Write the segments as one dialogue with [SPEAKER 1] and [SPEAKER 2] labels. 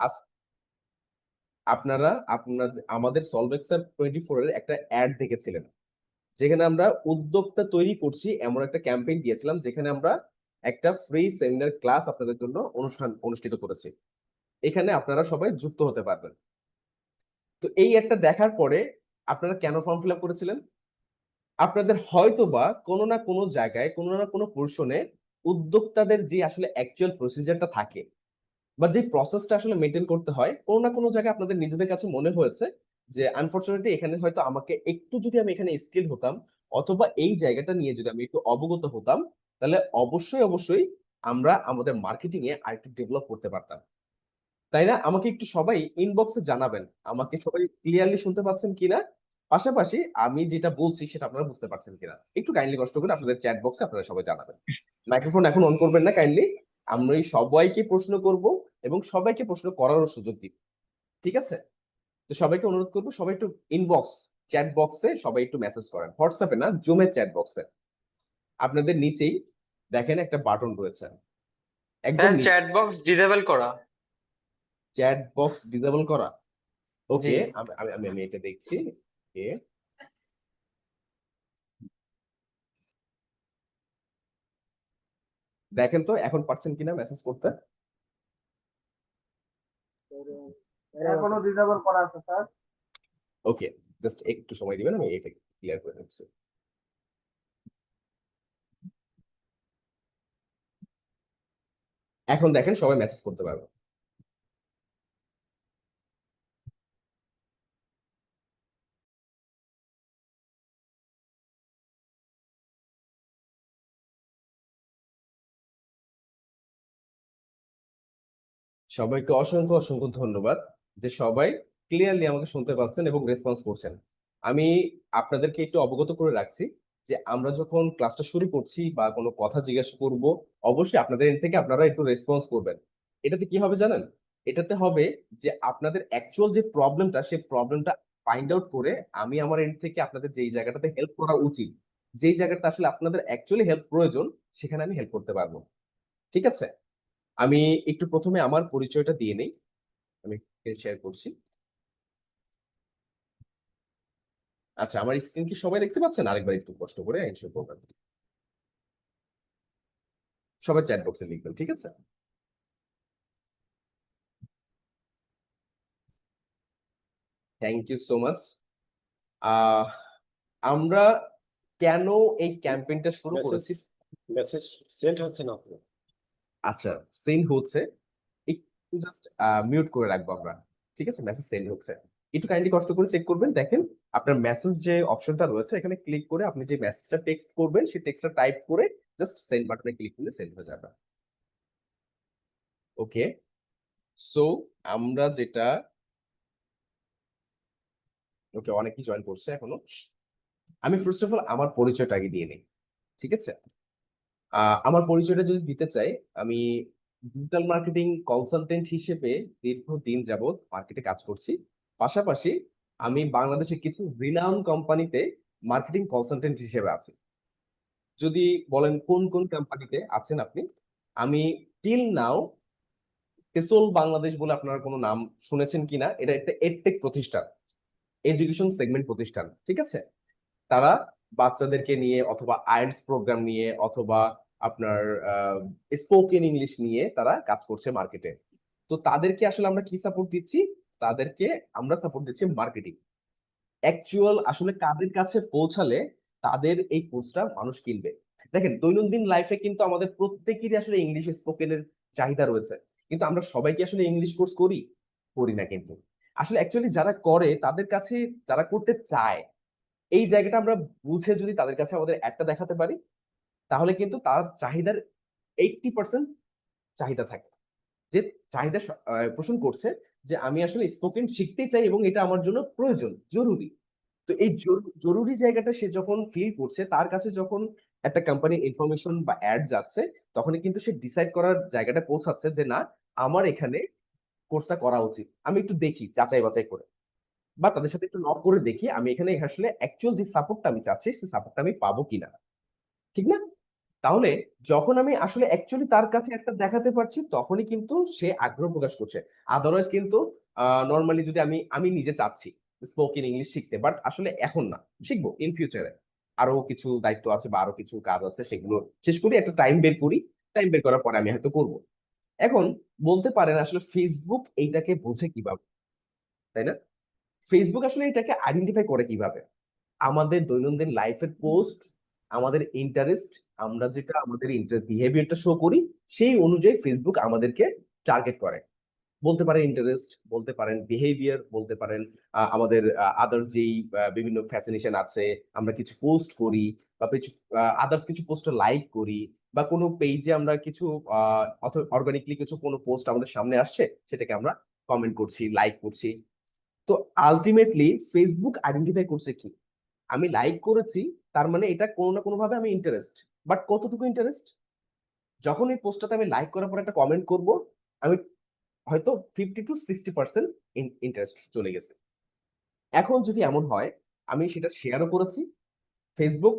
[SPEAKER 1] আচ্ছা, আপনারা আমাদের সলভেক্সার 24 এর একটা অ্যাড দেখেছিলেন, যেখানে আমরা উদ্যোক্তা তৈরি করছি এমন একটা ক্যাম্পেইন দিয়েছিলাম, যেখানে আমরা একটা ফ্রি সেমিনার ক্লাস আপনাদের জন্য অনুষ্ঠিত করেছি। এখানে আপনারা সবাই যুক্ত হতে পারবেন। তো এই একটা দেখার পরে আপনারা কেন ফর্ম ফিল আপ করেছিলেন? আপনাদের হয়তো বা কোনো না কোনো জায়গায়, কোনো না কোনো পোর্শনে উদ্যোক্তাদের যে আসলে অ্যাকচুয়াল প্রসিজারটা থাকে বা যে প্রসেসটা আসলে মেনটেন করতে হয়, কোনো না কোনো জায়গায় আপনাদের নিজেদের কাছে মনে হয়েছে যে আনফরচুনেটলি এখানে হয়তো আমাকে একটু যদি আমি এখানে স্কিল হতাম, অথবা এই জায়গাটা নিয়ে যদি আমি একটু অবগত হতাম, তাহলে অবশ্যই অবশ্যই আমরা আমাদের মার্কেটিং এ আরেকটু ডেভেলপ করতে পারতাম। তাই না? আমাকে একটু সবাই ইনবক্সে জানাবেন আমাকে সবাই ক্লিয়ারলি শুনতে পাচ্ছেন কিনা, পাশাপাশি আমি যেটা বলছি সেটা আপনারা বুঝতে পারছেন কিনা। একটু কাইন্ডলি কষ্ট করে আপনাদের চ্যাট বক্সে আপনারা সবাই জানাবেন। মাইক্রোফোন এখন অন করবেন না কাইন্ডলি। আমরা সবাইকে প্রশ্ন করব এবং সবাইকে প্রশ্ন করারও সুযোগ দিব। ঠিক আছে? তো সবাইকে অনুরোধ করব সবাই একটু ইনবক্স, চ্যাট বক্সে সবাই একটু মেসেজ করেন। হোয়াটসঅ্যাপে না, জুমের চ্যাট বক্সে। আপনাদের নিচেই দেখেন একটা বাটন রয়েছে, একদম
[SPEAKER 2] স্যার
[SPEAKER 1] নিচে।
[SPEAKER 2] চ্যাট বক্স ডিসেবল করা।
[SPEAKER 1] চ্যাট বক্স ডিসেবল করা।
[SPEAKER 2] জি।
[SPEAKER 1] ওকে, আমি আমি আমি আমি এটা দেখছি। ওকে, দেখেন তো এখন পারছেন কিনা মেসেজ করতে।
[SPEAKER 3] এখনো ডিসেবল করা আছে স্যার।
[SPEAKER 1] ওকে, জাস্ট একটু সময় দিবেন, আমি এটা ক্লিয়ার করে নিচ্ছি। এখন দেখেন সবাই মেসেজ করতে পারবে। সবাইকে অসংখ্য অসংখ্য ধন্যবাদ যে সবাই ক্লিয়ারলি আমাকে শুনতে পাচ্ছেন এবং রেসপন্স করছেন। আমি আপনাদেরকে একটু অবগত করে রাখছি যে আমরা যখন ক্লাসটা শুরু করছি বা কোনো কথা জিজ্ঞাসা করব, অবশ্যই আপনাদের এন্ড থেকে আপনারা একটু রেসপন্স করবেন। এটাতে কি হবে জানেন? এটাতে হবে যে আপনাদের অ্যাকচুয়াল যে প্রবলেমটা, সেই প্রবলেমটা ফাইন্ড আউট করে আমি আমার এন্ড থেকে আপনাদের যেই জায়গাটাতে হেল্প করা উচিত, যেই জায়গাটা আসলে আপনাদের অ্যাকচুয়ালি হেল্প প্রয়োজন, সেখানে আমি হেল্প করতে পারবো। ঠিক আছে? আমি একটু প্রথমে আমার পরিচয়টা দিয়ে নেই। আমি শেয়ার করছি। আচ্ছা, আমার স্ক্রিন কি সবাই দেখতে পাচ্ছেন? আরেকবার একটু কষ্ট করে এনশিওর করবেন। সবাই চ্যাট বক্সে লিখবেন, ঠিক আছে? Thank you so much. আহ আমরা কেন এই ক্যাম্পেইনটা শুরু
[SPEAKER 4] মেসেজ
[SPEAKER 1] করেছি?
[SPEAKER 4] মেসেজ সেন্ড হচ্ছে না আপনার?
[SPEAKER 1] আচ্ছা, সেন্ড হচ্ছে। একটু জাস্ট মিউট করে রাখবো আমরা। ঠিক আছে, মেসেজ সেন্ড হচ্ছে। একটু কাইন্ডলি কষ্ট করে চেক করবেন, দেখেন আপনার মেসেজ যে অপশনটা রয়েছে এখানে ক্লিক করে আপনি যে মেসেজটা টেক্সট করবেন সেই টেক্সটটা টাইপ করে জাস্ট সেন্ড বাটনে ক্লিক করলে সেন্ড হয়ে যাবে। ওকে, সো আমরা যেটা, ওকে অনেকেই জয়েন করছে এখনো। আমি ফার্স্ট অফ অল আমার পরিচয়টা আগে দিয়ে নিই, ঠিক আছে? আমার পরিচয়টা যদি দিতে চাই, আমি ডিজিটাল মার্কেটিং কনসালটেন্ট হিসেবে দীর্ঘদিন যাবত মার্কেটে কাজ করছি। পাশাপাশি আমি বাংলাদেশে কিছু রিনাউন কোম্পানিতে মার্কেটিং কনসালটেন্ট হিসেবে আছি। যদি বলেন কোন কোন কোম্পানিতে আছেন আপনি, আমি টিল নাও টেসল বাংলাদেশ বলে আপনারা কোনো নাম শুনেছেন কিনা, এটা একটা এডটেক প্রতিষ্ঠান, এডুকেশন সেগমেন্ট প্রতিষ্ঠান, ঠিক আছে? তারা বাচ্চাদেরকে নিয়ে অথবা আইএলটিএস প্রোগ্রাম নিয়ে অথবা আপনার স্পোকেন ইংলিশ নিয়ে তারা কাজ করছে মার্কেটে। তো তাদেরকে আসলে আমরা কি সাপোর্ট দিচ্ছি? তাদেরকে আমরা সাপোর্ট দিচ্ছি মার্কেটিং। অ্যাকচুয়াল আসলে কাদের কাছে পৌঁছালে তাদের এই কোর্সটা মানুষ কিনবে। দেখেন দৈনন্দিন লাইফে কিন্তু আমাদের প্রত্যেকেরই আসলে ইংলিশ স্পোকেনের চাহিদা রয়েছে, কিন্তু আমরা সবাই কি আসলে ইংলিশ কোর্স করি? করি না কিন্তু। আসলে অ্যাকচুয়ালি যারা করে তাদের কাছে, যারা করতে চায়, এই জায়গাটা আমরা বুঝে যদি তাদের কাছে আমাদের একটা দেখাতে পারি, তাহলে কিন্তু তার চাহিদার 80% চাহিদা থাকে। যে চাহিদা পোষণ করছে যে আমি আসলে স্পোকেন শিখতে চাই এবং এটা আমার জন্য প্রয়োজন, জরুরি। তো এই জরুরি জায়গাটা সে যখন ফিল করছে, তার কাছে যখন একটা কোম্পানির ইনফরমেশন বা অ্যাড যাচ্ছে, তখনই কিন্তু সে ডিসাইড করার জায়গাটা পৌঁছাচ্ছে যে না, আমার এখানে কোর্সটা করা উচিত। আমি একটু দেখি যাচাই বাছাই করে, বা তাদের সাথে একটু নক করে দেখি আমি এখানে আসলে অ্যাকচুয়াল যে সাপোর্টটা আমি চাচ্ছি সেই সাপোর্টটা আমি পাবো কিনা। ঠিক না? তাহলে যখন আমি আসলে অ্যাকচুয়ালি তার কাছে একটা দেখাতে পারছি তখনই কিন্তু সে আগ্রহ প্রকাশ করছে। আদারওয়াইজ কিন্তু নর্মালি যদি আমি নিজে চাচ্ছি স্পোকেন ইংলিশ শিখতে, বাট আসলে এখন না, শিখবো ইন ফিউচারে। আরো কিছু দায়িত্ব আছে বা আরো কিছু কাজ আছে, সেগুলো শেষ করি, একটা টাইম বের করি। টাইম বের করার পরে আমি হয়তো করব। এখন বলতে পারেন আসলে ফেসবুক এইটাকে বোঝে কিভাবে, তাই না? ফেসবুক আসলে এটাকে আইডেন্টিফাই করে কিভাবে? আমাদের দৈনন্দিন লাইফের পোস্ট, আমাদের ইন্টারেস্ট, আমরা যেটা আমাদের বিহেভিয়ারটা শো করি, সেই অনুযায়ী ফেসবুক আমাদেরকে টার্গেট করে। বলতে পারেন ইন্টারেস্ট, বলতে পারেন বিহেভিয়ার, বলতে পারেন আমাদের আদার্স যেই বিভিন্ন ফ্যাসিনেশন আছে, আমরা কিছু পোস্ট করি বা কিছু আদার্স কিছু পোস্ট লাইক করি, বা কোনো পেজে আমরা কিছু অর্গানিকলি কিছু কোনো পোস্ট আমাদের সামনে আসছে, সেটাকে আমরা কমেন্ট করছি, লাইক করছি। তো আলটিমেটলি ফেসবুক আইডেন্টিফাই করছে কি, আমি লাইক করেছি, তার মানে এটা কোনো না কোনো ভাবে আমি ইন্টারেস্ট। বাট কতটুকু ইন্টারেস্ট? যখন এই পোস্টটাতে আমি লাইক করার পর একটা কমেন্ট করব, আমি হয়তো 50 to 60% ইন্টারেস্ট চলে গেছে। এখন যদি এমন হয় আমি সেটা শেয়ারও করেছি, ফেসবুক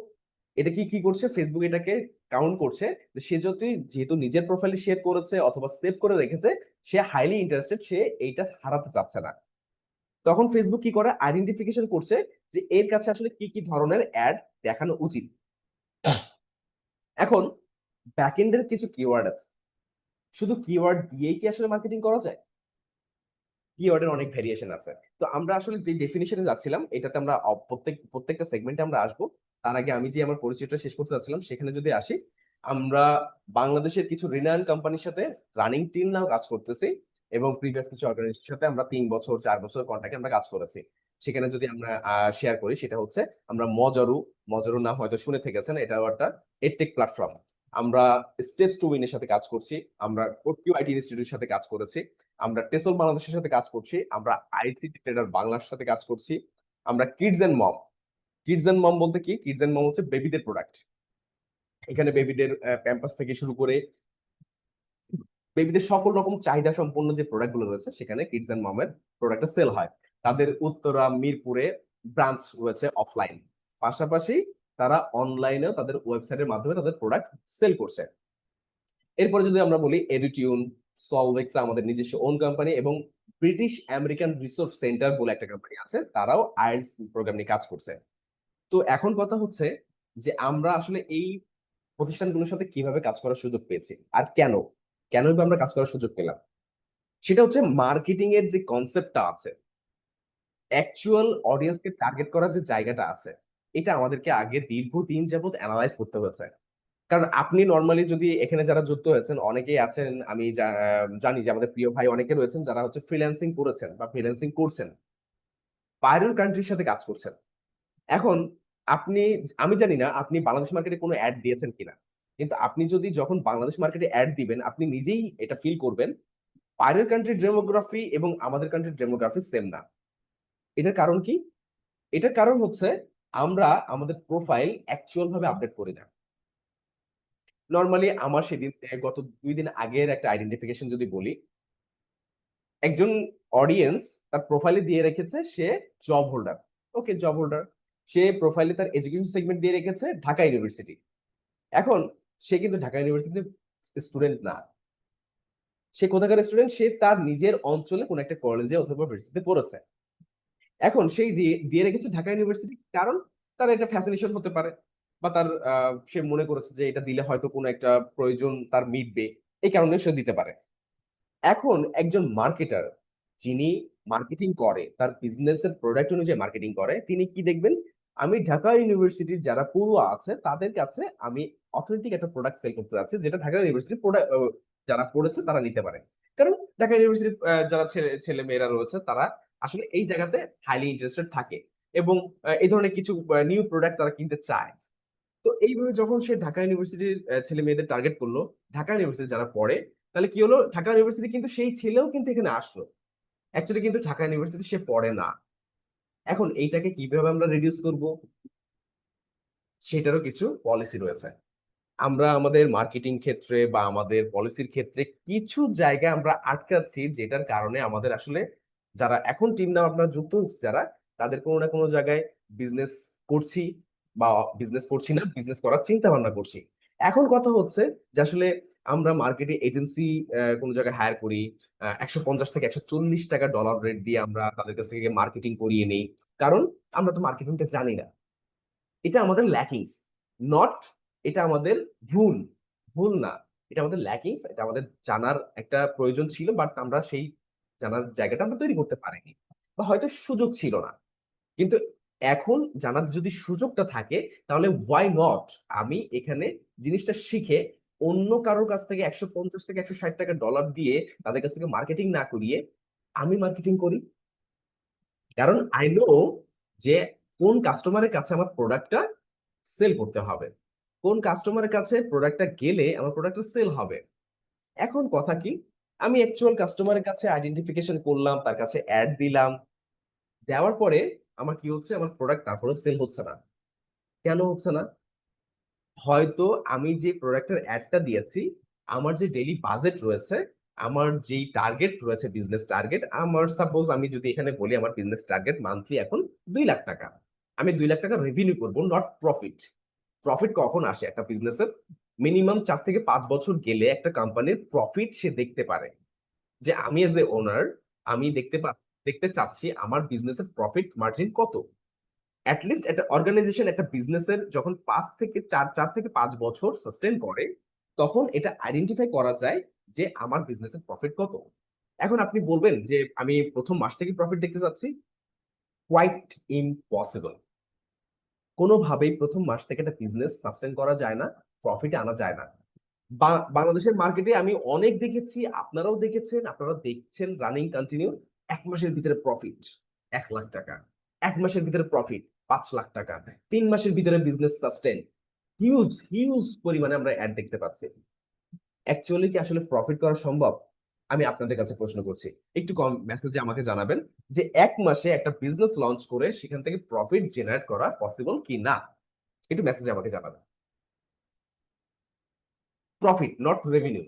[SPEAKER 1] এটা কি কি করছে, ফেসবুক এটাকে কাউন্ট করছে যে সে যদি যেহেতু নিজের প্রোফাইলে শেয়ার করেছে অথবা সেভ করে রেখেছে, সে হাইলি ইন্টারেস্টেড, সে এইটা হারাতে চাচ্ছে না। তখন ফেসবুক কি করে, আইডেন্টিফিকেশন করছে যে এর কাছে আসলে কি কি ধরনের অ্যাড দেখানো উচিত। এখন ব্যাকএন্ডের কিছু কিওয়ার্ড আছে। শুধু কিওয়ার্ড দিয়েই কি আসলে মার্কেটিং করা যায়? কিওয়ার্ডের অনেক ভেরিয়েশন আছে। তো আমরা আসলে যে ডেফিনিশনে যাচ্ছিলাম, এটাতে আমরা প্রত্যেকটা সেগমেন্টে আমরা আসবো। তার আগে আমি যে আমার পরিচয়টা শেষ করতে যাচ্ছিলাম সেখানে যদি আসি, আমরা বাংলাদেশের কিছু রিনাউন্ড কোম্পানির সাথে রানিং টিম নাও কাজ করতেছি, এবং প্রিভিয়াস কিছু অর্গানাইজেশনের সাথে আমরা 3 বছর 4 বছর কন্ট্রাক্টে আমরা কাজ করেছি। সেখানে যদি আমরা শেয়ার করি, সেটা হচ্ছে আমরা মজারু, মজারু নাম হয়তো শুনে থেকেছেন, এটাও একটা এডটেক প্ল্যাটফর্ম। আমরা স্টেপস টু উইনের সাথে কাজ করছি, আমরা কোটকিউ আইটি ইনস্টিটিউটের সাথে কাজ করেছি, আমরা টেসল বাংলাদেশের সাথে কাজ করছি, আমরা আইসিটি ট্রেডার বাংলার সাথে কাজ করছি, আমরা kids and mom. Kids and mom বলতে কি, কিডস এন্ড মম হচ্ছে বেবিদের প্রোডাক্ট। এখানে বেবিদের প্যাম্পাস থেকে শুরু করে বেবিদের সকল রকম চাহিদা সম্পন্ন যে প্রোডাক্ট গুলো রয়েছে, সেখানে কিডস এন্ড মমের প্রোডাক্টটা সেল হয়। তাদের উত্তরা মিরপুরে ব্রাঞ্চ রয়েছে অফলাইন, পাশাপাশি তারা অনলাইনেও তাদের ওয়েবসাইটের মাধ্যমে তাদের প্রোডাক্ট সেল করছে। এরপরে যদি আমরা বলি এডুটিউন, সলভেক্স আমাদের নিজস্ব ওন কোম্পানি, এবং ব্রিটিশ আমেরিকান রিসোর্স সেন্টার বলে একটা কোম্পানি আছে, তারাও আইএলটিএস প্রোগ্রাম নিয়ে কাজ করছে। তো এখন কথা হচ্ছে যে আমরা আসলে এই প্রতিষ্ঠানগুলোর সাথে কিভাবে কাজ করার সুযোগ পেয়েছি, আর কেন কেনই বা আমরা কাজ করার সুযোগ পেলাম। সেটা হচ্ছে মার্কেটিং এর যে কনসেপ্টটা আছে, অ্যাকচুয়াল অডিয়েন্সকে টার্গেট করার যে জায়গাটা আছে, এটা আমাদেরকে আগে দীর্ঘদিন যাবত অ্যানালাইজ করতে হয়েছে। কারণ আপনি নর্মালি যদি এখানে যারা যুক্ত হয়েছেন, অনেকেই আছেন, আমি জানি যে আমাদের প্রিয় ভাই অনেকে রয়েছেন যারা হচ্ছে ফ্রিল্যান্সিং করেছেন বা ফ্রিল্যান্সিং করছেন, বাইরের কান্ট্রির সাথে কাজ করছেন। এখন আপনি, আমি জানি না আপনি বাংলাদেশ মার্কেটে কোনো অ্যাড দিয়েছেন কিনা, কিন্তু আপনি যদি যখন বাংলাদেশ মার্কেটে অ্যাড দিবেন, আপনি নিজেই এটা ফিল করবেন বাইরের কান্ট্রির ডেমোগ্রাফি এবং আমাদের কান্ট্রির ডেমোগ্রাফি সেম না। এটার কারণ কি? এটার কারণ হচ্ছে আমরা আমাদের প্রোফাইল অ্যাকচুয়াল ভাবে আপডেট করি না। নর্মালি আমার সেদিন গত 2 দিন আগের একটা আইডেন্টিফিকেশন যদি বলি, একজন অডিয়েন্স তার প্রোফাইলে দিয়ে রেখেছে সে জব হোল্ডার। ওকে, জব হোল্ডার। সে প্রোফাইলে তার এডুকেশন সেগমেন্ট দিয়ে রেখেছে ঢাকা ইউনিভার্সিটি। এখন সে কিন্তু ঢাকা ইউনিভার্সিটির স্টুডেন্ট না। সে কোথাকার স্টুডেন্ট? সে তার নিজের অঞ্চলে কোন একটা কলেজে অথবা ইউনিভার্সিটিতে পড়েছে। এখন সেই দিয়ে রেখেছে ঢাকা ইউনিভার্সিটি, কারণ তার এটা ফ্যাসিনেশন হতে পারে, বা তার সে মনে করেছে যে এটা দিলে হয়তো কোনো একটা প্রয়োজন তার মিটবে, এই কারণে সে দিতে পারে। এখন একজন মার্কেটার যিনি মার্কেটিং করে, তার বিজনেসের প্রোডাক্ট অনুযায়ী মার্কেটিং করে, তিনি কি দেখবেন, আমি ঢাকা ইউনিভার্সিটির যারা পড়ুয়া আছে তাদের কাছে আমি অথেন্টিক একটা প্রোডাক্ট সেল করতে যাচ্ছি, যেটা ঢাকা ইউনিভার্সিটির যারা পড়েছে তারা নিতে পারে। কারণ ঢাকা ইউনিভার্সিটির যারা ছেলে ছেলে মেয়েরা রয়েছে, তারা আসলে এই জায়গাতে হাইলি ইন্টারেস্টেড থাকে, এবং এই ধরনের কিছু নিউ প্রোডাক্ট তারা কিনতে চায়। তো এইভাবে যখন সে ঢাকা ইউনিভার্সিটির ছেলে মেয়েদের টার্গেট করলো, ঢাকা ইউনিভার্সিটি যারা পড়ে, তাহলে কি হলো, ঢাকা ইউনিভার্সিটি কিন্তু সেই ছেলেও কিন্তু এখানে আসলো, অ্যাকচুয়ালি কিন্তু ঢাকা ইউনিভার্সিটি সে পড়ে না। এখন এইটাকে কিভাবে আমরা রিডিউস করব, সেটারও কিছু পলিসি রয়েছে। আমরা আমাদের মার্কেটিং ক্ষেত্রে বা আমাদের পলিসির ক্ষেত্রে কিছু জায়গায় আমরা আটকাচ্ছি, যেটার কারণে আমাদের আসলে যারা এখন টিম নাম আপনারা যুক্ত হচ্ছে যারা, তাদের কোনো না কোনো জায়গায় বিজনেস করছি বা বিজনেস করছি না, বিজনেস করার চিন্তা ভাবনা করছি, এখন কথা হচ্ছে যে আসলে আমরা মার্কেটে এজেন্সি কোনো জায়গায় হায়ার করি, 150 থেকে 140 টাকা ডলার রেট দিয়ে আমরা তাদের কাছ থেকে মার্কেটিং করিয়ে নেই, কারণ আমরা তো মার্কেটিংটা জানি না। এটা আমাদের ল্যাকিংস, নট এটা আমাদের ভুল, ভুল না, এটা আমাদের ল্যাকিংস, এটা আমাদের জানার একটা প্রয়োজন ছিল, বাট আমরা সেই জানার জায়গাটা আমরা তৈরি করতে পারিনি, বা হয়তো সুযোগ ছিল না। কিন্তু এখন জানার যদি সুযোগটা থাকে, তাহলে ওয়াই নট আমি এখানে জিনিসটা শিখে অন্য কারোর কাছ থেকে 150 থেকে 160 টাকা ডলার দিয়ে তাদের কাছ থেকে মার্কেটিং না করিয়ে আমি মার্কেটিং করি। কারণ আই নো যে কোন কাস্টমারের কাছে আমার প্রোডাক্টটা সেল করতে হবে, কোন কাস্টমারের কাছে প্রোডাক্টটা গেলে আমার প্রোডাক্টটা সেল হবে। এখন কথা কি, আমি অ্যাকচুয়াল কাস্টমারের কাছে আইডেন্টিফিকেশন করলাম, তার কাছে অ্যাড দিলাম, দেওয়ার পরে আমার কি হচ্ছে, আমার প্রোডাক্ট তারপরে সেল হচ্ছে না। কেন হচ্ছে না? হয়তো আমি যে প্রোডাক্টের অ্যাডটা দিয়েছি, আমার যে ডেইলি বাজেট রয়েছে, আমার যেই টার্গেট রয়েছে, বিজনেস টার্গেট, আমার সাপোজ আমি যদি এখানে বলি আমার বিজনেস টার্গেট মান্থলি এখন 2 লাখ টাকা, আমি 2 লাখ টাকা রেভিনিউ করবো, নট প্রফিট। প্রফিট কখন আসে একটা বিজনেসের? মিনিমাম 4 থেকে 5 বছর গেলে একটা কোম্পানির প্রফিট সে দেখতে পারে, যে আমি এজ এ ওনার আমি দেখতে চাচ্ছি আমার বিজনেসের প্রফিট মার্জিন কত। অ্যাটলিস্ট একটা অর্গানাইজেশন একটা বিজনেসের যখন 4 থেকে 5 বছর সাস্টেন করে, তখন এটা আইডেন্টিফাই করা যায় যে আমার বিজনেসের প্রফিট কত। এখন আপনি বলবেন যে আমি প্রথম মাস থেকে প্রফিট দেখতে চাচ্ছি, কোয়াইট ইম্পসিবল। কোনোভাবেই প্রথম মাস থেকে একটা বিজনেস সাস্টেন করা যায় না, প্রফিটে আনা যায় না। বাংলাদেশের মার্কেটে আমি অনেক দেখেছি, আপনারাও দেখেছেন, আপনারা দেখছেন রানিং কন্টিনিউ, 1 মাসের ভিতরে প্রফিট 1 লাখ টাকা, 1 মাসের ভিতরে প্রফিট 5 লাখ টাকা, 3 মাসের ভিতরে বিজনেস সাস্টেন, হিউজ হিউজ পরিমাণে আমরা অ্যাড দেখতে পাচ্ছি। অ্যাকচুয়ালি কি আসলে প্রফিট করা সম্ভব? আমি আপনাদের কাছে প্রশ্ন করছি, একটু কম মেসেজে আমাকে জানাবেন যে 1 মাসে একটা বিজনেস লঞ্চ করে সেখান থেকে প্রফিট জেনারেট করা পসিবল কি না, একটু মেসেজে আমাকে জানাবেন। Profit, not revenue.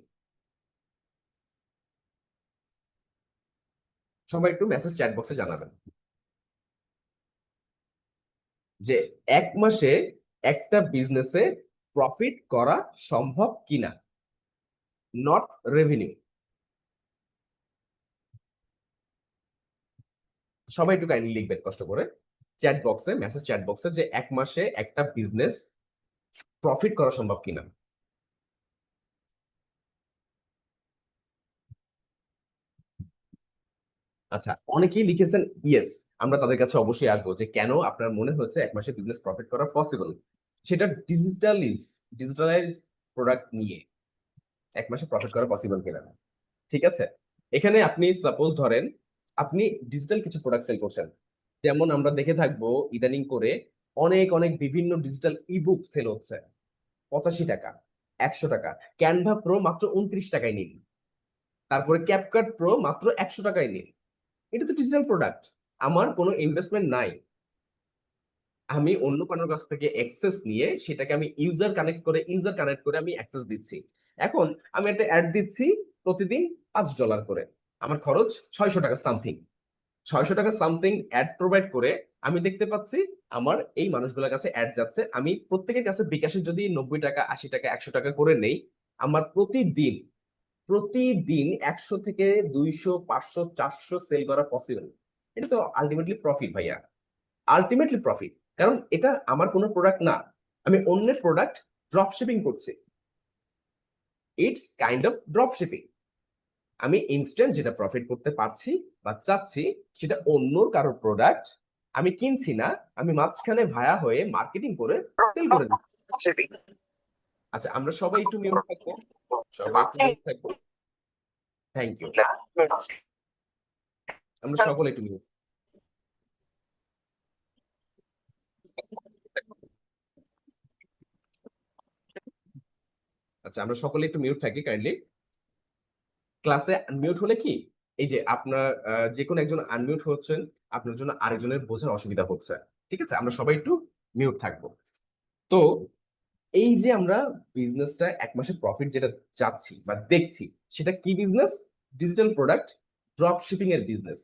[SPEAKER 1] সবাই একটু মেসেজ চ্যাট বক্সে জানাবেন যে 1 মাসে একটা বিজনেসে প্রফিট করা সম্ভব কিনা, নট রেভিনিউ। সবাই একটু কাইন্ডলি লিখবেন কষ্ট করে চ্যাট বক্সে, মেসেজ চ্যাট বক্সে, যে 1 মাসে একটা বিজনেস প্রফিট করা সম্ভব কিনা। আচ্ছা, অনেকেই লিখেছেন ইয়েস, আমরা তাদের কাছে অবশ্যই আসবো যে কেন আপনার মনে হচ্ছে 1 মাসে বিজনেস প্রফিট করা পসিবল। সেটা ডিজিটালাইজ প্রোডাক্ট নিয়ে 1 মাসে প্রফিট করা পসিবল কিনা। ঠিক আছে, এখানে আপনি সাপোজ ধরেন আপনি ডিজিটাল কিছু প্রোডাক্ট সেল করছেন, যেমন আমরা দেখে থাকবো ইদানিং করে অনেক অনেক বিভিন্ন ডিজিটাল ইবুক সেল হচ্ছে 85 টাকা, 100 টাকা। ক্যানভা প্রো মাত্র 29 টাকায় নিন, তারপরে ক্যাপকাট প্রো মাত্র 100 টাকায় নিন। এটা তো ডিজিটাল প্রোডাক্ট, আমার কোনো ইনভেস্টমেন্ট নাই, আমি অন্য কারোর কাছ থেকে অ্যাক্সেস নিয়ে সেটাকে আমি ইউজার কানেক্ট করে আমি অ্যাক্সেস দিচ্ছি। এখন আমি একটা অ্যাড দিচ্ছি প্রতিদিন $5 করে, আমার খরচ 600 টাকা সামথিং, 600 টাকা সামথিং অ্যাড প্রোভাইড করে আমি দেখতে পাচ্ছি আমার এই মানুষগুলোর কাছে অ্যাড যাচ্ছে। আমি প্রত্যেকের কাছে বিকাশে যদি 90 টাকা, 80 টাকা, 100 টাকা করে নেই, আমার প্রতিদিন প্রতিদিন 100 থেকে 200, 500, 400 সেল করা পসিবল। এটা তো আলটিমেটলি প্রফিট ভাইয়া, আলটিমেটলি প্রফিট। কারণ এটা আমার কোনো প্রোডাক্ট না, আমি অন্যের প্রোডাক্ট ড্রপ শিপিং করছি। It's kind of drop shipping. আমি ইনস্ট্যান্ট যেটা প্রফিট করতে পারছি বা চাচ্ছি, সেটা অন্য কারোর প্রোডাক্ট আমি কিনছি না, আমি মাঝখানে ভায়া হয়ে মার্কেটিং করে সেল করে দিচ্ছি। আচ্ছা, আমরা সবাই একটু মিউট থাকবো, সবাই একটু মিউট থাকবো। Thank you. আমরা সকলে একটু মিউট। আচ্ছা, আমরা সকলে একটু মিউট থাকি কাইন্ডলি। ক্লাসে আনমিউট হলে কি, এই যে আপনার যে কোনো একজন আনমিউট হচ্ছেন, আপনার জন্য আরেকজনের বোঝার অসুবিধা হচ্ছে। ঠিক আছে, আমরা সবাই একটু মিউট থাকবো। তো এই যে আমরা বিজনেসটা 1 মাসে প্রফিট যেটা চাচ্ছি বা দেখছি, সেটা কি business? Digital product drop shipping এর বিজনেস।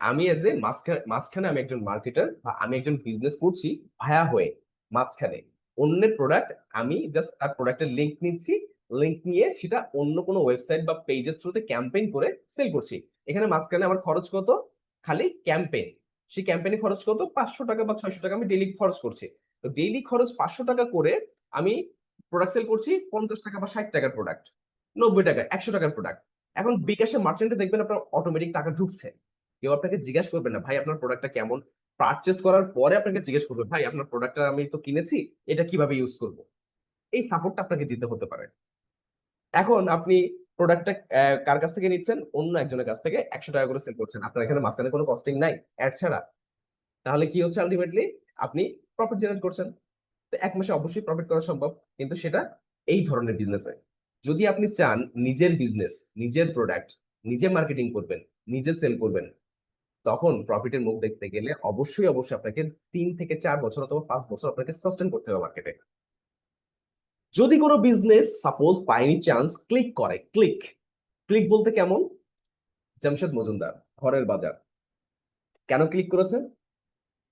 [SPEAKER 1] আমি এজ এ মাঝখানে আমি একজন মার্কেটার বা আমি একজন বিজনেস করছি ভায়া হয়ে মাঝখানে। অন্যের প্রোডাক্ট আমি জাস্ট তার প্রোডাক্টের লিঙ্ক নিচ্ছি, লিঙ্ক নিয়ে সেটা অন্য কোনো ওয়েবসাইট বা পেজের থ্রুতে ক্যাম্পেইন করে সেল করছি। এখানে মাঝখানে আমার খরচ কত? খালি ক্যাম্পেইন। সেই ক্যাম্পেইনে খরচ কত? 500 টাকা বা 600 টাকা আমি ডেইলি খরচ করছি। তো ডেইলি খরচ 500 টাকা করে আমি প্রোডাক্ট সেল করছি 50 টাকা বা 60 টাকার প্রোডাক্ট, 90 টাকা, 100 টাকার প্রোডাক্ট। এখন বিকাশে মার্চেন্টে দেখবেন আপনার অটোমেটিক টাকা ঢুকছে। কেউ আপনাকে জিজ্ঞাসা করবে না, ভাই আপনার প্রোডাক্টটা কেমন? পারচেজ করার পরে আপনাকে জিজ্ঞেস করবে, ভাই আপনার প্রোডাক্টটা আমি তো কিনেছি, এটা কিভাবে ইউজ করব? এই সাপোর্টটা আপনাকে দিতে হতে পারে। এখন আপনি প্রোডাক্টটা কার কাছ থেকে নিচ্ছেন? অন্য একজনের কাছ থেকে 100 টাকা করে সেল করছেন। আপনার এখানে মাঝখানে কোনো কস্টিং নাই অ্যাড ছাড়া। তাহলে কি হচ্ছে আলটিমেটলি? আপনি প্রফিট জেনারেট করছেন। তো 1 মাসে অবশ্যই প্রফিট করা সম্ভব, কিন্তু সেটা এই ধরনের বিজনেসে। যদি আপনি চান নিজের বিজনেস, নিজের প্রোডাক্ট নিজে মার্কেটিং করবেন, নিজে সেল করবেন, তখন প্রফিটের মুখ দেখতে গেলে অবশ্যই অবশ্যই আপনাকে 3 থেকে 4 বছর অথবা 5 বছর আপনাকে সাস্টেন করতে হবে মার্কেটে। যদি কোনো business suppose by any chance click করে, ক্লিক ক্লিক বলতে কেমন? জামশেদ মজুমদার, ঘরের বাজার, কেন ক্লিক করেছে?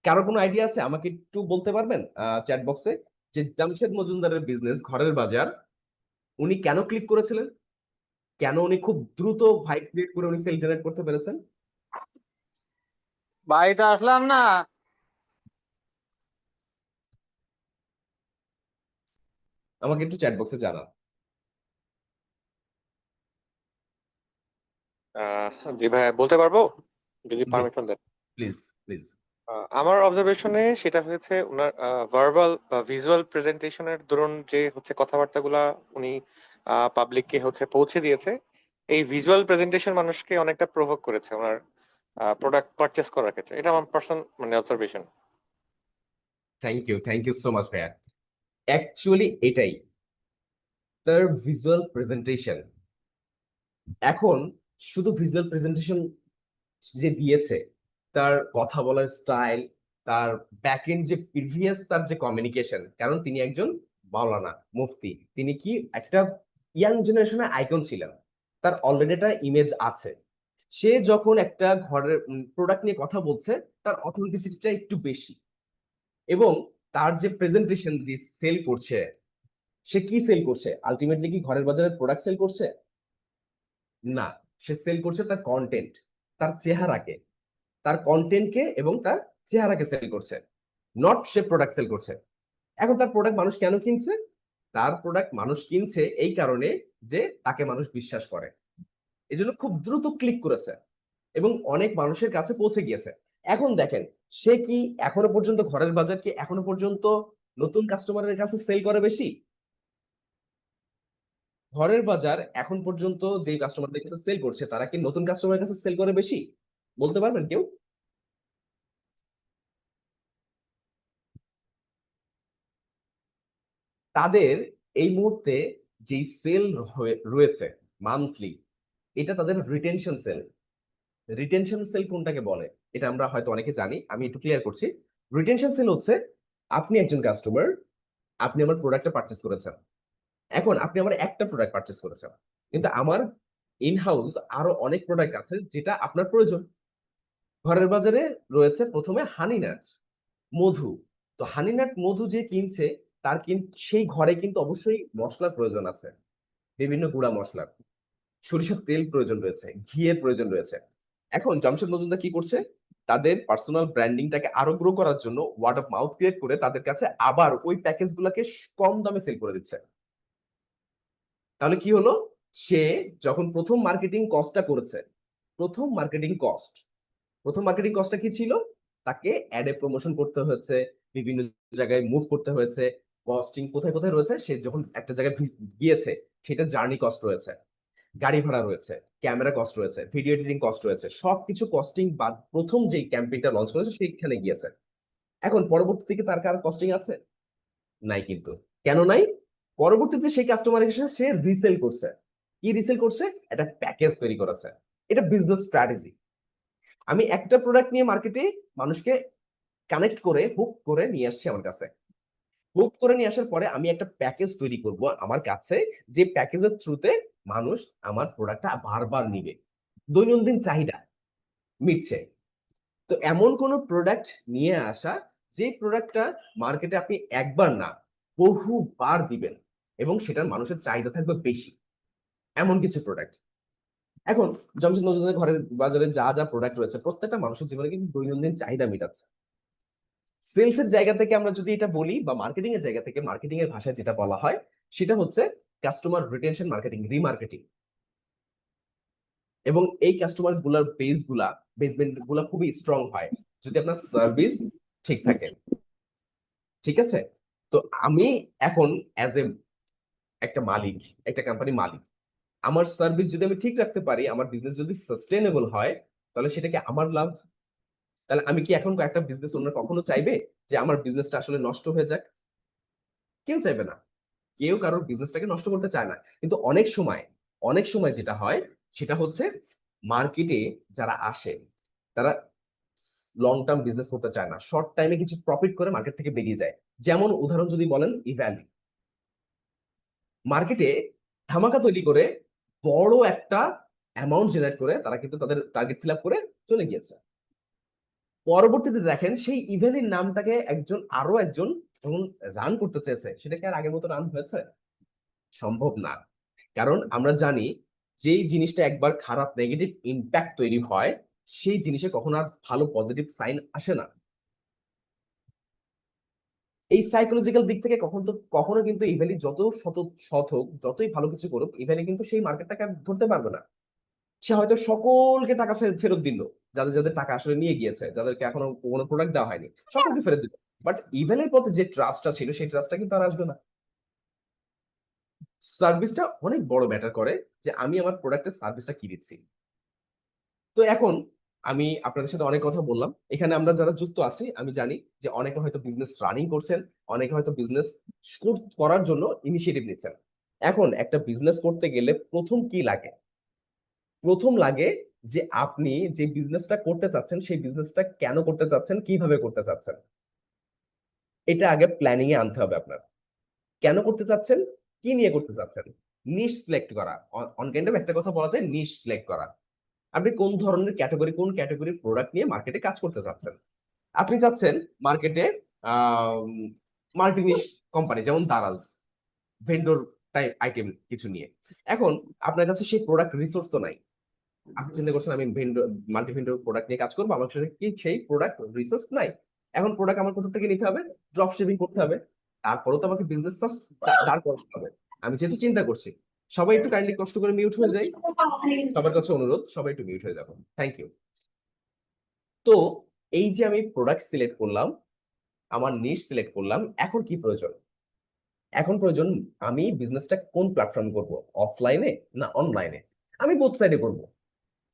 [SPEAKER 1] কারো কোনো আইডিয়া আছে? আমাকে একটু বলতে পারবেন চ্যাট বক্সে, যে জামশেদ মজুমদারের বিজনেস ঘরের বাজার উনি কেন ক্লিক করেছিলেন? কেন উনি খুব দ্রুত ভাইব ক্রিয়েট করে উনি সেল জেনারেট করতে পেরেছেন?
[SPEAKER 3] বাড়িতে আসলাম না।
[SPEAKER 1] আমাকে একটু চ্যাট বক্সে জানান।
[SPEAKER 2] জি ভাই, বলতে পারবো যদি
[SPEAKER 1] জি,
[SPEAKER 2] পারমিশন দেন।
[SPEAKER 1] Please please.
[SPEAKER 2] আমার অবজারভেশনে সেটা হয়েছে ওনার ভার্বাল বা ভিজুয়াল প্রেজেন্টেশনের দরুন যে হচ্ছে কথাবার্তাগুলা উনি পাবলিককে হচ্ছে পৌঁছে দিয়েছে, এই ভিজুয়াল প্রেজেন্টেশন মানুষকে অনেকটা প্রভোক করেছে ওনার প্রোডাক্ট পারচেস করার ক্ষেত্রে। এটা আমার পার্সোনাল মানে observation.
[SPEAKER 1] Thank you so much ভাইয়া। অ্যাকচুয়ালি এটাই তার ভিজুয়াল প্রেজেন্টেশন। এখন শুধু ভিজুয়াল প্রেজেন্টেশন যে দিয়েছে, তার কথা বলার স্টাইল, তার ব্যাকএন্ড যে প্রিভিয়াস তার যে কমিউনিকেশন, কারণ তিনি একজন মাওলানা মুফতি, তিনি কি একটা ইয়াং জেনারেশনের আইকন ছিলেন, তার অলরেডি একটা ইমেজ আছে। সে যখন একটা ঘরের প্রোডাক্ট নিয়ে কথা বলছে, তার অথেন্টিসিটিটা একটু বেশি। এবং তার যে প্রেজেন্টেশন দিয়ে সেল করছে, সে কি সেল করছে? আলটিমেটলি কি ঘরের বাজারে প্রোডাক্ট সেল করছে? না, সে সেল করছে তার কন্টেন্ট, তার চেহারাকে, তার কন্টেন্টকে এবং তার চেহারাকে সেল করছে, নট সে প্রোডাক্ট সেল করছে। এখন তার প্রোডাক্ট মানুষ কেন কিনছে? তার প্রোডাক্ট মানুষ কিনছে এই কারণে যে তাকে মানুষ বিশ্বাস করে, এই জন্য খুব দ্রুত ক্লিক করেছে এবং অনেক মানুষের কাছে পৌঁছে গিয়েছে। এখন দেখেন, সে কি এখনো পর্যন্ত ঘরের বাজার কি এখনো পর্যন্ত নতুন কাস্টমারের কাছে সেল করে বেশি? ঘরের বাজার এখন পর্যন্ত যে কাস্টমারদের কাছে সেল করছে, তারা কি নতুন কাস্টমারের কাছে সেল করে বেশি? বলতে পারবেন কেউ? তাদের এই মুহূর্তে যেই সেল রয়েছে মান্থলি, এটা তাদের রিটেনশন সেল। রিটেনশন সেল কোনটাকে বলে এটা আমরা হয়তো অনেকে জানি, আমি একটু ক্লিয়ার করছি। রিটেনশন সেল হচ্ছে, আপনি একজন কাস্টমার, আপনি আমার প্রোডাক্টটা পারচেস করেছেন। এখন আপনি আমার একটা প্রোডাক্ট পারচেস করেছেন, কিন্তু আমার ইন হাউস আরো অনেক প্রোডাক্ট আছে যেটা আপনার প্রয়োজন। ঘরের বাজারে রয়েছে প্রথমে হানিনাট, মধু। তো হানিনাট মধু যে কিনছে, তার কিন্তু সেই ঘরে কিন্তু অবশ্যই মশলার প্রয়োজন আছে, বিভিন্ন গুঁড়া মশলার, সরিষার তেল প্রয়োজন রয়েছে, ঘিয়ের প্রয়োজন রয়েছে। এখন জামশেদ মজুমদার কি করছে? তাদের পার্সোনাল ব্র্যান্ডিংটাকে আরো গ্রো করার জন্য ওয়ার্ড অফ মাউথ ক্রিয়েট করে তাদের কাছে আবার ওই প্যাকেজ গুলাকে কম দামে সেল করে দিচ্ছে। তাহলে কি হলো? সে যখন প্রথম মার্কেটিং কস্টটা করেছে, প্রথম মার্কেটিং কস্ট প্রথম মার্কেটিং কস্টটা কি ছিল? তাকে অ্যাডে প্রমোশন করতে হয়েছে, বিভিন্ন জায়গায় মুভ করতে হয়েছে, কস্টিং কোথায় কোথায় রয়েছে, সে যখন একটা জায়গায় গিয়েছে, সেটা জার্নি কস্ট রয়েছে, গাড়ি ভাড়া রয়েছে, ক্যামেরা কস্ট রয়েছে, ভিডিও এডিটিং কস্ট রয়েছে, সবকিছু কস্টিং বাদ প্রথম যে ক্যাম্পেইনটা লঞ্চ করেছে সেইখানে গিয়েছে। এখন পরবর্তী থেকে তার কার কস্টিং আছে? নাই কিন্তু। কেন নাই? পরবর্তীতে সেই কাস্টমারের সাথে সে রিসেল করছে। কি রিসেল করছে? একটা প্যাকেজ তৈরি করেছে। এটা বিজনেস স্ট্র্যাটেজি। আমি একটা প্রোডাক্ট নিয়ে মার্কেটে মানুষকে কানেক্ট করে হুক করে নিয়ে আসছি আমার কাছে। হুক করে নিয়ে আসার পরে আমি একটা প্যাকেজ তৈরি করব আমার কাছে, যে প্যাকেজের থ্রুতে মানুষ আমার প্রোডাক্টটা বারবার নিবে, দৈনন্দিন চাহিদা মিটছে। তো এমন কোন প্রোডাক্ট নিয়ে আসা, যে প্রোডাক্টটা মার্কেটে আপনি একবার না বহুবার দিবেন এবং সেটার মানুষের চাহিদা থাকবে বেশি, এমন কিছু প্রোডাক্ট। এখন জমশেদ মজুমদারের ঘরের বাজারে যা যা প্রোডাক্ট রয়েছে প্রত্যেকটা মানুষের জীবনে কিন্তু দৈনন্দিন চাহিদা মেটাচ্ছে। সেলস এর জায়গা থেকে আমরা যদি এটা বলি বা মার্কেটিং এর জায়গা থেকে, মার্কেটিং এর ভাষায় যেটা বলা হয় সেটা হচ্ছে কাস্টমার রিটেনশন মার্কেটিং, রিমার্কেটিং। এবং এই কাস্টমার গুলার বেসমেন্ট গুলা খুবই স্ট্রং হয় যদি আপনার সার্ভিস ঠিক থাকে। ঠিক আছে? তো আমি এখন অ্যাজ এ একটা মালিক, একটা কোম্পানি মালিক, আমার সার্ভিস যদি আমি ঠিক রাখতে পারি, আমার বিজনেস যদি সাস্টেনেবল হয়, তাহলে সেটা কি আমার লাভ? তাহলে আমি কি এখন একটা বিজনেস ওনার কখনো চাইবে যে আমার বিজনেসটা আসলে নষ্ট হয়ে যাক? কেউ চাইবে না। কেউ কারোর বিজনেসটাকে নষ্ট করতে চায় না। কিন্তু অনেক সময় যেটা হয় সেটা হচ্ছে মার্কেটে যারা আসে তারা লং টার্ম বিজনেস করতে চায় না, শর্ট টাইমে কিছু প্রফিট করে মার্কেট থেকে বেরিয়ে যায়। যেমন উদাহরণ যদি বলেন ইভ্যালি, মার্কেটে ধামাকা তৈরি করে বড় একটা অ্যামাউন্ট জেনারেট করে তারা কিন্তু তাদের টার্গেট ফিল আপ করে চলে গিয়েছে। পরবর্তীতে দেখেন সেই ইভ্যালির নামটাকে আরো একজন যখন রান করতে চেয়েছে, সেটা কি আর আগের মতো রান হয়েছে? সম্ভব না। কারণ আমরা জানি যেই জিনিসটা একবার খারাপ নেগেটিভ ইম্প্যাক্ট তৈরি হয়, সেই জিনিসে কখনো আর ভালো পজিটিভ সাইন আসে না। এই সাইকোলজিক্যাল দিক থেকে কখনো কিন্তু ইভ্যালি যত সৎ হোক, যতই ভালো কিছু করুক, ইভ্যালি কিন্তু সেই মার্কেটটাকে আর ধরতে পারবে না। সে হয়তো সকলকে টাকা ফেরত দিল, যাদের যাদের টাকা আসলে নিয়ে গিয়েছে, যাদেরকে এখনো কোনো প্রোডাক্ট দেওয়া হয়নি, সকলকে ফেরত দিল। বাট ইভ্যালির প্রতি যে ট্রাস্টটা ছিল, সেই ট্রাস্টটা কিন্তু আর আসবে না। সার্ভিসটা অনেক বড় ম্যাটার করে, যে আমি আমার প্রোডাক্টের সার্ভিসটা কি দিচ্ছি। তো এখন আমি আপনাদের সাথে অনেক কথা বললাম। এখানে আমরা যারা যুক্ত আছি, আমি জানি যে অনেকে হয়তো বিজনেস রানিং করছেন, অনেকে হয়তো বিজনেস করার জন্য ইনিশিয়েটিভ নিচ্ছেন। এখন একটা বিজনেস করতে গেলে প্রথম কি লাগে? প্রথম লাগে যে আপনি যে বিজনেসটা করতে চাচ্ছেন, সেই বিজনেসটা কেন করতে চাচ্ছেন, কিভাবে করতে চাচ্ছেন, এটা আগে প্ল্যানিং এ আনতে হবে আপনার। কেন করতে চাচ্ছেন, কি নিয়ে করতে চাচ্ছেন, নিশ সিলেক্ট করা। অন কাইন্ড অফ একটা কথা বলা যায় নিশ সিলেক্ট করা। আপনি কোন ধরনের কোন ক্যাটাগরির প্রোডাক্ট নিয়ে মার্কেটে কাজ করতে চাচ্ছেন। আপনি চাচ্ছেন মার্কেটে মাল্টিনিশ কোম্পানি, যেমন দারাজ, ভেন্ডর টাইপ আইটেম কিছু নিয়ে। এখন আপনার কাছে সেই প্রোডাক্ট রিসোর্স তো নাই। আপনি চিন্তা করছেন আমি মাল্টি ভেন্ডর প্রোডাক্ট নিয়ে কাজ করবো, আমার কাছে কি সেই প্রোডাক্ট রিসোর্স নাই। এখন প্রোডাক্ট আমার কোথা থেকে নিতে হবে? ড্রপ শিপিং করতে হবে। তারপরেও তো আমাকে বিজনেস দাঁড় করাতে হবে। আমি যেহেতু চিন্তা করছি, সবাই একটু কাইন্ডলি কষ্ট করে মিউট হয়ে যাই। সবার কাছে অনুরোধ, সবাই একটু মিউট হয়ে যাবো, থ্যাংক ইউ। তো এই যে আমি প্রোডাক্ট সিলেক্ট করলাম, আমার নিশ সিলেক্ট করলাম, এখন কি প্রয়োজন? এখন প্রয়োজন আমি বিজনেসটা কোন প্ল্যাটফর্ম করব, অফলাইনে না অনলাইনে? আমি বোথ সাইডে করব।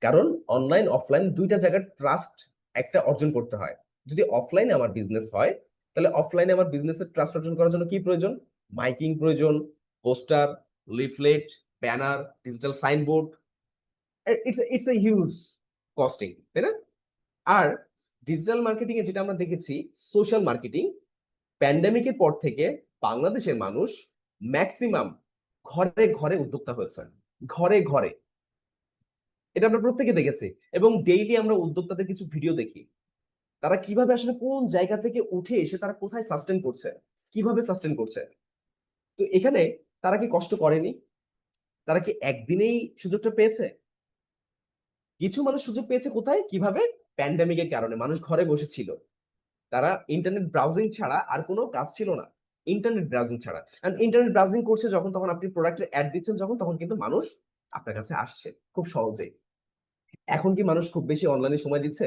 [SPEAKER 1] কারণ অনলাইন অফলাইন দুইটা জায়গার ট্রাস্ট একটা অর্জন করতে হয়। যদি অফলাইনে আমার বিজনেস হয়, তাহলে অফলাইনে আমার বিজনেসের ট্রাস্ট অর্জন করার জন্য কি প্রয়োজন? মাইকিং প্রয়োজন, poster, leaflet, banner, digital signboard. It's a huge costing, তাই না? আর ডিজিটাল মার্কেটিং এ যেটা আমরা দেখেছি, সোশ্যাল মার্কেটিং, প্যান্ডেমিকের পর থেকে বাংলাদেশের মানুষ ম্যাক্সিমাম ঘরে ঘরে উদ্যোক্তা হয়েছে, ঘরে ঘরে। এটা আমরা প্রত্যেকে দেখেছি। এবং ডেইলি আমরা উদ্যোক্তাদের কিছু ভিডিও দেখি, তারা কিভাবে আসলে কোন জায়গা থেকে উঠে এসে তারা কোথায় সাস্টেন করছে, কিভাবে সাস্টেন করছে। তো এখানে তারা কি কষ্ট করেনি? তারা কি একদিনেই সুযোগটা পেয়েছে? কিছু মানুষ সুযোগ পেয়েছে কোথায়, কিভাবে? প্যান্ডেমিকের কারণে মানুষ ঘরে বসেছিল, তারা ইন্টারনেট ব্রাউজিং ছাড়া আর কোনো কাজ ছিল না। ইন্টারনেট ব্রাউজিং ছাড়া, and ইন্টারনেট ব্রাউজিং করছে যখন, তখন আপনি প্রোডাক্টের অ্যাড দিচ্ছেন যখন, তখন কিন্তু মানুষ আপনার কাছে আসছে খুব সহজেই। এখন কি মানুষ খুব বেশি অনলাইনে সময় দিচ্ছে?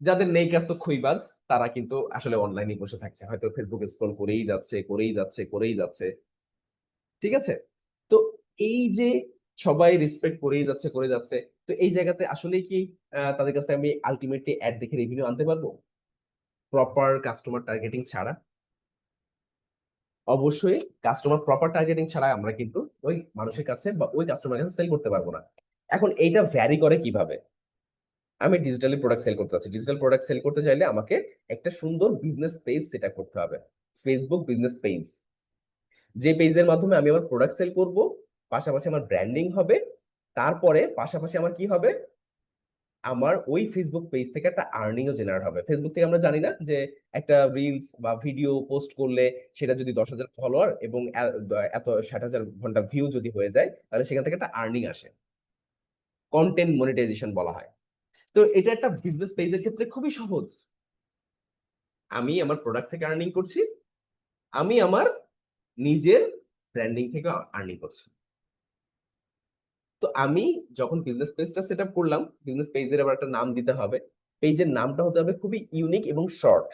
[SPEAKER 1] যাদের নেই কাজ তো খইবাজ, তারা কিন্তু আসলে অনলাইনে বসে থাকছে, হয়তো ফেসবুকে স্ক্রল করেই যাচ্ছে, করেই যাচ্ছে, করেই যাচ্ছে। ঠিক আছে? তো এই যে সবাই রেসপেক্ট করেই যাচ্ছে, করে যাচ্ছে, তো এই জায়গাতে আসলে কি তাদের কাছে আমি আলটিমেটলি অ্যাড দেখে রেভিনিউ আনতে পারবো প্রপার কাস্টমার টার্গেটিং ছাড়া? অবশ্যই কাস্টমার প্রপার টার্গেটিং ছাড়া আমরা কিন্তু ওই মানুষের কাছে বা ওই কাস্টমার কাছে সেল করতে পারবো না। এখন এইটা ভ্যারি করে কিভাবে? আমি ডিজিটালি প্রোডাক্ট সেল করতে চাচ্ছি, ডিজিটাল প্রোডাক্ট সেল করতে চাইলে আমাকে একটা সুন্দর বিজনেস পেজ সেট আপ করতে হবে, ফেসবুক বিজনেস পেজ। যে পেজের মাধ্যমে আমি আমার প্রোডাক্ট সেল করব, পাশাপাশি আমার ব্র্যান্ডিং হবে, তারপরে পাশাপাশি আমার কি হবে, আমার ওই ফেসবুক পেজ থেকে একটা আর্নিংও জেনারেট হবে। ফেসবুক থেকে আমরা জানি না যে একটা রিলস বা ভিডিও পোস্ট করলে সেটা যদি 10,000 ফলোয়ার এবং এত 60,000 ঘন্টা ভিউ যদি হয়ে যায়, তাহলে সেখান থেকে একটা আর্নিং আসে, কন্টেন্ট মনিটাইজেশন বলা হয়। তো এটা একটা বিজনেস পেজের ক্ষেত্রে খুবই সহজ। আমি আমার প্রোডাক্ট থেকে আর্নিং করছি, আমি আমার নিজের ব্র্যান্ডিং থেকে আর্নিং করছি। তো আমি যখন বিজনেস পেজটা সেট আপ করলাম, বিজনেস পেজের আবার একটা নাম দিতে হবে। পেজের নামটা হতে হবে খুবই ইউনিক এবং শর্ট।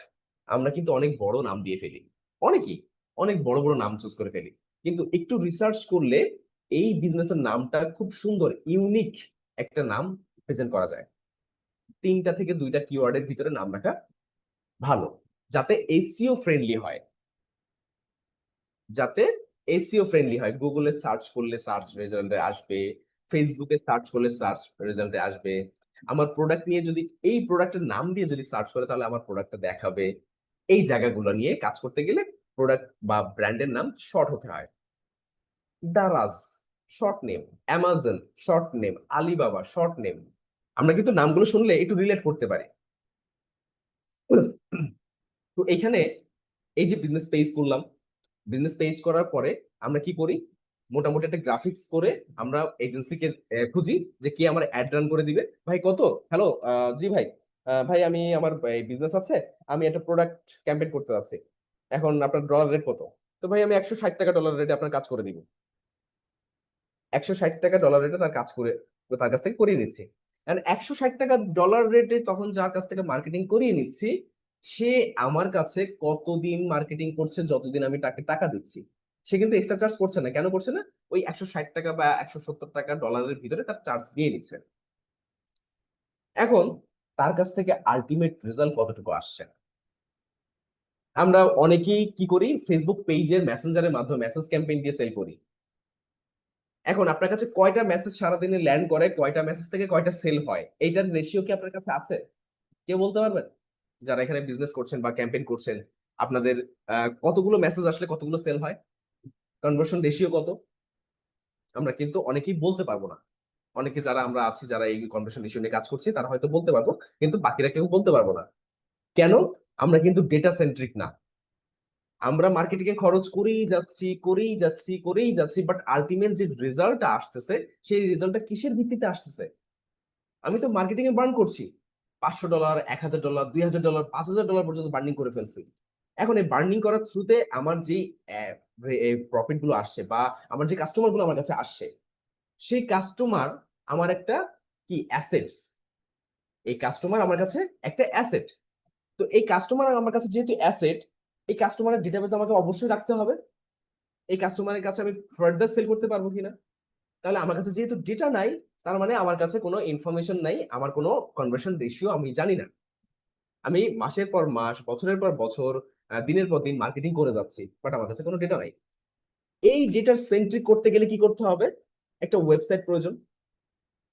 [SPEAKER 1] আমরা কিন্তু অনেক বড় নাম দিয়ে ফেলি, অনেকেই অনেক বড় বড় নাম চুজ করে ফেলি, কিন্তু একটু রিসার্চ করলে এই বিজনেসের নামটা খুব সুন্দর ইউনিক একটা নাম প্রেজেন্ট করা যায়। 3টা থেকে 2টা কিওয়ার্ডের ভিতরে নাম রাখা ভালো, যাতে এসইও ফ্রেন্ডলি হয়, যাতে এসইও ফ্রেন্ডলি হয়। গুগলে সার্চ করলে সার্চ রেজাল্টে আসবে, ফেসবুকে সার্চ করলে সার্চ রেজাল্টে আসবে। আমার প্রোডাক্ট নিয়ে যদি এই প্রোডাক্টের নাম দিয়ে যদি সার্চ করে তাহলে আমার প্রোডাক্টটা দেখাবে। এই জায়গাগুলো নিয়ে কাজ করতে গেলে প্রোডাক্ট বা ব্র্যান্ডের নাম শর্ট হতে হয়। Daraz short name, Amazon short name, Alibaba short name. আমরা কিন্তু নামগুলো শুনলে একটু রিলেট করতে পারি। তো এখানে এই যে বিজনেস পেজ করলাম, বিজনেস পেজ করার পরে আমরা কি করি, মোটামুটি একটা গ্রাফিক্স করে আমরা এজেন্সিকে খুঁজি যে কে আমার অ্যাড রান করে দিবে। ভাই কত, হ্যালো, জি ভাই, ভাই আমি আমার বিজনেস আছে, আমি একটা প্রোডাক্ট ক্যাম্পেইন করতে যাচ্ছি, এখন আপনার ডলার রেট কত? তো ভাই আমি 160 টাকা ডলার রেটে আপনার কাজ করে দিব। 160 টাকা ডলার রেটে তার কাজ করে তার কাছ থেকে করিয়ে নিচ্ছি। 160 টাকা ডলার রেটে তখন যার কাছ থেকে মার্কেটিং করিয়ে নিচ্ছি, সে আমার কাছে কতদিন মার্কেটিং করছে, যতদিন আমি তাকে টাকা দিচ্ছি। সে কিন্তু এক্সট্রা চার্জ করছে না। কেন করছে না? ওই 160 টাকা বা 170 টাকা ডলারের ভিতরে তার চার্জ দিয়ে নিচ্ছে। এখন তার কাছ থেকে আলটিমেট রেজাল্ট কতটুকু আসছে? আমরা অনেকেই কি করি, ফেসবুক পেজের মেসেঞ্জারের মাধ্যমে মেসেজ ক্যাম্পেইন দিয়ে সেল করি। এখন আপনার কাছে কয়টা মেসেজ সারাদিনে ল্যান্ড করে, কয়টা মেসেজ থেকে কয়টা সেল হয়, এইটার রেশিও কি আপনার কাছে আছে? কেউ বলতে পারবেন? যারা এখানে বিজনেস করছেন বা ক্যাম্পেইন করছেন, আপনাদের কতগুলো মেসেজ আসলে কতগুলো সেল হয়, কনভার্সন রেশিও কত? আমরা কিন্তু অনেকেই বলতে পারবো না। অনেকে যারা আমরা আছি, যারা এই কনভার্সন রেশিও নিয়ে কাজ করছি, তারা হয়তো বলতে পারবো, কিন্তু বাকিরা কেউ বলতে পারবো না। কেন? আমরা কিন্তু ডেটা সেন্ট্রিক না। আমরা মার্কেটিং এ খরচ করেই যাচ্ছি করেই যাচ্ছি করেই যাচ্ছি, বাট আলটিমেট যে রেজাল্টটা আসতেছে, সেই রেজাল্টটা কিসের ভিত্তিতে আসতেছে? আমি তো মার্কেটিং এ বার্ন করছি $500, $1,000, $2,000, $5,000 পর্যন্ত বার্নিং করে ফেলছি। এখন এই বার্নিং করার থ্রুতে আমার যে প্রফিট গুলো আসছে বা আমার যে কাস্টমার গুলো আমার কাছে আসছে, সেই কাস্টমার আমার একটা কি অ্যাসেটস। এই কাস্টমার আমার কাছে একটা অ্যাসেট। তো এই কাস্টমার আমার কাছে যেহেতু অ্যাসেট, এই কাস্টমারের ডেটাবেস আমাকে অবশ্যই রাখতে হবে। এই কাস্টমারের কাছে আমি ফার্দার সেল করতে পারবো কিনা। তাহলে আমার কাছে যেহেতু ডেটা নাই, তার মানে আমার কাছে কোনো ইনফরমেশন নাই, আমার কোনো কনভার্সন রেশিও আমি জানি না। আমি মাসের পর মাস, বছরের পর বছর, দিনের পর দিন মার্কেটিং করে যাচ্ছি, বাট আমার কাছে কোনো ডেটা নাই। এই ডেটার সেন্ট্রিক করতে গেলে কি করতে হবে? একটা ওয়েবসাইট প্রয়োজন,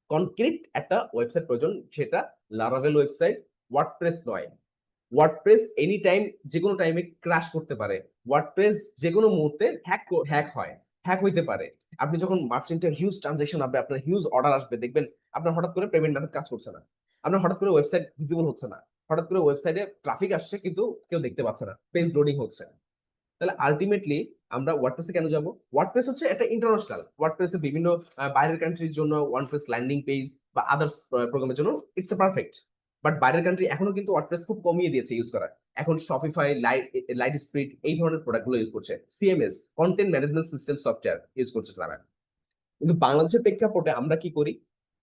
[SPEAKER 1] কনক্রিট একটা ওয়েবসাইট প্রয়োজন, সেটা লারাভেল ওয়েবসাইট, ওয়ার্ডপ্রেস নয়। ওয়ার্ডপ্রেস এনি টাইম, যে কোনো টাইমে ক্র্যাশ করতে পারে। ওয়ার্ডপ্রেস যে কোনো মুহূর্তে হ্যাক হয়, হ্যাক হইতে পারে। আপনি যখন মার্চেন্টের হিউজ ট্রানজাকশন হবে, আপনার হিউজ অর্ডার আসবে, দেখবেন আপনার হঠাৎ করে পেমেন্ট মেথড কাজ করছে না, আপনার হঠাৎ করে ওয়েবসাইট ভিজিবল হচ্ছে না, হঠাৎ করে ওয়েবসাইটে ট্রাফিক আসছে কিন্তু কেউ দেখতে পাচ্ছে না, পেজ লোডিং হচ্ছে। তাহলে আলটিমেটলি আমরা ওয়ার্ডপ্রেসে কেন যাব? ওয়ার্ডপ্রেস হচ্ছে একটা ইন্টারন্যাশনাল, ওয়ার্ডপ্রেসে বিভিন্ন বাইরের কান্ট্রির জন্য ওয়ার্ডপ্রেস ল্যান্ডিং পেজ বা আদার্স প্রোগ্রামের জন্য ইটস এ পারফেক্ট। বাট বাইরের কান্ট্রি এখনো কিন্তু ওয়ার্ডপ্রেস খুব কমিয়ে দিয়েছে ইউজ করা। এখন শপিফাই, লাইট স্প্রিট এই ধরনের প্রোডাক্টগুলো ইউজ করছে। CMS, content management system software use করছে তারা। কিন্তু বাংলাদেশের প্রেক্ষাপটে আমরা কি করি?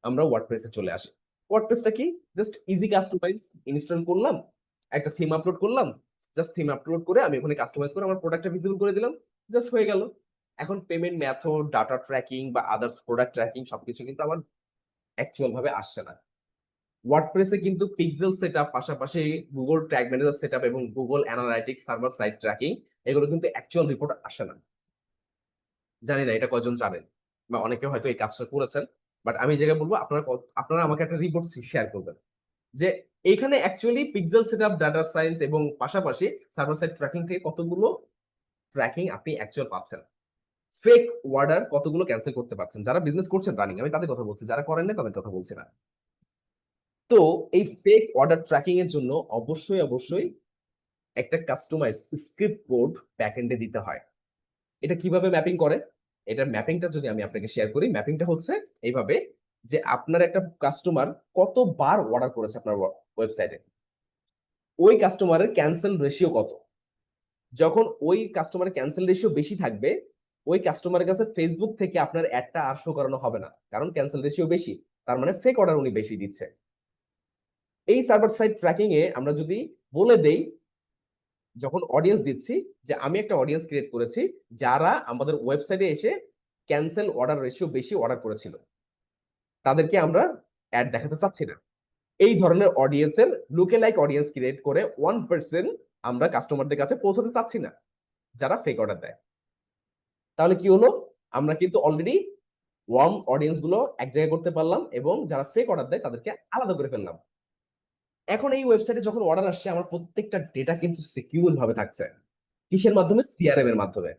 [SPEAKER 1] আমরা ওয়ার্ডপ্রেসে চলে আসি। ওয়ার্ডপ্রেসটা কি? জাস্ট ইজি কাস্টমাইজ, ইনস্টল করলাম, একটা থিম আপলোড করলাম, জাস্ট থিম আপলোড করে আমি ওখানে কাস্টমাইজ করে আমার প্রোডাক্টটা ভিজিবল করে দিলাম, জাস্ট হয়ে গেল। এখন পেমেন্ট মেথড, ডাটা ট্র্যাকিং বা আদার্স প্রোডাক্ট ট্র্যাকিং সবকিছু কিন্তু আমার অ্যাকচুয়াল ভাবে আসছে না। ওয়ার্ডপ্রেসে কিন্তু পিক্সেল সেটআপ, পাশাপাশি গুগল ট্যাগ ম্যানেজার সেটআপ এবং Google analytics server side tracking, এগুলো কিন্তু অ্যাকচুয়াল রিপোর্ট আসে না। জানি না এটা কয়জন জানেন, বা অনেকে হয়তো এই কাজটা করেছেন, বাট আমি যেটা বলবো, আপনারা আমাকে একটা রিপোর্ট শেয়ার করবেন যে এইখানে actually pixel setup, data science এবং পাশাপাশি সার্ভার সাইড ট্র্যাকিং থেকে কতগুলো ট্র্যাকিং আপনি অ্যাকচুয়াল পাচ্ছেন, ফেক অর্ডার কতগুলো ক্যান্সেল করতে পারছেন। যারা বিজনেস করছেন রানিং, আমি তাদের কথা বলছি, যারা করেন না তাদের কথা বলছি না। তো এই ফেক অর্ডার ট্র্যাকিং এর জন্য অবশ্যই একটা কাস্টমাইজ স্ক্রিপ্ট কোড ব্যাকএন্ডে দিতে হয়। এটা কিভাবে ম্যাপিং করে? এটার ম্যাপিংটা যদি আমি আপনাকে শেয়ার করি, ম্যাপিংটা হচ্ছে এইভাবে যে আপনার একটা কাস্টমার কতবার অর্ডার করেছে আপনার ওয়েবসাইটে, ওই কাস্টমারের ক্যান্সেল রেশিও কত। যখন ওই কাস্টমারের ক্যান্সেল রেশিও বেশি থাকবে, ওই কাস্টমারের কাছে ফেসবুক থেকে আপনার অ্যাডটা আর শো করানো হবে না, কারণ ক্যান্সেল রেশিও বেশি, তার মানে ফেক অর্ডার উনি বেশি দিচ্ছে। এই সার্ভার সাইড ট্র্যাকিং এ আমরা যদি বলে দেই, যখন অডিয়েন্স দিচ্ছি যে আমি একটা অডিয়েন্স ক্রিয়েট করেছি যারা আমাদের ওয়েবসাইটে এসে ক্যান্সেল অর্ডার রেশিও বেশি অর্ডার করেছিল, তাদেরকে আমরা অ্যাড দেখাতে চাচ্ছি না। এই ধরনের অডিয়েন্সের লুকে লাইক অডিয়েন্স ক্রিয়েট করে 1% আমরা কাস্টমারদের কাছে পৌঁছাতে চাচ্ছি না যারা ফেক অর্ডার দেয়। তাহলে কি হলো, আমরা কিন্তু অলরেডি ওয়ার্ম অডিয়েন্স গুলো এক জায়গায় করতে পারলাম এবং যারা ফেক অর্ডার দেয় তাদেরকে আলাদা করে ফেললাম। এখন এই ওয়েবসাইটে যখন অর্ডার আসছে, আমার প্রত্যেকটা ডেটা কিন্তু সিকিউর ভাবে থাকছে। কিসের মাধ্যমে? সিআরএম এর মাধ্যমে।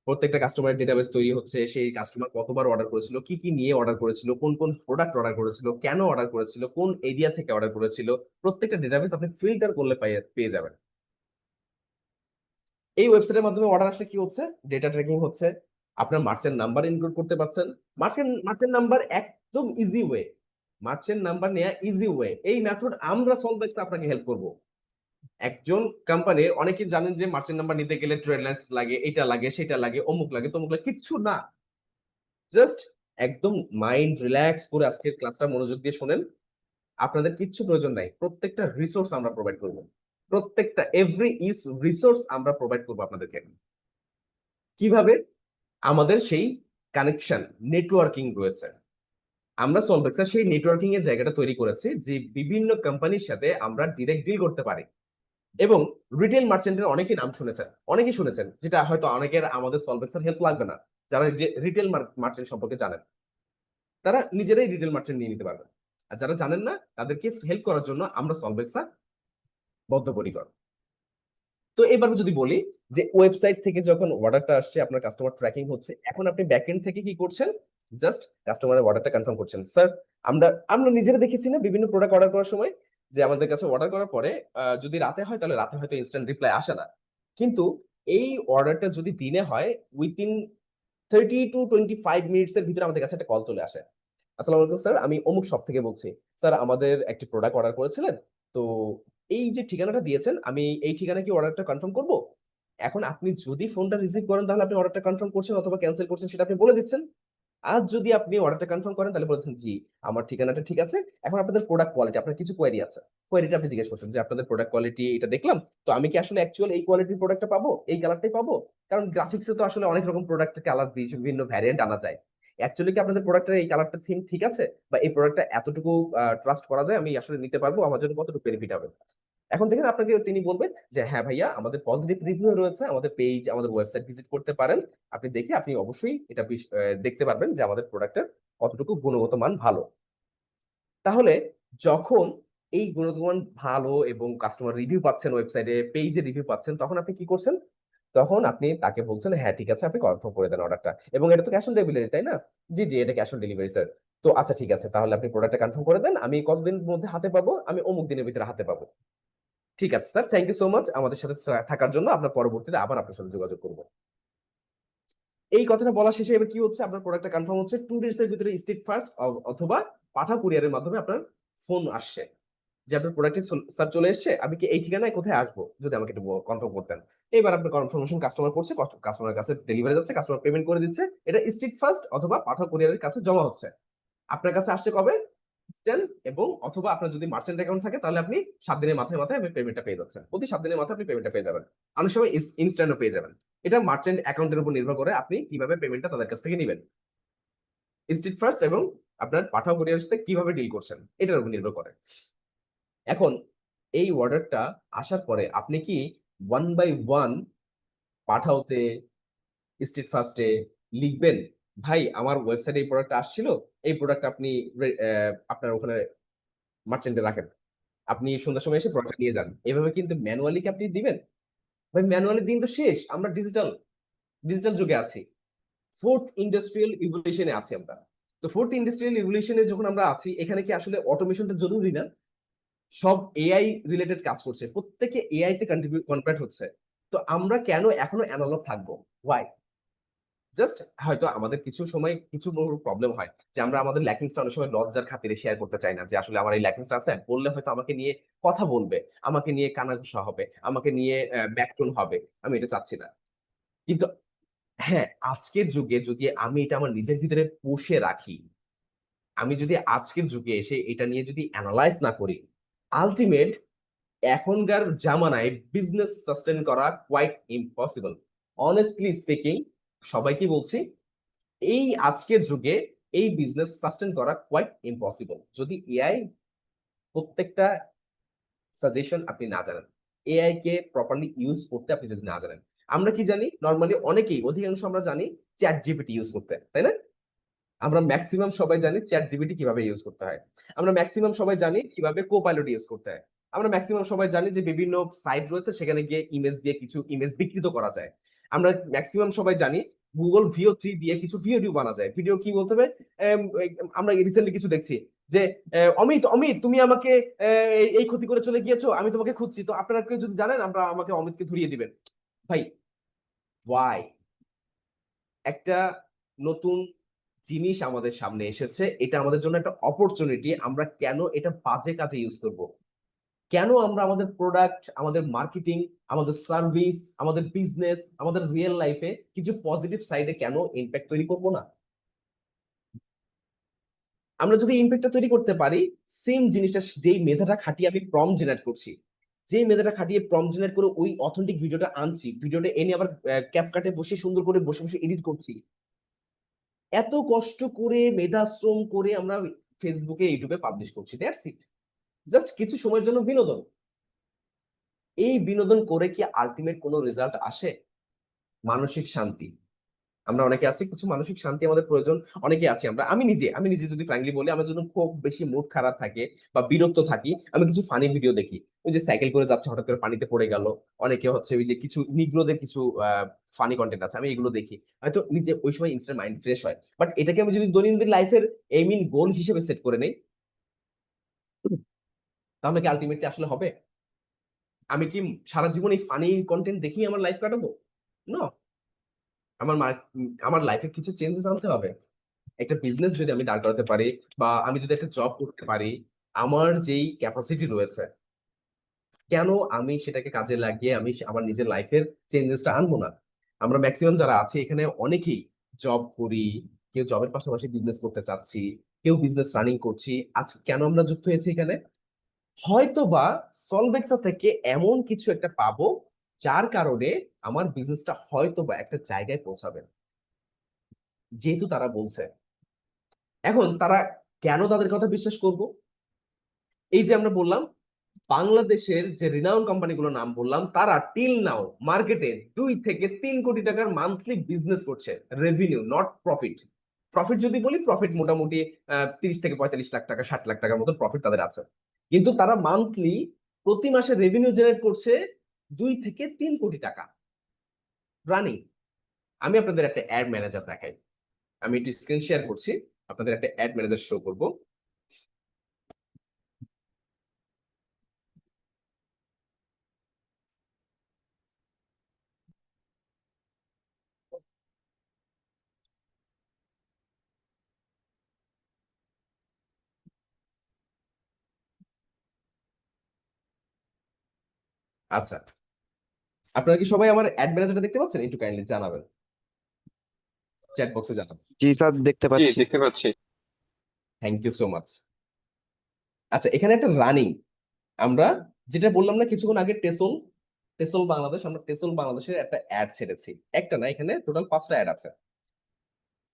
[SPEAKER 1] প্রত্যেকটা কাস্টমারের ডেটাবেস তৈরি হচ্ছে, সেই কাস্টমার কতবার অর্ডার করেছিল, কি কি নিয়ে অর্ডার করেছিল, কোন কোন প্রোডাক্ট অর্ডার করেছিল, কেন অর্ডার করেছিল, কোন এরিয়া থেকে অর্ডার করেছিল, প্রত্যেকটা ডেটাবেস আপনি ফিল্টার করলে পেয়ে যাবেন। এই ওয়েবসাইটের মাধ্যমে অর্ডার আসলে কি হচ্ছে? ডেটা ট্র্যাকিং হচ্ছে, আপনার মার্চেন্ট নাম্বার ইনক্লুড করতে পারছেন। মার্চেন্ট নাম্বার একদম ইজি ওয়ে, মার্চেন্ট নাম্বার নেওয়া ইজি ওয়ে। এই মেথড আমরা সলভেক্স আপনাকে হেল্প করব। একজন কোম্পানি, অনেকে জানেন যে মার্চেন্ট নাম্বার নিতে গেলে ট্রেড লাইসেন্স লাগে, এটা লাগে, সেটা লাগে, অমুক লাগে, তমুক লাগে, কিচ্ছু না। জাস্ট একদম মাইন্ড রিল্যাক্স করে আজকের ক্লাসটা মনোযোগ দিয়ে শোনেন। আপনাদের কিচ্ছু প্রয়োজন নাই, প্রত্যেকটা রিসোর্স আমরা প্রোভাইড করব, প্রত্যেকটা এভরি ইস রিসোর্স আমরা প্রোভাইড করবো আপনাদেরকে। কিভাবে? আমাদের সেই কানেকশন, নেটওয়ার্কিং রয়েছে। আমরা সলভেক্সা সেই নেটওয়ার্কিং এর জায়গাটা তৈরি করেছি যে বিভিন্ন কোম্পানির সাথে আমরা ডিরেক্ট ডিল করতে পারি। এবং রিটেল মার্চেন্টের অনেকেই নাম শুনেছেন, অনেকেই শুনেছেন, যেটা হয়তো অনেকের আমাদের সলভেক্সার হেল্প লাগবে না। যারা রিটেল মার্চেন্ট সম্পর্কে জানেন তারা নিজেরাই রিটেল মার্চেন্ট নিয়ে নিতে পারবেন, আর যারা জানেন না তাদেরকে হেল্প করার জন্য আমরা সলভেক্সা বদ্ধপরিকর। তো এবার যদি বলি যে ওয়েবসাইট থেকে যখন অর্ডারটা আসছে, আপনার কাস্টমার ট্র্যাকিং হচ্ছে, এখন আপনি ব্যাকএন্ড থেকে কি করছেন? জাস্ট কাস্টমারের অর্ডারটা কনফার্ম করছেন। স্যার, আমরা আমরা নিজেরা দেখেছি না বিভিন্ন প্রোডাক্ট অর্ডার করার সময় যে আমাদের কাছে অর্ডার করার পরে যদি রাতে হয় তাহলে রাতে হয়তো ইনস্ট্যান্ট রিপ্লাই আসে না, কিন্তু এই অর্ডারটা যদি দিনে হয়, উইথিন 30 to 25 মিনিটস এর ভিতরে আমাদের কাছে একটা কল চলে আসে। আসসালামু আলাইকুম স্যার, আমি অমুক শপ থেকে বলছি। স্যার, আমাদের একটি প্রোডাক্ট অর্ডার করেছিলেন, তো এই যে ঠিকানাটা দিয়েছেন, আমি এই ঠিকানায় কি অর্ডারটা কনফার্ম করব? এখন আপনি যদি ফোনটা রিসিভ করেন তাহলে আপনি অর্ডারটা কনফার্ম করছেন অথবা ক্যান্সেল করছেন সেটা আপনি বলে দিচ্ছেন। আর যদি আপনি অর্ডারটা কনফার্ম করেন তাহলে বলেছেন জি, আমার ঠিকানাটা ঠিক আছে। এখন আপনাদের প্রোডাক্ট কোয়ালিটি, আপনার কিছু কোয়েরি আছে, কোয়েরিটা আপনি জিজ্ঞেস করছেন যে আপনাদের প্রোডাক্ট কোয়ালিটি এটা দেখলাম, তো আমি কি আসলে অ্যাকচুয়াল এই কোয়ালিটির প্রোডাক্টটা পাবো, এই কালারটাই পাবো? কারণ গ্রাফিক্সে তো আসলে অনেক রকম প্রোডাক্ট কালার বিভিন্ন ভ্যারিয়েন্ট আনা যায়। অ্যাকচুয়ালি কি আপনাদের প্রোডাক্টের এই কালারটা থিম ঠিক আছে, বা এই প্রোডাক্টটা এতটুকু ট্রাস্ট করা যায়, আমি আসলে নিতে পারবো, আমার জন্য কতটুকু বেনিফিট হবে? এখন দেখেন আপনাকে তিনি বলবেন যে হ্যাঁ ভাইয়া, আমাদের পজিটিভ রিভিউ রয়েছে, আমাদের পেজ, আমাদের ওয়েবসাইট ভিজিট করতে পারেন, আপনি দেখে আপনি অবশ্যই এটা দেখতে পারবেন যে আমাদের প্রোডাক্টের কতটুকু গুণগত মান ভালো। তাহলে যখন এই গুণগত মান ভালো এবং কাস্টমার রিভিউ পাচ্ছেন, ওয়েবসাইটে পেজে রিভিউ পাচ্ছেন, তখন আপনি কি করছেন? তখন আপনি তাকে বলছেন হ্যাঁ ঠিক আছে, আপনি কনফার্ম করে দেন অর্ডারটা। এবং এটা তো ক্যাশ অন ডেলিভারি, তাই না? জি জি, এটা ক্যাশ অন ডেলিভারি স্যার। তো আচ্ছা ঠিক আছে, তাহলে আপনি প্রোডাক্টটা কনফার্ম করে দেন, আমি কতদিনের মধ্যে হাতে পাবো? আমি অমুক দিনের ভিতরে হাতে পাবো। ঠিক আছে sir, thank you so much আমাদের সাথে থাকার জন্য, আপনার পরবর্তীতে আবার আপনার সাথে যোগাযোগ করবো। এই কথাটা বলা শেষে এবার কি হচ্ছে, আপনার প্রোডাক্টটা কনফার্ম হচ্ছে 2 ডেজ এর ভিতরে স্টেট ফার্স্ট অথবা পাঠাও কুরিয়ারের মাধ্যমে আপনার ফোন আসছে যে আপনার প্রোডাক্টটি স্যার চলে এসেছে, আমি কি এই ঠিকানায় কোথায় আসবো, যদি আমাকে একটু কনফার্ম করতেন। এবার আপনার কনফার্মেশন কাস্টমার করছে, কাস্টমারের কাছে ডেলিভারি যাচ্ছে, কাস্টমার পেমেন্ট করে দিচ্ছে, এটা স্ট্রিট ফার্স্ট অথবা পাঠাও কুরিয়ারের কাছে জমা হচ্ছে। আপনার কাছে আসছে কবে? ইনস্ট্যান্ট, এবং অথবা আপনার যদি মার্চেন্ট অ্যাকাউন্ট থাকে তাহলে আপনি 7 দিনের মাথায় মাথায় আপনি পেমেন্টটা পেয়ে যাচ্ছেন, প্রতি 7 দিনের মাথায় আপনি পেমেন্টটা পেয়ে যাবেন। অনেক সময় ইনস্ট্যান্টও পেয়ে যাবেন। এটা মার্চেন্ট অ্যাকাউন্টের উপর নির্ভর করে আপনি কিভাবে পেমেন্টটা তাদের কাছ থেকে নেবেন। স্ট্রিট ফার্স্ট এবং আপনার পাঠাও কুরিয়ারের সাথে কিভাবে ডিল করছেন এটার উপর নির্ভর করে। এখন এই অর্ডারটা আসার পরে আপনি কি 1 বাই 1 পাঠাওতে, স্ট্রিট ফার্স্টে লিখবেন ভাই আমার ওয়েবসাইটে এই প্রোডাক্ট আসছিল, এই প্রোডাক্ট আপনি আপনার ওখানে মার্চেন্টে রাখেন, আপনি সন্ধ্যার সময় এসে প্রোডাক্ট নিয়ে যান, এভাবে কিন্তু ম্যানুয়ালি কি আপনি দিবেন? ভাই ম্যানুয়ালি দিন তো শেষ, আমরা ডিজিটাল ডিজিটাল যুগে আছি, ফোর্থ ইন্ডাস্ট্রিয়াল ইভলিউশনে আছি আমরা। তো ফোর্থ ইন্ডাস্ট্রিয়াল রিভলিউশনে যখন আমরা আছি, এখানে কি আসলে অটোমেশনটা জরুরি না? সব এআই রিলেটেড কাজ করছে, প্রত্যেকে এআই তে কনভার্ট হচ্ছে। তো আমরা কেন এখনো অ্যানালগ থাকবো? ওয়াই? জাস্ট হয়তো আমাদের কিছু সময় কিছু প্রবলেম হয় যে আমরা আমাদের ল্যাকিংসটা অনেক সময় লজ্জার খাতিরে শেয়ার করতে চাই না, যে আসলে আমার এই ল্যাকিংসটা আছে, বললে হয়তো আমাকে নিয়ে কথা বলবে, আমাকে নিয়ে কানাঘুষা হবে, আমাকে নিয়ে ব্যাকটোন হবে। আমি এটা চাচ্ছি না। কিন্তু হ্যাঁ, আজকের যুগে যদি আমি এটা আমার নিজের ভিতরে পুষে রাখি, আমি যদি আজকের যুগে এসে এটা নিয়ে যদি অ্যানালাইজ না করি, আলটিমেট এখনকার জামানায় বিজনেস সাস্টেন করা কোয়াইট ইম্পসিবল। অনেস্টলি স্পিকিং, সবাইকে বলছি, এই আজকের যুগে এই বিজনেস সাস্টেন করা কোয়াইট ইম্পসিবল যদি এআই প্রত্যেকটা সাজেশন আপনি না জানেন, এআই কে প্রপারলি ইউজ করতে আপনি যদি না জানেন। আমরা কি জানি? নর্মালি অনেকেই, অধিকাংশ আমরা জানি চ্যাট জিপিটি ইউজ করতে, তাই না? আমরা ম্যাক্সিমাম সবাই জানি চ্যাট জিপিটি কিভাবে ইউজ করতে হয়। আমরা ম্যাক্সিমাম সবাই জানি কিভাবে কোপাইলট ইউজ করতে হয়। আমরা ম্যাক্সিমাম সবাই জানি যে বিভিন্ন সাইট রয়েছে, সেখানে গিয়ে ইমেজ দিয়ে কিছু ইমেজ বিকৃত করা যায়। আমরা ম্যাক্সিমাম সবাই জানি গুগল ভিও 3 দিয়ে কিছু ভিডিও বানা যায়। ভিডিও কি বলতে হবে? আমরা রিসেন্টলি কিছু দেখছি যে অমিত অমিত তুমি আমাকে এই ক্ষতি করে চলে গিয়েছো, আমি তোমাকে খুঁজছি, তো আপনারা কেউ যদি জানেন আমরা আমাকে অমিতকে ধরিয়ে দিবেন। ভাই, ওয়াই? একটা নতুন জিনিস আমাদের সামনে এসেছে, এটা আমাদের জন্য একটা অপরচুনিটি, আমরা কেন এটা বাজে কাজে ইউজ করব? কেন আমরা আমাদের প্রোডাক্ট, আমাদের মার্কেটিং, আমাদের সার্ভিস, আমাদের বিজনেস, আমাদের রিয়েল লাইফে কিছু পজিটিভ সাইডে কেন ইম্প্যাক্ট তৈরি করব না? আমরা যদি ইম্প্যাক্টটা তৈরি করতে পারি, সেম জিনিসটা যেই মেধাটা খাটিয়ে আমি প্রম্পট জেনারেট করছি, যেই মেধাটা খাটিয়ে প্রম্পট জেনারেট করে ওই অথেন্টিক ভিডিওটা আনছি, ভিডিওটা এনে আবার ক্যাপকাটে বসে সুন্দর করে বসে বসে এডিট করছি, এত কষ্ট করে মেধাশ্রম করে আমরা ফেসবুকে ইউটিউবে পাবলিশ করছি, দ্যাটস ইট। জাস্ট কিছু সময়ের জন্য বিনোদন। এই বিনোদন করে কি আলটিমেট কোনো রেজাল্ট আসে? মানসিক শান্তি। আমরা অনেকে আছি, কিছু মানসিক শান্তি আমাদের প্রয়োজন। অনেকে আছি আমরা, আমি নিজে যদি ফ্র্যাঙ্কলি বলি, আমার জন্য খুব বেশি মুড খারাপ থাকে বা বিরক্ত থাকি, আমি কিছু ফানি ভিডিও দেখি। ওই যে সাইকেল করে যাচ্ছে, হঠাৎ করে পানিতে পড়ে গেল, অনেকে হচ্ছে ওই যে কিছু নিগ্রোদের কিছু ফানি কন্টেন্ট আছে, আমি এগুলো দেখি, হয়তো নিজে ওই সময় ইনস্ট্যান্ট মাইন্ড ফ্রেশ হয়। বাট এটাকে আমি যদি দৈনন্দিন লাইফের এইম ইন গোল হিসেবে সেট করে নেই, তাহলে কি আলটিমেটলি আসলে হবে? আমি কি সারা জীবন এই ফানি কন্টেন্ট দেখেই আমার লাইফ কাটাবো? না। আমার লাইফে কিছু চেঞ্জেস আনতে হবে। একটা বিজনেস যদি আমি দাঁড় করাতে পারি, বা আমি যদি একটা জব করতে পারি, আমার যেই ক্যাপাসিটি রয়েছে, কেন আমি সেটাকে কাজে লাগিয়ে আমি আমার নিজের লাইফের চেঞ্জেসটা আনবো না? আমরা ম্যাক্সিমাম যারা আছি এখানে অনেকেই জব করি, কেউ জবের পাশাপাশি বিজনেস করতে চাচ্ছি, কেউ বিজনেস রানিং করছি। আজ কেন আমরা যুক্ত হয়েছি এখানে? হয়তো বা সলভেক্সা থেকে এমন কিছু একটা পাবো, যার কারণে আমার বিজনেসটা হয়তো বা একটা জায়গায় পৌঁছাবে, যেহেতু তারা বলছে। এখন তারা, কেন তাদের কথা বিশ্বাস করব? এই যে আমরা বললাম, বাংলাদেশের যে রিনাউন কোম্পানিগুলোর নাম বললাম, তারা টিল নাও মার্কেটে 2 থেকে 3 কোটি টাকার মান্থলি বিজনেস করছে। Revenue, not profit. প্রফিট যদি বলি, প্রফিট মোটামুটি 30 থেকে 45 লাখ টাকা, 60 লাখ টাকার মতো প্রফিট তাদের আছে। কিন্তু তারা মান্থলি প্রতি মাসে রেভিনিউ জেনারেট করছে 2 থেকে 3 কোটি টাকা রানিং। আমি আপনাদের একটা অ্যাড ম্যানেজার দেখাই, আমি একটু স্ক্রিন শেয়ার করছি, আপনাদের একটা অ্যাড ম্যানেজার শো করব। আচ্ছা, আপনারা কি সবাই আমার অ্যাড ম্যানেজারটা দেখতে পাচ্ছেন? একটু কাইন্ডলি জানাবেন, চ্যাট বক্সে জানাবেন।
[SPEAKER 5] জি স্যার, দেখতে
[SPEAKER 6] জি
[SPEAKER 5] পাচ্ছি।
[SPEAKER 6] দেখতে পাচ্ছি।
[SPEAKER 1] Thank you so much. আচ্ছা, এখানে একটা রানিং, আমরা যেটা বললাম না কিছুক্ষণ আগে, টেসল, টেসল বাংলাদেশ, আমরা টেসল বাংলাদেশের একটা অ্যাড ছেড়েছি। একটা না, এখানে টোটাল 5টা অ্যাড আছে।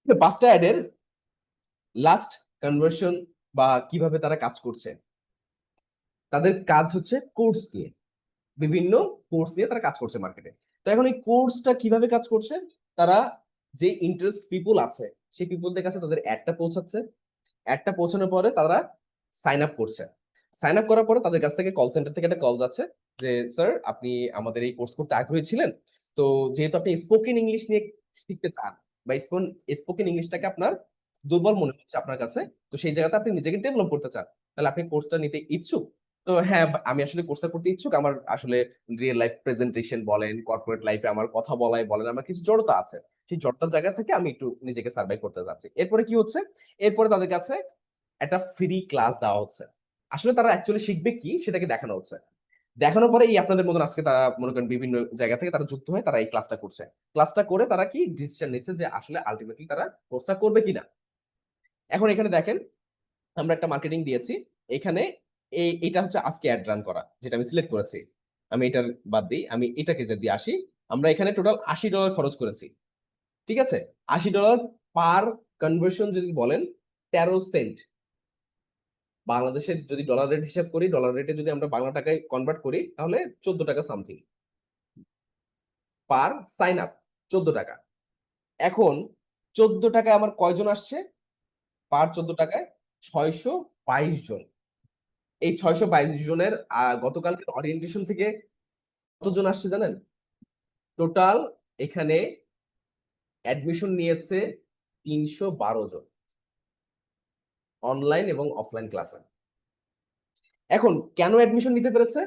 [SPEAKER 1] 5টা অ্যাডের লাস্ট কনভার্সন বা কিভাবে তারা কাজ করছে, তাদের কাজ হচ্ছে কোর্স নিয়ে, বিভিন্ন কোর্স নিয়ে তারা কাজ করছে মার্কেটে। তো এখন এই কোর্সটা কিভাবে কাজ করছে, তারা যে ইন্টারেস্ট পিপুল আছে সেই পিপুলদের কাছে তাদের অ্যাডটা পৌঁছাচ্ছে। অ্যাডটা পৌঁছানোর পরে তারা সাইন আপ করছে। সাইন আপ করার পরে তাদের কাছ থেকে কল সেন্টার থেকে একটা কল যাচ্ছে যে স্যার, আপনি আমাদের এই কোর্স করতে আগ্রহী ছিলেন, তো যেহেতু আপনি স্পোকেন ইংলিশ নিয়ে শিখতে চান, বা স্পোকেন ইংলিশটাকে আপনার দুর্বল মনে হচ্ছে আপনার কাছে, তো সেই জায়গাতে আপনি নিজেকে ডেভেলপ করতে চান, তাহলে আপনি কোর্সটা নিতে ইচ্ছুক। তো হ্যাঁ, আমি আসলে কোর্সটা করতে ইচ্ছুক। আমার আসলে রিয়েল লাইফ প্রেজেন্টেশন বলেন, কর্পোরেট লাইফে আমার কথা বলাই বলেন, আমার কিছু জড়তা আছে। সেই জড়তার জায়গা থেকে আমি একটু নিজেকে সার্ভাইভ করতে চাচ্ছি। এরপরে কি হচ্ছে, এরপরে তাদের কাছে একটা ফ্রি ক্লাস দেওয়া হচ্ছে। আসলে তারা অ্যাকচুয়ালি শিখবে কি সেটাকে দেখানো হচ্ছে। দেখানোর পরে এই আপনাদের মতন আজকে তারা মনে করেন বিভিন্ন জায়গা থেকে তারা যুক্ত হয়ে তারা এই ক্লাসটা করছে। ক্লাসটা করে তারা কি ডিসিশন নিচ্ছে যে আসলে আলটিমেটলি তারা কোর্সটা করবে কিনা। এখন এখানে দেখেন, আমরা একটা মার্কেটিং দিয়েছি। এখানে এটা হচ্ছে আজকে অ্যাড রান করা, যেটা আমি সিলেক্ট করেছি। আমি এটার বাদ দিই, আমি এটাকে যদি আসি, আমরা এখানে টোটাল $80 খরচ করেছি। ঠিক আছে, $80 পার কনভার্সন যদি বলেন 13 সেন্ট। বাংলাদেশের যদি ডলার রেট হিসাব করি, ডলার রেটে যদি আমরা বাংলা টাকায় কনভার্ট করি, তাহলে 14 টাকা সামথিং পার সাইন আপ। 14 টাকা। এখন 14 টাকায় আমার কয়জন আসছে? পার 14 টাকায় 622 জন। এই 622 জনের গতকালকে অরিয়েন্টেশন থেকে কতজন আসছে জানেন? টোটাল এখানে অ্যাডমিশন নিয়েছে 312 জন, অনলাইন এবং অফলাইন ক্লাসে। এখন কেন অ্যাডমিশন নিতে পেরেছে?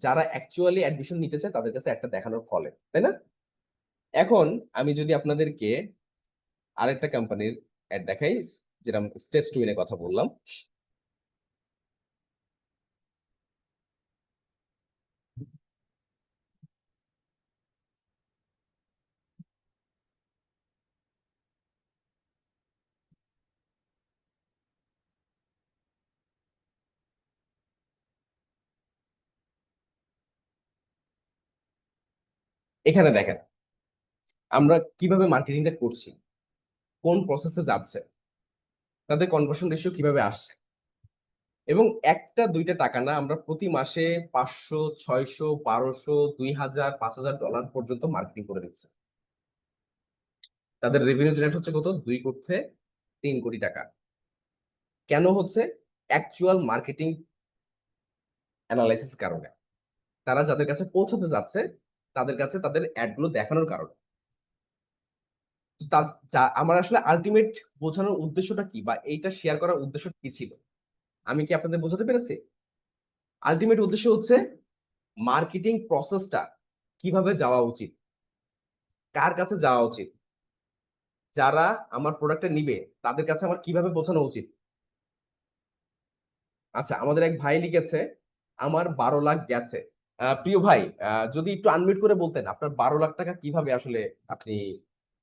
[SPEAKER 1] যারা অ্যাকচুয়ালি অ্যাডমিশন নিতে চায় তাদের কাছে একটা দেখানোর ফলে, তাই না? এখন আমি যদি আপনাদেরকে আরেকটা কোম্পানির অ্যাড দেখাই, যেরকম স্টেপস টু এর কথা বললাম। এখানে দেখেন আমরা কিভাবে মার্কেটিংটা করছি, কোন প্রসেসে যাচ্ছে, তাদের কনভার্সন রেশিও কিভাবে আসছে। এবং একটা দুইটা টাকা না, আমরা প্রতি মাসে 500, 600, 1200, 2000, $5000 পর্যন্ত মার্কেটিং করে দিচ্ছে। তাদের রেভিনিউ জেনারেট হচ্ছে কত? 2 কোটি থেকে 3 কোটি টাকা। কেন হচ্ছে? অ্যাকচুয়াল মার্কেটিং অ্যানালাইসিস কারণে। তারা যাদের কাছে পৌঁছাতে যাচ্ছে তাদের কাছে তাদের অ্যাড গুলো দেখানোর কারণে। তো আমার আসলে আলটিমেট বোঝানোর উদ্দেশ্যটা কি, বা এইটা শেয়ার করার উদ্দেশ্য কি ছিল, আমি কি আপনাদের বোঝাতে পেরেছি? আলটিমেট উদ্দেশ্য হচ্ছে মার্কেটিং প্রসেসটা কিভাবে যাওয়া উচিত, কার কাছে যাওয়া উচিত, যারা আমার প্রোডাক্টটা নিবে তাদের কাছে আমার কিভাবে পৌঁছানো উচিত। আচ্ছা, আমাদের এক ভাই লিখেছে আমার 12 লাখ গেছে। প্রিয় ভাই, যদি একটু আনমিউট করে বলতেন আপনার 12 লাখ টাকা কিভাবে আসলে আপনি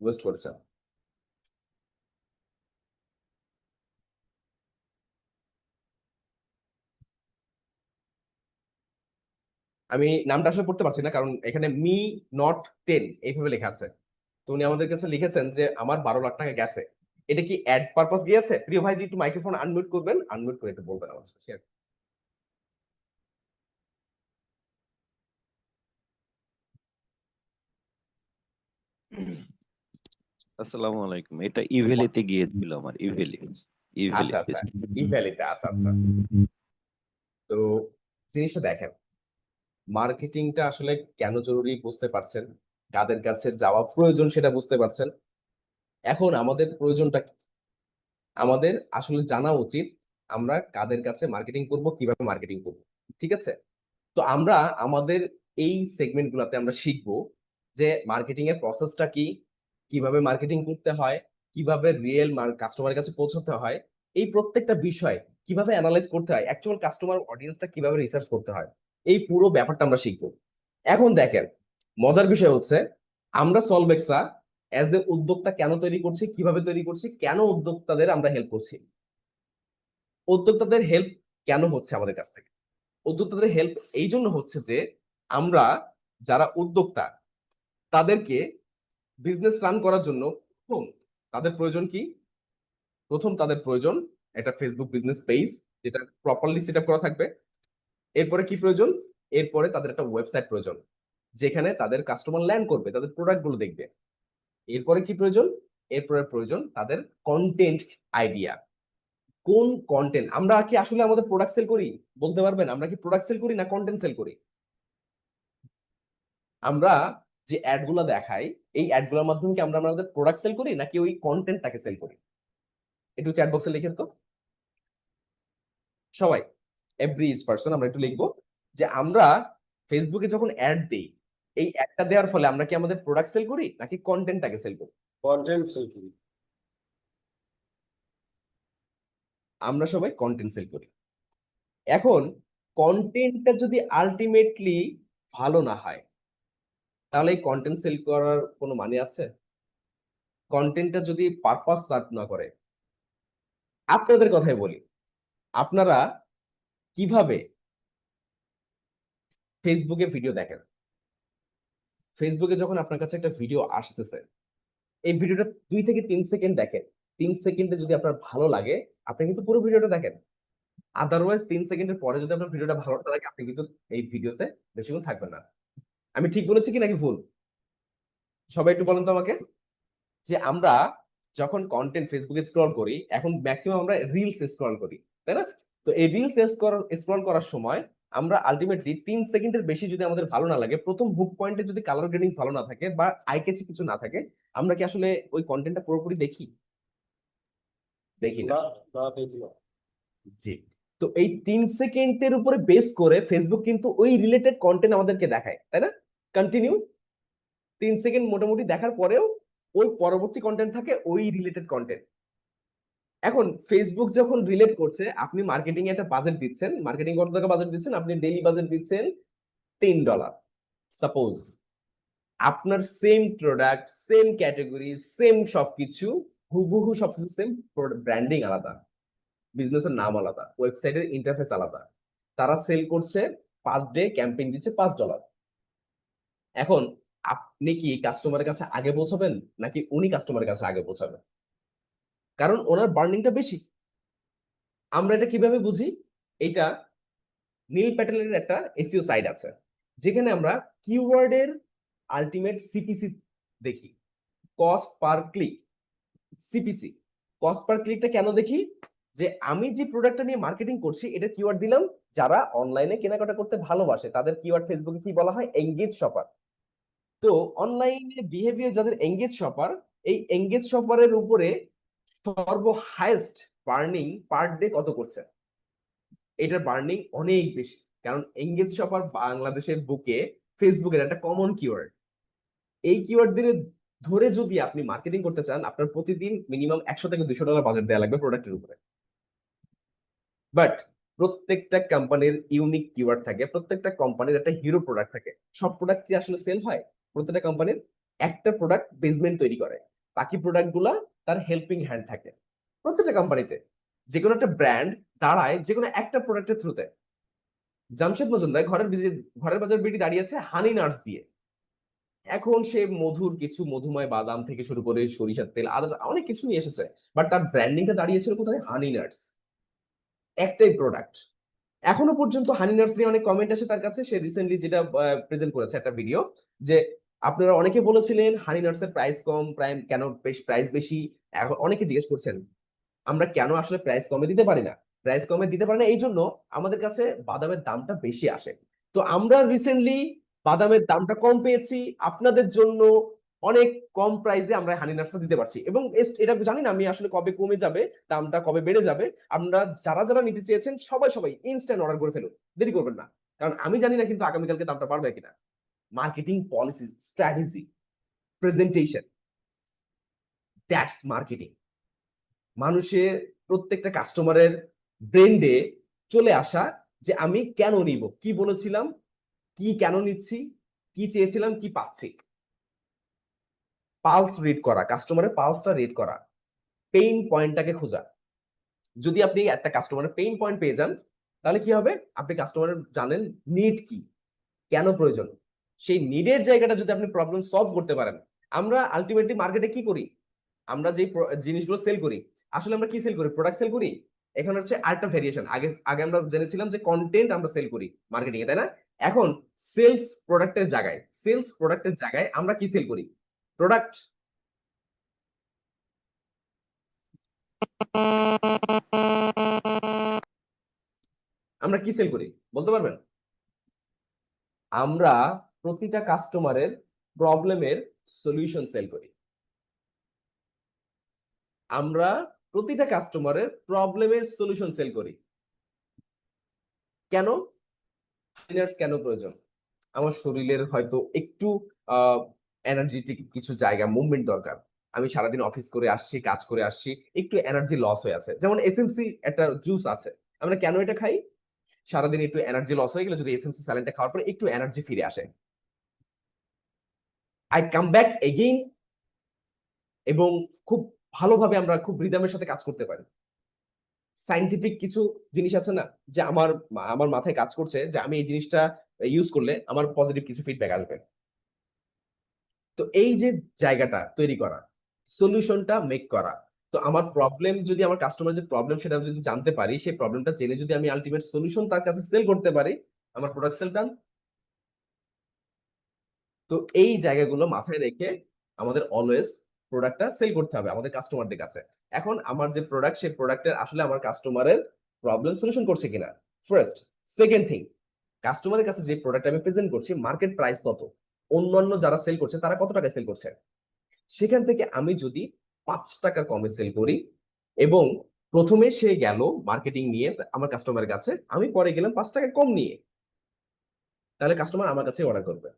[SPEAKER 1] ওয়েস্ট করেছেন। আমি নামটা আসলে পড়তে পারছি না, কারণ এখানে মি নট 10 এইভাবে লেখা আছে। তো উনি আমাদের কাছে লিখেছেন যে আমার 12 লাখ টাকা গেছে। এটা কি অ্যাড পারপাস গিয়েছে? প্রিয় ভাই, যে একটু মাইক্রোফোন আনমিউট করবেন, আনমিউট করে একটু বলবেন আমার সাথে।
[SPEAKER 5] আসসালামু আলাইকুম। এটা ইভেলিতে গিয়েছিল আমার
[SPEAKER 1] আচ্ছা
[SPEAKER 5] ইভেলিতে।
[SPEAKER 1] আচ্ছা, ইভ্যালিতে। আচ্ছা আচ্ছা। তো জিনিসটা দেখেন, মার্কেটিংটা আসলে কেন জরুরি বুঝতে পারছেন, কাদের কাছে যাওয়া প্রয়োজন সেটা বুঝতে পারছেন। এখন আমাদের প্রয়োজনটা কি? আমাদের আসলে জানা উচিত আমরা কাদের কাছে মার্কেটিং করব, কিভাবে মার্কেটিং করব। ঠিক আছে, তো আমরা আমাদের এই সেগমেন্ট গুলাতে আমরা শিখবো যে মার্কেটিং এর প্রসেসটা কি, কিভাবে মার্কেটিং করতে হয়, কিভাবে রিয়েল কাস্টমারের কাছে পৌঁছাতে হয়, এই প্রত্যেকটা বিষয় কিভাবে অ্যানালাইজ করতে হয়, অ্যাকচুয়াল কাস্টমার অডিয়েন্সটা কিভাবে রিসার্চ করতে হয়, এই পুরো ব্যাপারটা আমরা শিখবো। এখন দেখেন, মজার বিষয় হচ্ছে আমরা সলভেক্সা অ্যাজ এ উদ্যোক্তা কেন তৈরি করছি, কিভাবে তৈরি করছি, কেন উদ্যোক্তাদের আমরা হেল্প করছি। উদ্যোক্তাদের হেল্প কেন হচ্ছে আমাদের কাছ থেকে? উদ্যোক্তাদের হেল্প এই জন্য হচ্ছে যে আমরা যারা উদ্যোক্তা তাদেরকে বিজনেস রান করার জন্য প্রথম তাদের প্রয়োজন কি? প্রথম তাদের প্রয়োজন একটা ফেসবুক বিজনেস পেজ, যেটা প্রপারলি সেট আপ করা থাকবে। এরপরে কি প্রয়োজন? এরপরে তাদের একটা ওয়েবসাইট প্রয়োজন, যেখানে তাদের কাস্টমার ল্যান্ড করবে, তাদের প্রোডাক্ট গুলো দেখবে। এরপরে কি প্রয়োজন? এরপরে প্রয়োজন তাদের কন্টেন্ট আইডিয়া। কোন কন্টেন্ট? আমরা কি আসলে আমাদের প্রোডাক্ট সেল করি? বলতে পারবেন আমরা কি প্রোডাক্ট সেল করি না কন্টেন্ট সেল করি? আমরা যে অ্যাড গুলো দেখাই, এই অ্যাড গুলোর মাধ্যমে কি আমরা আমাদের প্রোডাক্ট সেল করি নাকি ওই কন্টেন্টটাকে সেল করি? একটু চ্যাট বক্সে লিখেন তো সবাই, এভরি ইচ পার্সন। আমরা একটু লিখবো যে আমরা ফেসবুকে যখন অ্যাড দেই, এই অ্যাডটা দেওয়ার ফলে আমরা কি আমাদের প্রোডাক্ট সেল করি নাকি কন্টেন্টটাকে সেল করি?
[SPEAKER 4] কন্টেন্ট সেল করি।
[SPEAKER 1] আমরা সবাই কন্টেন্ট সেল করি। এখন কন্টেন্টটা যদি আলটিমেটলি ভালো না হয়, তাহলে এই কন্টেন্ট সেল করার কোনো মানে আছে? কন্টেন্টটা যদি পারপাস সার্ভ না করে, আপনাদের কথাই বলি, আপনারা কিভাবে ফেসবুকে ভিডিও দেখেন? ফেসবুকে যখন আপনার কাছে একটা ভিডিও আসতেছে, এই ভিডিওটা 2 থেকে 3 সেকেন্ড দেখেন। 3 সেকেন্ডে যদি আপনার ভালো লাগে, আপনি কিন্তু পুরো ভিডিওটা দেখেন। আদারওয়াইজ 3 সেকেন্ডের পরে যদি আপনার ভিডিওটা ভালো না লাগে, আপনি কিন্তু এই ভিডিওতে বেশিক্ষণ থাকবেন না। আমি ঠিক বলেছি কি নাকি ভুল? সবাই একটু বলেন তো আমাকে, যে আমরা যখন কন্টেন্ট ফেসবুকে স্ক্রল করি, এখন ম্যাক্সিমাম আমরা রিলস স্ক্রল করি, তাই না? তো এই রিলস স্ক্রল করার সময় আমরা আলটিমেটলি 3 সেকেন্ডের বেশি যদি আমাদের ভালো না লাগে, প্রথম হুক পয়েন্টে যদি কালার গ্রেডিংস ভালো না থাকে বা আই ক্যাচি কিছু না থাকে, আমরা কি আসলে ওই কন্টেন্টটা পুরোপুরি দেখি? দেখি না।
[SPEAKER 4] না, না দেখলো।
[SPEAKER 1] জি। তো এই 3 সেকেন্ডের উপরে বেস করে ফেসবুক কিন্তু ওই রিলেটেড কন্টেন্ট আমাদেরকে দেখায়, তাই না? কন্টিনিউ 3 সেকেন্ড মোটামুটি দেখার পরেও ওই পরবর্তী কন্টেন্ট থাকে, ওই রিলেটেড কন্টেন্ট। এখন ফেসবুক যখন রিলেট করছে, আপনি মার্কেটিং এ একটা বাজেট দিচ্ছেন, মার্কেটিং কত টাকা বাজেট দিচ্ছেন? আপনি ডেইলি বাজেট দিচ্ছেন $10। সাপোজ আপনার same product, same category, same সবকিছু, হুবহু সবকিছু সেম, ব্র্যান্ডিং আলাদা, বিজনেসের নাম আলাদা, ওয়েবসাইটের ইন্টারফেস আলাদা, তারা সেল করছে পার ডে, ক্যাম্পেইন দিচ্ছে $5। এখন আপনি কি কাস্টমারের কাছে আগে পৌঁছাবেন নাকি উনি কাস্টমারের কাছে আগে পৌঁছাবেন? কারণ ওনার বার্নিংটা বেশি। আমরা এটা কিভাবে বুঝি? এটা নীল প্যাটেলের একটা এসইও সাইট আছে, যেখানে আমরা কিওয়ার্ডের আলটিমেট সিপিসি দেখি, cost per click, CPC. Cost per ক্লিকটা কেন দেখি? যে আমি যে প্রোডাক্টটা নিয়ে মার্কেটিং করছি, এটা কিওয়ার্ড দিলাম, যারা অনলাইনে কেনাকাটা করতে ভালোবাসে তাদের কিওয়ার্ড ফেসবুকে কি বলা হয়? Engage shopper. তো অনলাইনে বিহেভিয়ার যাদের এঙ্গেজ শপার, এই এঙ্গেজ শপারের উপরে সর্ব হাইয়েস্ট বার্নিং পার ডে কত করছে? এটার বার্নিং অনেক বেশি, কারণ এঙ্গেজ শপার বাংলাদেশের বুকে ফেসবুকের একটা কমন কিওয়ার্ড। এই কিওয়ার্ড দিয়ে ধরে যদি আপনি মার্কেটিং করতে চান, আপনার প্রতিদিন মিনিমাম $100 থেকে $200 বাজেট দেওয়া লাগবে প্রোডাক্টের উপরে। বাট প্রত্যেকটা কোম্পানির ইউনিক কিওয়ার্ড থাকে, প্রত্যেকটা কোম্পানির একটা হিরো প্রোডাক্ট থাকে। সব প্রোডাক্ট কি আসলে সেল হয়? প্রত্যেকটা কোম্পানির একটা প্রোডাক্ট বেসমেন্ট তৈরি করে, বাকি প্রোডাক্ট গুলা তার হেল্পিং হ্যান্ড থাকে। প্রত্যেকটা কোম্পানিতে যে কোনো একটা ব্র্যান্ড দাঁড়ায় যে কোনো একটা প্রোডাক্টের থ্রুতে। জামশেদ মজুমদার ঘরের বাজার বিডি দাঁড়িয়েছে হানি নাটস দিয়ে। এখন সে মধুর কিছু, মধুময় বাদাম থেকে শুরু করে সরিষার তেল, আদা, অনেক কিছু নিয়ে এসেছে, বাট তার ব্র্যান্ডিংটা দাঁড়িয়েছিল কোথায়? হানি নাটস, একটাই প্রোডাক্ট। এখনো পর্যন্ত হানি নাটস নিয়ে অনেক কমেন্ট আসে তার কাছে। সে রিসেন্টলি যেটা প্রেজেন্ট করেছে একটা ভিডিও, যে আপনারা অনেকে বলেছিলেন হানি নাটস এর প্রাইস কম, কেন প্রাইস বেশি। এখন অনেকে জিজ্ঞেস করছেন আমরা কেন আসলে প্রাইস কমে দিতে পারি না। প্রাইস কমে দিতে পারি না এই জন্য আমাদের কাছে বাদামের দামটা বেশি আসে। তো আমরা রিসেন্টলি বাদামের দামটা কম পেয়েছি, আপনাদের জন্য অনেক কম প্রাইসে আমরা হানি নাটসটা দিতে পারছি। এবং এটা জানি না আমি আসলে কবে কমে যাবে, দামটা কবে বেড়ে যাবে। আমরা যারা যারা নিতে চেয়েছেন সবাই সবাই ইনস্ট্যান্ট অর্ডার করে ফেলুন, দেরি করবেন না। কারণ আমি জানি না কিন্তু আগামীকালকে দামটা বাড়বে কিনা। Marketing policy, strategy, presentation, that's marketing. মানুষের প্রত্যেকটা কাস্টমারের ব্রেন্ডে চলে আসা, যে আমি কেন নিব, কি বলেছিলাম, কি কেন নিচ্ছি, কি চেয়েছিলাম, কি পাচ্ছি। পালস রিড করা, কাস্টমারের পালসটা রিড করা, পেইন পয়েন্টটাকে খোঁজা। যদি আপনি একটা কাস্টমারের পেইন পয়েন্ট পেয়ে যান, তাহলে কি হবে? আপনি কাস্টমারের জানেন নিড কি, কেন প্রয়োজন। সেই নিডের জায়গাটা যদি আপনি প্রবলেম সলভ করতে পারেন। আমরা আলটিমেটলি মার্কেটে কি করি? আমরা যে জিনিসগুলো সেল করি, আসলে আমরা কি সেল করি? প্রোডাক্ট সেল করি। এখন হচ্ছে আরেকটা ভেরিয়েশন, আগে আগে আমরা জেনেছিলাম যে কন্টেন্ট আমরা সেল করি মার্কেটিং এ, তাই না? এখন সেলস প্রোডাক্টের জায়গায় আমরা কি সেল করি? প্রোডাক্ট। আমরা কি সেল করি বলতে পারবেন? আমরা প্রতিটা কাস্টমারের প্রবলেমের সলিউশন সেল করি। আমরা প্রতিটা কাস্টমারের প্রবলেমের সলিউশন সেল করি। কেন? কেন প্রয়োজন? আমার শরীরের হয়তো একটু এনার্জেটিক কিছু জায়গা মুভমেন্ট দরকার। আমি সারাদিন অফিস করে আসছি, কাজ করে আসছি, একটু এনার্জি লস হয়ে আছে। যেমন এসএমসি একটা জুস আছে, আমরা কেন এটা খাই? সারাদিন একটু এনার্জি লস হয়ে গেলে যদি এসএমসি স্যালাইনটা খাওয়ার পরে একটু এনার্জি ফিরে আসে, আই কাম ব্যাক এগেইন, এবং খুব ভালোভাবে আমরা খুব রিদমের সাথে কাজ করতে পারি। সাইন্টিফিক কিছু জিনিস আছে না, যে আমার আমার মাথায় কাজ করছে যে আমি এই জিনিসটা ইউজ করলে আমার পজিটিভ কিছু ফিডব্যাক আসবে। তো এই যে জায়গাটা তৈরি করা, সলিউশনটা মেক করা, তো আমার প্রবলেম যদি আমার কাস্টমার যে প্রবলেম সেটা যদি জানতে পারি, সেই প্রবলেমটা জেনে যদি আমি আলটিমেট সলিউশন তার কাছে সেল করতে পারি, আমার প্রোডাক্ট সেল ডান। তো এই জায়গাগুলো মাথায় রেখে আমাদের অলওয়েজ প্রোডাক্টটা সেল করতে হবে আমাদের কাস্টমারদের কাছে। এখন আমার যে প্রোডাক্ট, সেই প্রোডাক্টের আসলে আমার কাস্টমারের প্রবলেম সলিউশন করছে কিনা, ফার্স্ট। সেকেন্ড থিং, কাস্টমারের কাছে যে প্রোডাক্ট আমি প্রেজেন্ট করছি মার্কেট প্রাইস কত, অন্যান্য যারা সেল করছে তারা কত টাকায় সেল করছে, সেখান থেকে আমি যদি 5 টাকা কমে সেল করি, এবং প্রথমে সে গেল মার্কেটিং নিয়ে আমার কাস্টমারের কাছে, আমি পরে গেলাম 5 টাকা কম নিয়ে, তাহলে কাস্টমার আমার কাছে অর্ডার করবে।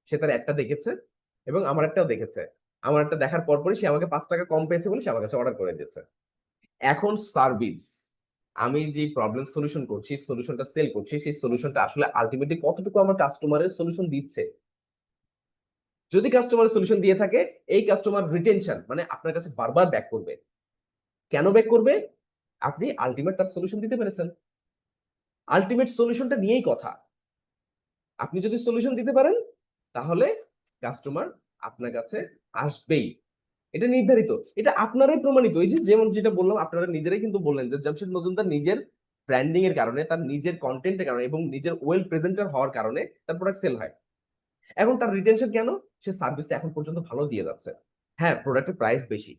[SPEAKER 1] সে তার একটা দেখেছে এবং আমার একটাও দেখেছে, আমার একটা দেখার পরপরই সে আমাকে 5 টাকা কম পেয়েছে বলে সে আমার কাছে অর্ডার করে দিয়েছে। এখন সার্ভিস, আমি যে প্রবলেম সলিউশন করছি, সলিউশনটা সেল করছি, সেই সলিউশনটা আসলে আলটিমেটলি কতটুকু আমার কাস্টমারের সলিউশন দিচ্ছে। যদি কাস্টমার সলিউশন দিয়ে থাকে, এই কাস্টমার রিটেনশন মানে আপনার কাছে বারবার ব্যাক করবে। কেন ব্যাক করবে? আপনি আলটিমেট তার সলিউশন দিতে পেরেছেন। আলটিমেট সলিউশনটা নিয়েই কথা। আপনি যদি সলিউশন দিতে পারেন, তাহলে কাস্টমার আপনার কাছে আসবেই, এটা নির্ধারিত, এটা আপনারাই প্রমাণিত। এই যে যেমন যেটা বললাম, আপনারা নিজেরাই কিন্তু বললেন যে জামশেদ মজুমদার নিজের ব্র্যান্ডিং এর কারণে, তার নিজের কন্টেন্টের কারণে এবং নিজের ওয়েল প্রেজেন্টার হওয়ার কারণে তার প্রোডাক্ট সেল হয়। এখন তার রিটেনশন কেন? সে সার্ভিসটা এখন পর্যন্ত ভালো দিয়ে যাচ্ছে। হ্যাঁ, প্রোডাক্টের প্রাইস বেশি,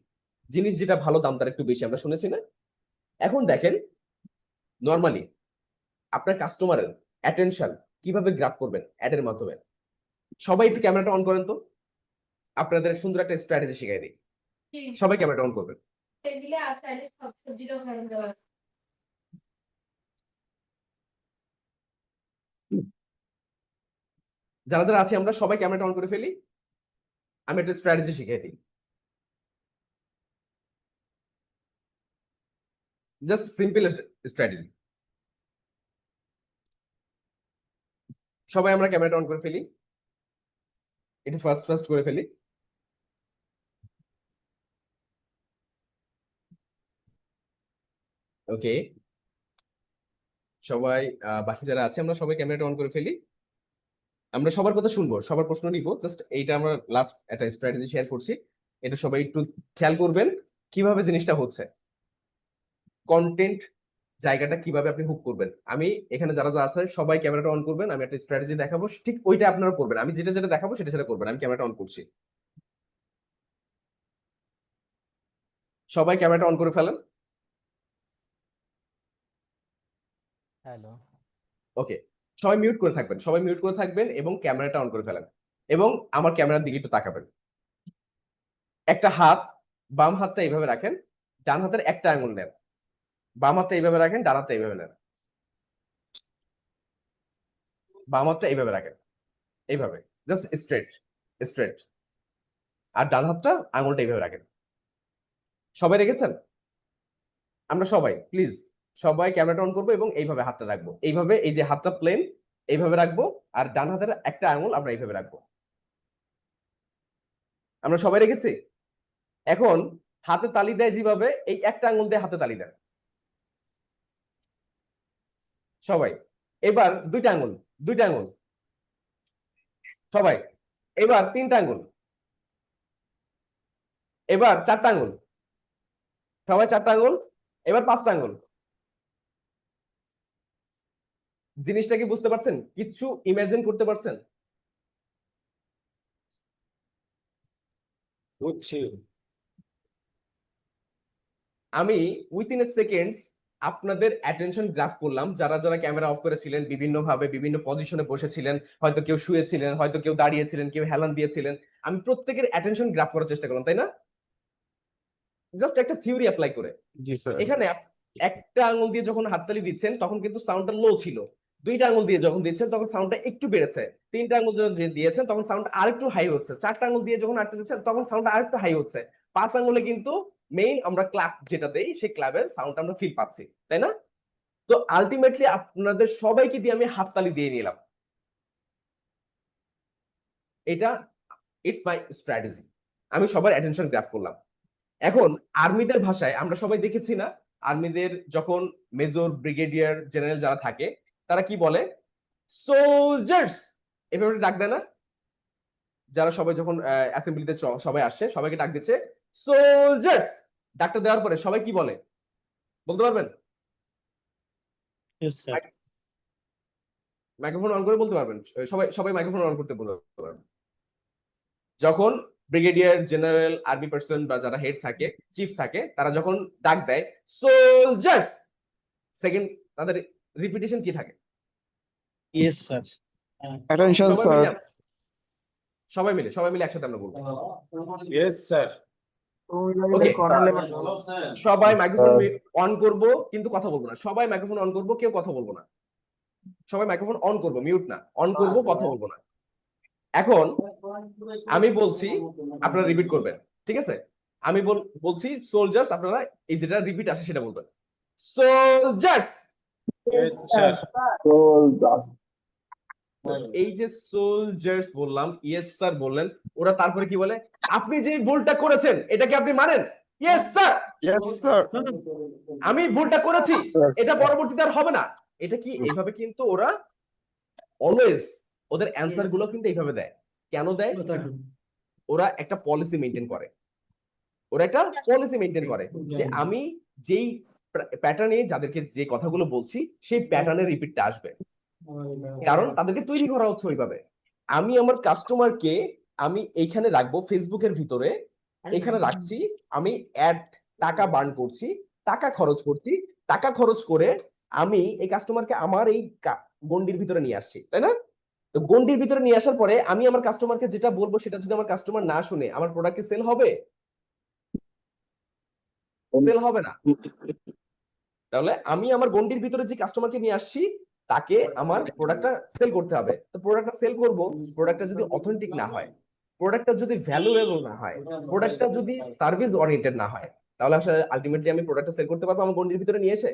[SPEAKER 1] জিনিস যেটা ভালো দাম তার একটু বেশি, আমরা শুনেছি না? এখন দেখেন, নর্মালি আপনার কাস্টমারের অ্যাটেনশন কিভাবে গ্রাফ করবেন অ্যাডের মাধ্যমে। সবাই একটু ক্যামেরাটা অন করেন তো, আপনাদের সুন্দর একটা স্ট্র্যাটেজি শিখাই দিই। সবাই ক্যামেরাটা অন করবেন। যারা যারা আছি আমরা সবাই ক্যামেরাটা অন করে ফেলি, আমি একটা স্ট্র্যাটেজি শিখিয়ে দিই। Just simple strategy. সবাই আমরা ক্যামেরাটা অন করে ফেলি, একটু ফাস্ট ফাস্ট করে ফেলি। ওকে, সবাই বাকি যারা আছে আমরা সবাই ক্যামেরাটা অন করে ফেলি। আমরা সবার কথা শুনবো, সবার প্রশ্ন নিব। জাস্ট এইটা আমরা লাস্ট একটা স্ট্র্যাটেজি শেয়ার করছি, এটা সবাই একটু খেয়াল করবেন কিভাবে জিনিসটা হচ্ছে। কন্টেন্ট জায়গাটা কিভাবে আপনি হুক করবেন। আমি এখানে যারা যারা আছে সবাই ক্যামেরাটা অন করবেন, আমি একটা স্ট্র্যাটেজি দেখাবো, ঠিক ওইটা আপনারা করবেন। আমি যেটা যেটা দেখাবো সেটা সেটা করবেন। আমি ক্যামেরাটা অন করছি, সবাই ক্যামেরাটা অন করে ফেলেন।
[SPEAKER 6] হ্যালো।
[SPEAKER 1] ওকে, সবাই মিউট করে থাকবেন, সবাই মিউট করে থাকবেন এবং ক্যামেরাটা অন করে ফেলেন, এবং আমার ক্যামেরার দিকে একটু তাকাবেন। একটা হাত, বাম হাতটা এইভাবে রাখেন, ডান হাতের একটা আঙুল নেন, বাম হাতটা এইভাবে রাখেন, ডান হাতটা এইভাবে নেন, বাম হাতটা এইভাবে রাখেন, এইভাবে জাস্ট স্ট্রেট স্ট্রেট, আর ডান হাতটা আঙুলটা এইভাবে রাখেন। সবাই রেখেছেন? আমরা সবাই প্লিজ সবাই ক্যামেরাটা অন করবো এবং এইভাবে হাতটা রাখবো, এইভাবে, এই যে হাতটা প্লেন এইভাবে রাখবো, আর ডান হাতের একটা আঙুল আমরা এইভাবে রাখবো। আমরা সবাই রেখেছি? এখন হাতে তালি দেয় যেভাবে, এই একটা আঙুল দিয়ে হাতে তালি দেন সবাই। এবার দুইটা আঙুল, দুইটা আঙুল সবাই। এবার তিনটা আঙুল, এবার চারটা আঙুল সবাই, চারটা আঙুল। এবার পাঁচটা আঙুল। জিনিসটা কি বুঝতে পারছেন? কিছু ইমাজিন করতে পারছেন?
[SPEAKER 4] বুঝছি।
[SPEAKER 1] আমি উইথিন এ সেকেন্ডস আপনাদের অ্যাটেনশন গ্রাফ করলাম, যারা যারা ক্যামেরা অফ করেছিলেন, বিভিন্ন ভাবে বিভিন্ন পজিশনে বসেছিলেন, হয়তো কেউ শুয়েছিলেন, হয়তো কেউ দাঁড়িয়েছিলেন, কেউ হেলান দিয়েছিলেন, আমি প্রত্যেকের অ্যাটেনশন গ্রাফ করার চেষ্টা করলাম, তাই না? জাস্ট একটা থিওরি অ্যাপ্লাই করে।
[SPEAKER 7] জি স্যার।
[SPEAKER 1] এখানে একটা আঙুল দিয়ে যখন হাততালি দিচ্ছেন তখন কিন্তু সাউন্ডটা লো ছিল, দুইটা আঙুল দিয়ে যখন দিচ্ছেন তখন সাউন্ডটা একটু বেড়েছে, তিনটা আঙুল যখন দিয়েছেন তখন সাউন্ড আরেকটু হাই হচ্ছে, চারটা আঙুল দিয়ে যখন আটকে দিচ্ছেন তখন সাউন্ড আরেকটু হাই হচ্ছে, পাঁচ আঙুলে কিন্তু মেইন আমরা ক্ল্যাপ যেটা দেই সেই ক্ল্যাপের সাউন্ড আমরা ফিল পাচ্ছি, তাই না? তো আলটিমেটলি আপনাদের সবাইকে দিয়ে আমি হাততালি দিয়ে নিলাম। এটা ইটস মাই স্ট্র্যাটেজি। আমি সবার অ্যাটেনশন গ্রাফ করলাম। এখন আর্মিদের ভাষায় আমরা সবাই দেখেছি না, আর্মিদের যখন মেজর, ব্রিগেডিয়ার, জেনারেল যারা থাকে তারা কি বলে? সোলজার্স এভাবে ডাক দেয় না? যারা সবাই যখন অ্যাসেম্বলিতে সবাই আসে সবাইকে ডাক দিচ্ছে সোলজার্স। ডাকটা দেওয়ার পরে সবাই কি বলে বলতে পারবেন? মাইক্রোফোন অন করে বলতে পারবেন? সবাই সবাই মাইক্রোফোন অন করতে বলতে পারবেন। যখন ব্রিগেডিয়ার, জেনারেল, আর্মি পার্সন বা যারা হেড থাকে, চিফ থাকে, তারা যখন ডাক দেয় সোলজার্স, সেকেন্ড তাদের রিপিটেশন কি থাকে?
[SPEAKER 6] Yes sir.
[SPEAKER 7] অ্যাটেনশন
[SPEAKER 1] সবাই
[SPEAKER 7] স্যার।
[SPEAKER 1] মিলে সবাই মিলে একসাথে আমরা বলবো।
[SPEAKER 4] Yes sir.
[SPEAKER 1] Okay. সবাই মাইক্রোফোন
[SPEAKER 7] স্যার।
[SPEAKER 1] অন করব কিন্তু কথা বলবো না, সবাই মাইক্রোফোন অন করব, কেউ কথা বলবো না, সবাই মাইক্রোফোন অন করব, মিউট না, অন করব, কথা বলবো না। এখন আমি বলছি, আপনারা রিপিট করবেন, ঠিক আছে? আমি বলছি সোলজার্স, আপনারা এই যেটা রিপিট আসে সেটা বলবেন, সোলজার্স।
[SPEAKER 4] Yes sir.
[SPEAKER 1] এই যে সোলজার্স বললাম, ইয়েস স্যার বললেন, ওরা তারপরে কি বলে? আপনি যে ভুলটা করেছেন এটা কি আপনি মানেন? Yes sir.
[SPEAKER 7] Yes sir.
[SPEAKER 1] আমি ভুলটা করেছি, এটা পরবর্তীতে আর হবে না। এটা কি এইভাবে কিন্তু ওরা অলওয়েজ ওদের অ্যান্সার গুলো কিন্তু এইভাবে দেয়। কেন দেয়? ওরা একটা পলিসি মেনটেন করে, যে আমি যেই প্যাটার্নে যাদেরকে যে কথাগুলো বলছি সেই প্যাটার্নের রিপিটটা আসবে, কারণ তাদেরকে তৈরি করা হচ্ছে ওইভাবে। আমি আমার কাস্টমারকে আমি এইখানে রাখবো, ফেসবুকের ভিতরে এখানে রাখছি, আমি অ্যাড টাকা বার্ন করছি, টাকা খরচ করছি, টাকা খরচ করে আমি এই কাস্টমারকে আমার এই গন্ডির ভিতরে নিয়ে আসছি, তাই না? তো গন্ডির ভিতরে নিয়ে আসার পরে আমি আমার কাস্টমারকে যেটা বলবো সেটা যদি আমার কাস্টমার না শুনে, আমার প্রোডাক্ট কি সেল হবে? সেল হবে না। তাহলে আমি আমার গন্ডির ভিতরে যে কাস্টমারকে নিয়ে আসছি তাকে আমার প্রোডাক্টটা সেল করতে হবে। তো প্রোডাক্টটা সেল করব, প্রোডাক্টটা যদি অথেন্টিক না হয়, প্রোডাক্টটা যদি ভ্যালুয়েবল না হয়, প্রোডাক্টটা যদি সার্ভিস ওরিয়েন্টেড না হয়, তাহলে আসলে আলটিমেটলি আমি প্রোডাক্টটা সেল করতে পারবো আমার গন্ডির ভিতরে নিয়ে এসে?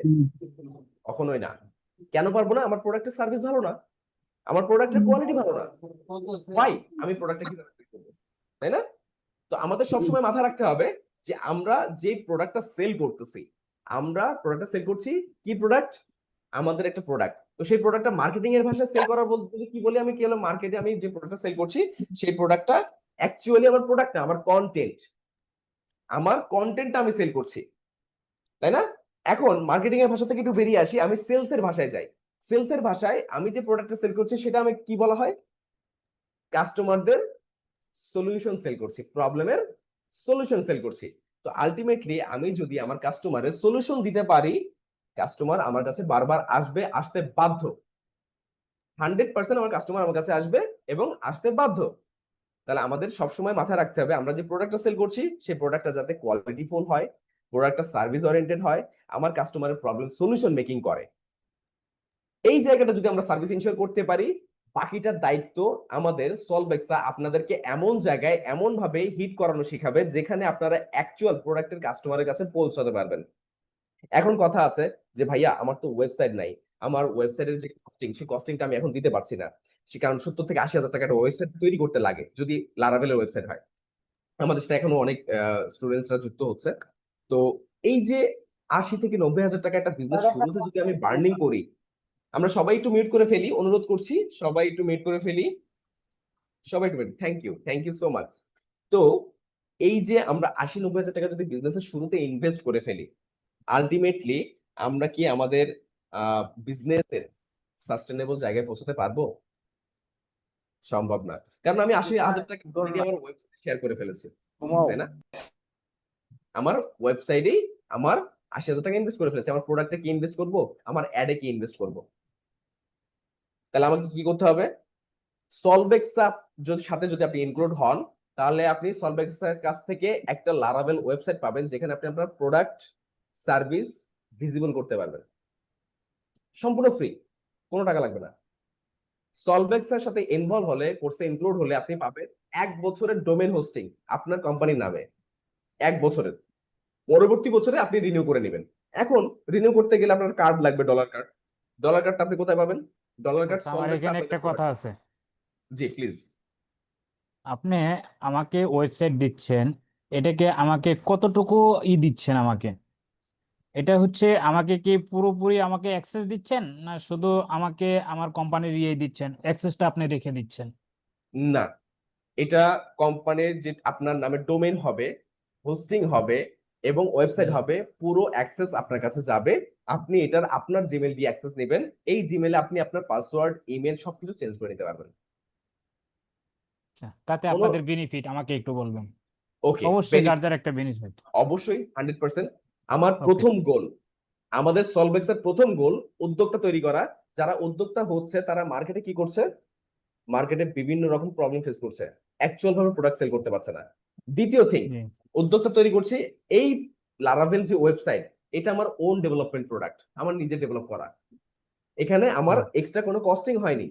[SPEAKER 1] কখনোই না। কেন পারবো না? আমার প্রোডাক্টের সার্ভিস ভালো না, আমার প্রোডাক্টের কোয়ালিটি ভালো না। ওয়াই আমি প্রোডাক্টটা কিভাবে সেল করবো, তাই না? তো আমাদের সবসময় মাথা রাখতে হবে যে আমরা যে প্রোডাক্টটা সেল করতেছি, আমরা প্রোডাক্টটা সেল করছি কি প্রোডাক্ট? আমাদের একটা প্রোডাক্ট। তো সেই প্রোডাক্টটা মার্কেটিং এর ভাষায় সেল করা বলতে কি বলি? আমি কি হলো, মার্কেটে আমি যে প্রোডাক্টটা সেল করছি সেই প্রোডাক্টটা অ্যাকচুয়ালি আমার প্রোডাক্ট না, আমার কন্টেন্টটা আমি সেল করছি, তাই না? এখন মার্কেটিং এর ভাষা থেকে একটু বেরিয়ে আসি, আমি সেলস এর ভাষায় যাই। সেলস এর ভাষায় আমি যে প্রোডাক্টটা সেল করছি সেটা আমি কি বলা হয়? কাস্টমারদের সলিউশন সেল করছি, প্রবলেমের সলিউশন সেল করছি। তো আলটিমেটলি আমি যদি আমার কাস্টমারের সলিউশন দিতে পারি, কাস্টমার আমার কাছে বারবার আসবে, আসতে বাধ্য। 100% আমার কাস্টমার আমার কাছে আসবে এবং আসতে বাধ্য। তাহলে আমাদের সবসময় মাথায় রাখতে হবে আমরা যে প্রোডাক্টটা সেল করছি সেই প্রোডাক্টটা যাতে কোয়ালিটি ফুল হয়, প্রোডাক্টটা সার্ভিস ওরিয়েন্টেড হয়, আমার কাস্টমারের প্রবলেম সলিউশন মেকিং করে। এই জায়গাটা যদি আমরা সার্ভিস ইনশিওর করতে পারি, বাকিটার দায়িত্ব আমাদের সলভেক্সা আপনাদেরকে এমন জায়গায় এমন ভাবে হিট করানো শিখাবে যেখানে আপনারা অ্যাকচুয়াল প্রোডাক্টের কাস্টমারের কাছে পৌঁছাতে পারবেন। এখন কথা আছে যে ভাইয়া আমার তো ওয়েবসাইট নাই, আমার ওয়েবসাইটের যে কস্টিং সেই কস্টিংটা আমি এখন দিতে পারছি না, সে কারণ 70 থেকে 80 হাজার টাকা একটা ওয়েবসাইট তৈরি করতে লাগে যদি লারাভেলের ওয়েবসাইট হয়। আমাদের সাথে এখনো অনেক স্টুডেন্টসরা যুক্ত হচ্ছে। তো এই যে 80 থেকে 90 হাজার টাকা একটা বিজনেস শুরুতে যদি আমি বার্নিং করি, আমরা সবাই একটু মিউট করে ফেলি, অনুরোধ করছি সবাই একটু মিউট করে ফেলি, সবাই একটু থ্যাংক ইউ সো মাচ। তো এই যে আমরা 80-90 হাজার টাকা যদি বিজনেসের শুরুতে ইনভেস্ট করে ফেলি, আলটিমেটলি আমরা কি আমাদের বিজনেসের সাস্টেনেবল জায়গায় পৌঁছতে পারবো? সম্ভব না, কারণ আমি 80,000 টাকা অলরেডি আমার ওয়েবসাইটে শেয়ার করে ফেলেছি, তাই না? আমার ওয়েবসাইটেই আমার 80,000 টাকা ইনভেস্ট করে ফেলেছি, আমার প্রোডাক্টে কি ইনভেস্ট করব, আমার অ্যাডে কি ইনভেস্ট করব? তাহলে আমাকে কি করতে হবে? সলভেক্সা যদি সাথে যদি আপনি ইনক্লুড হন, তাহলে আপনি সলভেক্সার কাছ থেকে একটা লারাভেল ওয়েবসাইট পাবেন যেখানে আপনি আপনার প্রোডাক্ট সার্ভিস ভিজিবল করতে পারবেন, সম্পূর্ণ ফ্রি, কোনো টাকা লাগবে না। সলভেক্সার সাথে ইনভলভ হলে, কোর্সে ইনক্লুড হলে আপনি পাবেন 1 বছরের ডোমেন হোস্টিং আপনার কোম্পানির নামে, 1 বছরের। পরবর্তী বছরে আপনি রিনিউ করে নেবেন। এখন রিনিউ করতে গেলে আপনার কার্ড লাগবে, ডলার কার্ড। ডলার কার্ডটা আপনি কোথায় পাবেন? ডলার কার্ড
[SPEAKER 8] আচ্ছা, আমার এখানে একটা কথা আছে।
[SPEAKER 1] জি প্লিজ।
[SPEAKER 8] আপনি আমাকে ওয়েবসাইট দিচ্ছেন, এটাকে আমাকে কতটুকু দিচ্ছেন আমাকে? এটা হচ্ছে আমাকে কি পুরোপুরি আমাকে অ্যাক্সেস দিচ্ছেন, না শুধু আমাকে আমার কোম্পানির দিচ্ছেন, অ্যাক্সেসটা আপনি রেখে দিচ্ছেন?
[SPEAKER 1] না, এটা কোম্পানির যে আপনার নামে ডোমেন হবে, হোস্টিং হবে এবং ওয়েবসাইট
[SPEAKER 8] হুম।
[SPEAKER 1] হবে, পুরো অ্যাক্সেস আপনার কাছে যাবে। আপনি এটার আপনার জিমেল দিয়ে অ্যাক্সেস নেবেন। এই জিমেলে আপনি আপনার পাসওয়ার্ড, ইমেল সবকিছু চেঞ্জ করে নিতে পারবেন।
[SPEAKER 8] আচ্ছা, তাতে
[SPEAKER 1] কোনো
[SPEAKER 8] আপনাদের বেনিফিট আমাকে একটু বলবেন।
[SPEAKER 1] ওকে,
[SPEAKER 8] অবশ্যই যার যার একটা বেনিফিট।
[SPEAKER 1] অবশ্যই 100%। আমার
[SPEAKER 8] ওকে।
[SPEAKER 1] প্রথম গোল, আমাদের সলভেক্সের প্রথম গোল উদ্যোক্তা তৈরি করা। যারা উদ্যোক্তা হচ্ছে তারা মার্কেটে কি করছে? মার্কেটে বিভিন্ন রকম প্রবলেম ফেস করছে, অ্যাকচুয়াল ভাবে প্রোডাক্ট সেল করতে পারছে না। দ্বিতীয় থিং,
[SPEAKER 8] জি।
[SPEAKER 1] উদ্যোক্তা তৈরি করছি। এই লারাভেল যে ওয়েবসাইট, এটা আমার ওন ডেভেলপমেন্ট প্রোডাক্ট, আমার নিজে ডেভেলপ করা। এখানে আমার
[SPEAKER 8] ও,
[SPEAKER 1] এক্সট্রা কোনো কস্টিং হয়নি।